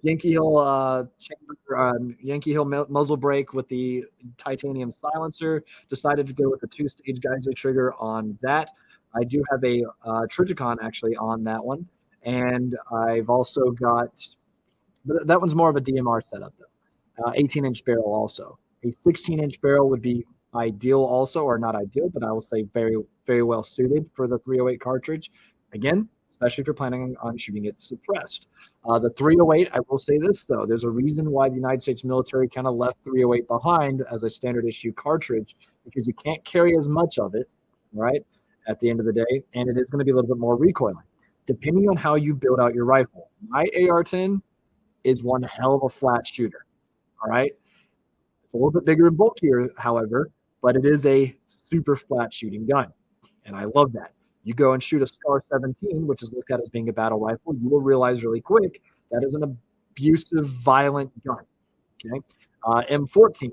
Yankee Hill chamber, Yankee Hill muzzle brake with the titanium silencer. Decided to go with the two-stage geyser trigger on that. I do have a Trijicon actually on that one, and I've also got, but that one's more of a DMR setup though. 18-inch barrel also. A 16-inch barrel would be ideal also, or not ideal, but I will say very, very well suited for the 308 cartridge. Again, especially if you're planning on shooting it suppressed. The 308, I will say this though, there's a reason why the United States military kind of left 308 behind as a standard issue cartridge, because you can't carry as much of it, right, at the end of the day, and it is going to be a little bit more recoiling. Depending on how you build out your rifle, my AR-10 is one hell of a flat shooter, all right? It's a little bit bigger and bulkier, however, but it is a super flat shooting gun, and I love that. You go and shoot a Scar 17, which is looked at as being a battle rifle, you will realize really quick that is an abusive, violent gun. Okay, M14,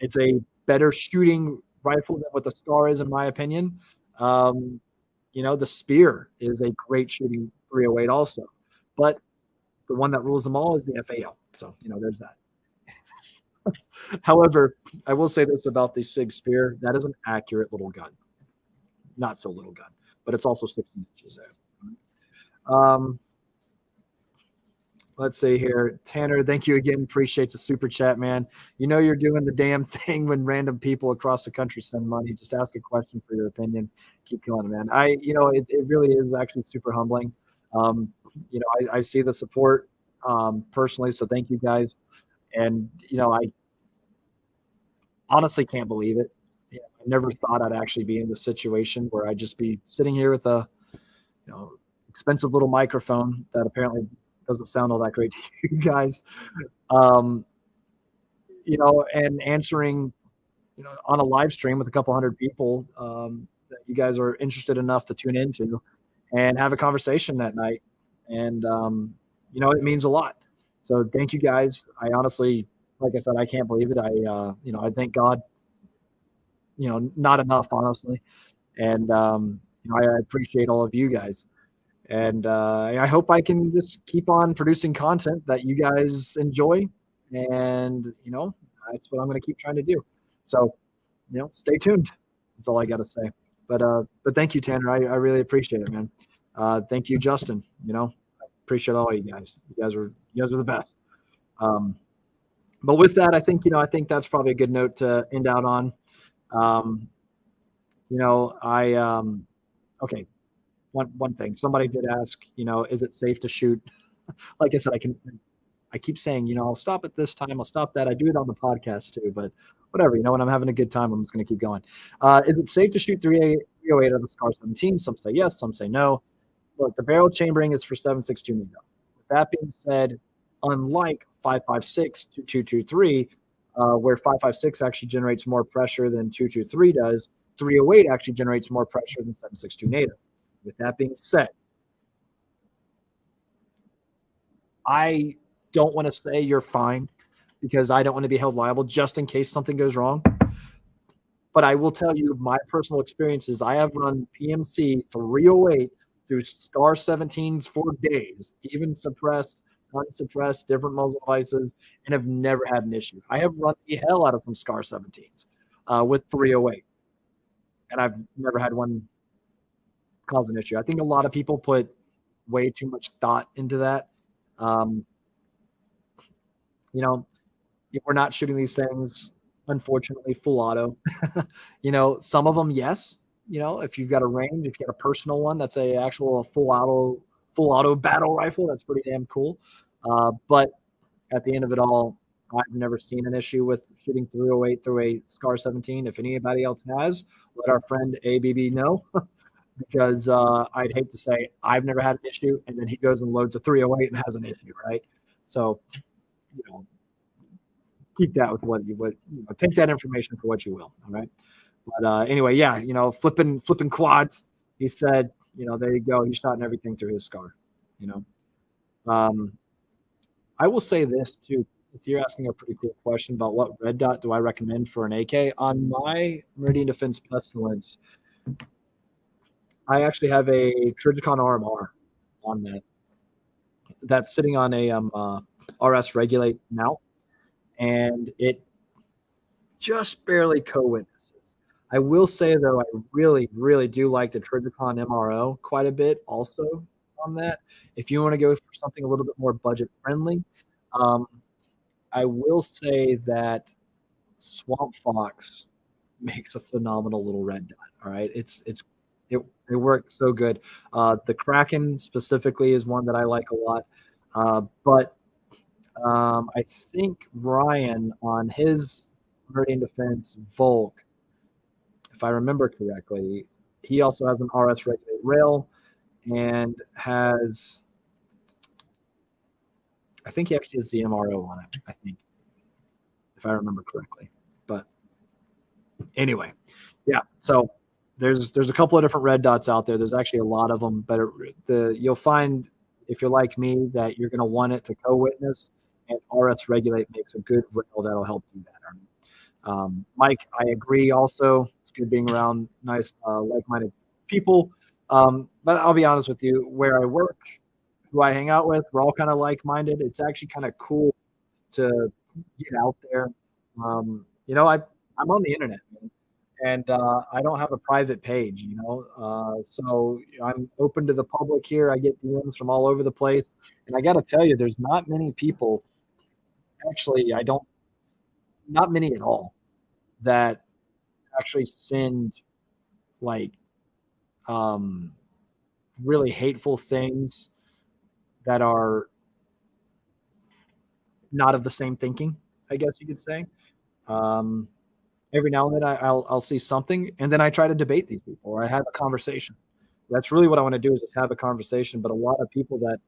it's a better shooting rifle than what the Scar is, in my opinion. The Spear is a great shooting 308 also, but the one that rules them all is the FAL. So there's that. However, I will say this about the Sig Spear: that is an accurate little gun. Not so little gun, but it's also 16 inches out. Let's see here. Tanner, thank you again. Appreciate the super chat, man. You're doing the damn thing when random people across the country send money. Just ask a question for your opinion. Keep going, man. It really is actually super humbling. I see the support personally, so thank you guys. And, I honestly can't believe it. I never thought I'd actually be in the situation where I'd just be sitting here with a, expensive little microphone that apparently doesn't sound all that great to you guys. And answering, on a live stream with a couple hundred people that you guys are interested enough to tune into and have a conversation that night. And, it means a lot. So thank you guys. I honestly, like I said, I can't believe it. I thank God, not enough, honestly. And, I appreciate all of you guys. And I hope I can just keep on producing content that you guys enjoy. And, that's what I'm going to keep trying to do. So, stay tuned. That's all I got to say. But thank you, Tanner. I really appreciate it, man. Thank you, Justin. I appreciate all of you guys. You guys are the best. But with that, I think that's probably a good note to end out on. Okay. One thing, somebody did ask, is it safe to shoot? Like I said, I keep saying, I'll stop at this time, I'll stop that. I do it on the podcast too, but whatever, when I'm having a good time, I'm just going to keep going. Is it safe to shoot 308 of the Scar 17? Some say yes, some say no. Look, the barrel chambering is for 7.62 NATO. With that being said, unlike 5.56 to 2.23, where 5.56 actually generates more pressure than 2.23 does, 308 actually generates more pressure than 7.62 NATO. With that being said, I don't want to say you're fine because I don't want to be held liable just in case something goes wrong. But I will tell you my personal experiences. I have run PMC 308 through Scar 17s for days, even suppressed, unsuppressed, different muzzle devices, and have never had an issue. I have run the hell out of some Scar 17s with 308, and I've never had one cause an issue. I think a lot of people put way too much thought into that. Um, you know, we're not shooting these things, unfortunately, full auto. Some of them, yes. If you've got a range, if you've got a personal one, that's a actual full auto battle rifle. That's pretty damn cool. But at the end of it all, I've never seen an issue with shooting 308 through a Scar 17. If anybody else has, let our friend ABB know. Because I'd hate to say I've never had an issue, and then he goes and loads a 308 and has an issue, right? So, keep that with what take that information for what you will, all right? But anyway, yeah, flipping quads. He said, there you go. He shot and everything through his Scar. I will say this too. If you're asking a pretty cool question about what red dot do I recommend for an AK on my Meridian Defense Pestilence, I actually have a Trijicon RMR on that. That's sitting on a RS Regulate mount, and it just barely co-witnesses. I will say, though, I really, really do like the Trijicon MRO quite a bit also on that. If you want to go for something a little bit more budget-friendly, I will say that Swamp Fox makes a phenomenal little red dot, all right? It worked so good. The Kraken specifically is one that I like a lot. But I think Ryan on his Meridian Defense Volk, if I remember correctly, he also has an RS Regulate rail and has, I think he actually has the MRO on it, I think, if I remember correctly. But anyway, yeah, so there's a couple of different red dots out there. There's actually a lot of them, but you'll find, if you're like me, that you're going to want it to co-witness, and RS Regulate makes a good rail that'll help do that. Mike, I agree also. It's good being around nice, like-minded people. But I'll be honest with you, where I work, who I hang out with, we're all kind of like-minded. It's actually kind of cool to get out there. I'm on the internet, man, and I don't have a private page, so I'm open to the public here. I get DMs from all over the place, and I got to tell you, there's not many people. Actually, not many at all that actually send like really hateful things that are not of the same thinking, I guess you could say. Every now and then I'll see something, and then I try to debate these people, or I have a conversation. That's really what I want to do, is just have a conversation. But a lot of people that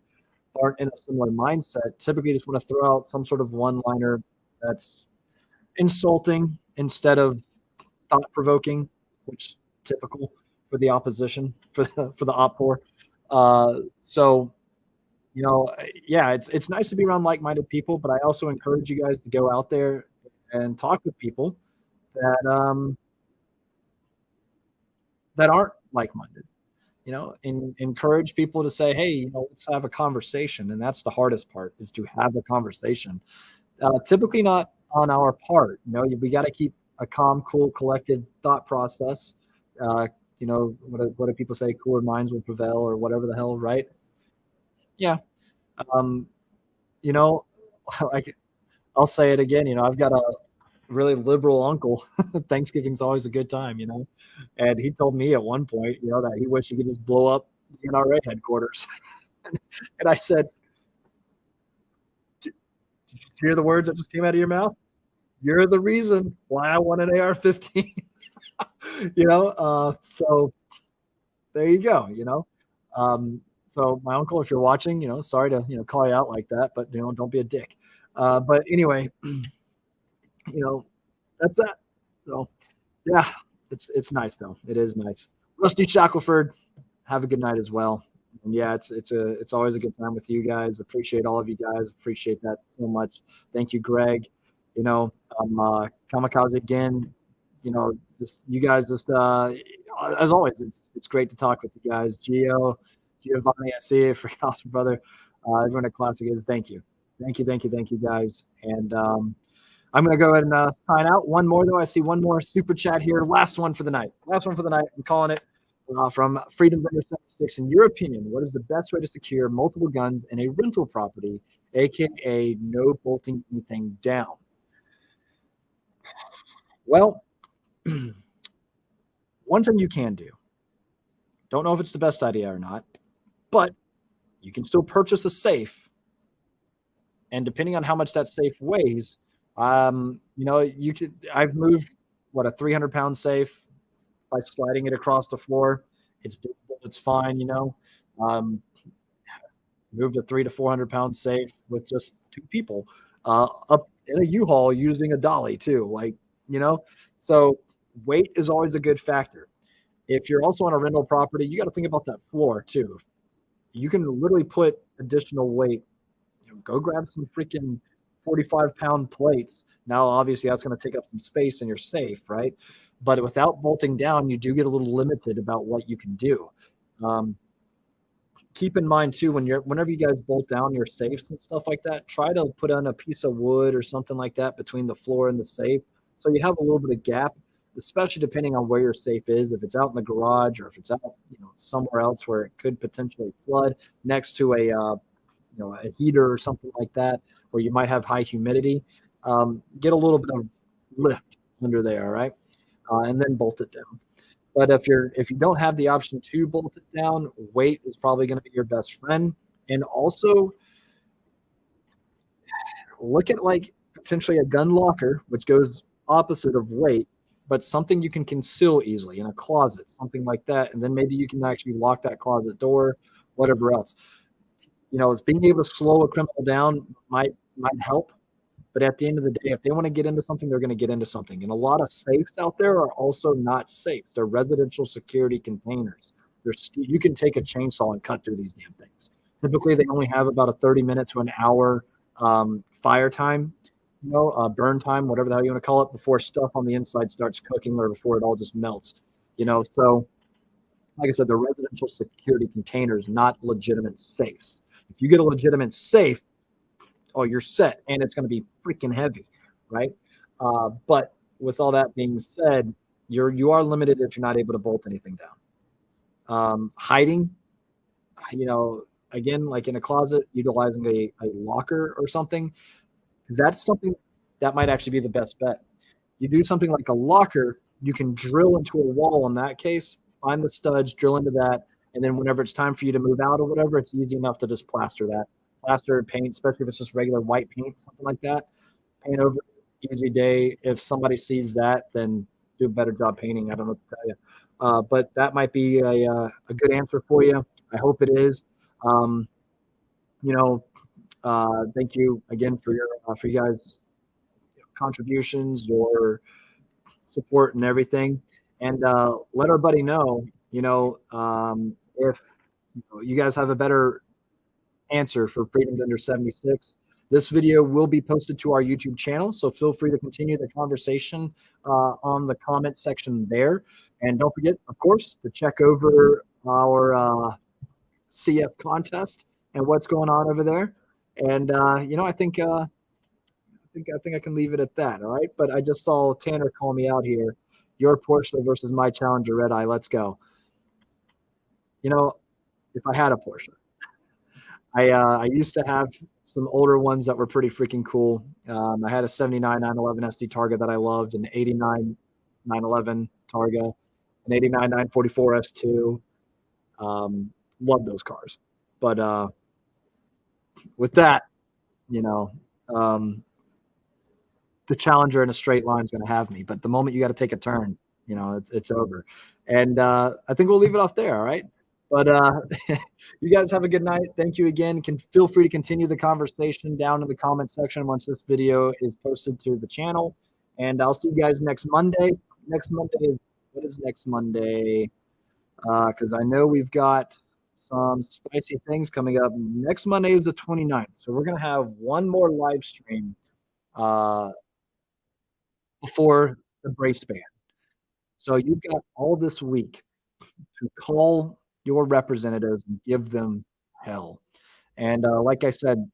aren't in a similar mindset typically just want to throw out some sort of one-liner that's insulting instead of thought-provoking, which is typical for the opposition, for the op-core. So, yeah, it's nice to be around like-minded people, but I also encourage you guys to go out there and talk with people that aren't like-minded. Encourage people to say, hey, let's have a conversation. And that's the hardest part, is to have a conversation. Typically not on our part. We got to keep a calm, cool, collected thought process. What do people say? Cooler minds will prevail, or whatever the hell, right? Yeah. Like, I'll say it again. I've got a really liberal uncle. Thanksgiving's always a good time, and he told me at one point, that he wished he could just blow up the NRA headquarters. And I said, did you hear the words that just came out of your mouth? You're the reason why I want an AR-15. So there you go. So my uncle, if you're watching, sorry to call you out like that, but don't be a dick. But anyway, that's that. So yeah, it's nice though. It is nice. Rusty Shackelford, have a good night as well. And yeah, it's always a good time with you guys. Appreciate all of you guys. Appreciate that so much. Thank you, Greg. Kamikaze again. Just you guys. Just as always, it's great to talk with you guys. Gio, Giovanni, I see you. For Foster brother. Everyone at Classic is. Thank you. Thank you, guys. And I'm going to go ahead and sign out. One more, though. I see one more super chat here. Last one for the night. I'm calling it from Freedom Vendor 76. In your opinion, what is the best way to secure multiple guns in a rental property, aka no bolting anything down? Well, one thing you can do. Don't know if it's the best idea or not, but you can still purchase a safe. And depending on how much that safe weighs, you could. I've moved a 300-pound safe by sliding it across the floor. It's doable. It's fine. Moved a 300 to 400-pound safe with just two people up in a U-Haul using a dolly too. So weight is always a good factor. If you're also on a rental property, you got to think about that floor too. You can literally put additional weight. Go grab some freaking 45-pound plates. Now, obviously, that's going to take up some space in your safe, right? But without bolting down, you do get a little limited about what you can do. Keep in mind too, whenever you guys bolt down your safes and stuff like that, try to put on a piece of wood or something like that between the floor and the safe, so you have a little bit of gap, especially depending on where your safe is. If it's out in the garage or if it's out, somewhere else where it could potentially flood next to a heater or something like that, where you might have high humidity, get a little bit of lift under there, all right, and then bolt it down. But if you don't have the option to bolt it down, weight is probably going to be your best friend. And also look at potentially a gun locker, which goes opposite of weight, but something you can conceal easily in a closet, something like that. And then maybe you can actually lock that closet door, whatever else. It's being able to slow a criminal down might help. But at the end of the day, if they want to get into something, they're going to get into something. And a lot of safes out there are also not safes. They're residential security containers. You can take a chainsaw and cut through these damn things. Typically, they only have about a 30-minute to an hour fire time, burn time, whatever the hell you want to call it, before stuff on the inside starts cooking or before it all just melts. So like I said, they're residential security containers, not legitimate safes. If you get a legitimate safe, you're set, and it's going to be freaking heavy, right? But with all that being said, you are limited if you're not able to bolt anything down. Hiding, again, like in a closet, utilizing a locker or something, because that's something that might actually be the best bet. You do something like a locker, you can drill into a wall in that case, find the studs, drill into that, and then whenever it's time for you to move out or whatever, it's easy enough to just plaster, paint, especially if it's just regular white paint, something like that. Paint over, easy day. If somebody sees that, then do a better job painting. I don't know what to tell you. But that might be a good answer for you. I hope it is. Thank you again for you guys' contributions, your support, and everything. And let our buddy know, if you guys have a better answer for Freedom Vendor 76. This video will be posted to our YouTube channel, so feel free to continue the conversation on the comment section there. And don't forget, of course, to check over our CF contest and what's going on over there. And I think I can leave it at that. All right, but I just saw Tanner call me out here. Your Porsche versus my Challenger Red Eye. Let's go. If I had a Porsche. I used to have some older ones that were pretty freaking cool. I had a 79 911 SD Targa that I loved, an 89 911 Targa, an 89 944 S2. Love those cars. But with that, the Challenger in a straight line is going to have me. But the moment you got to take a turn, it's over. And I think we'll leave it off there. All right. But you guys have a good night. Thank you again. Feel free to continue the conversation down in the comment section once this video is posted to the channel. And I'll see you guys next Monday. What is next Monday? Because I know we've got some spicy things coming up. Next Monday is the 29th. So we're going to have one more live stream before the brace ban. So you've got all this week to call your representatives and give them hell. And like I said,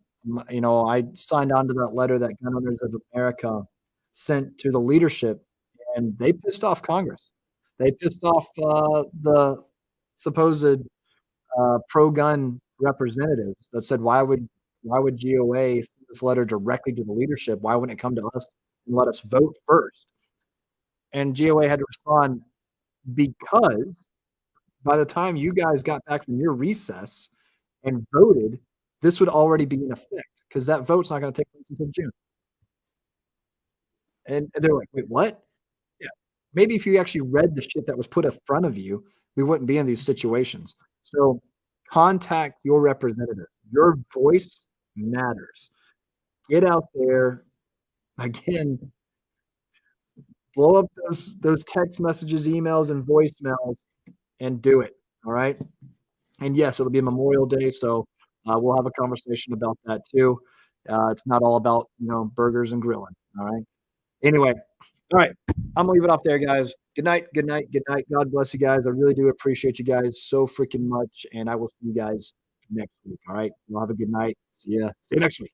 I signed on to that letter that Gun Owners of America sent to the leadership, and they pissed off Congress. They pissed off the supposed pro-gun representatives that said, why would GOA send this letter directly to the leadership? Why wouldn't it come to us and let us vote first? And GOA had to respond, because by the time you guys got back from your recess and voted, this would already be in effect, because that vote's not going to take place until June. And they're like, wait, what? Yeah. Maybe if you actually read the shit that was put in front of you, we wouldn't be in these situations. So contact your representative. Your voice matters. Get out there. Again, blow up those text messages, emails, and voicemails, and do it. All right. And yes, it'll be Memorial Day, so we'll have a conversation about that too. It's not all about burgers and grilling. All right. Anyway, all right. I'm gonna leave it off there, guys. Good night. Good night. Good night. God bless you guys. I really do appreciate you guys so freaking much, and I will see you guys next week. All right. Well, have a good night. See you next week.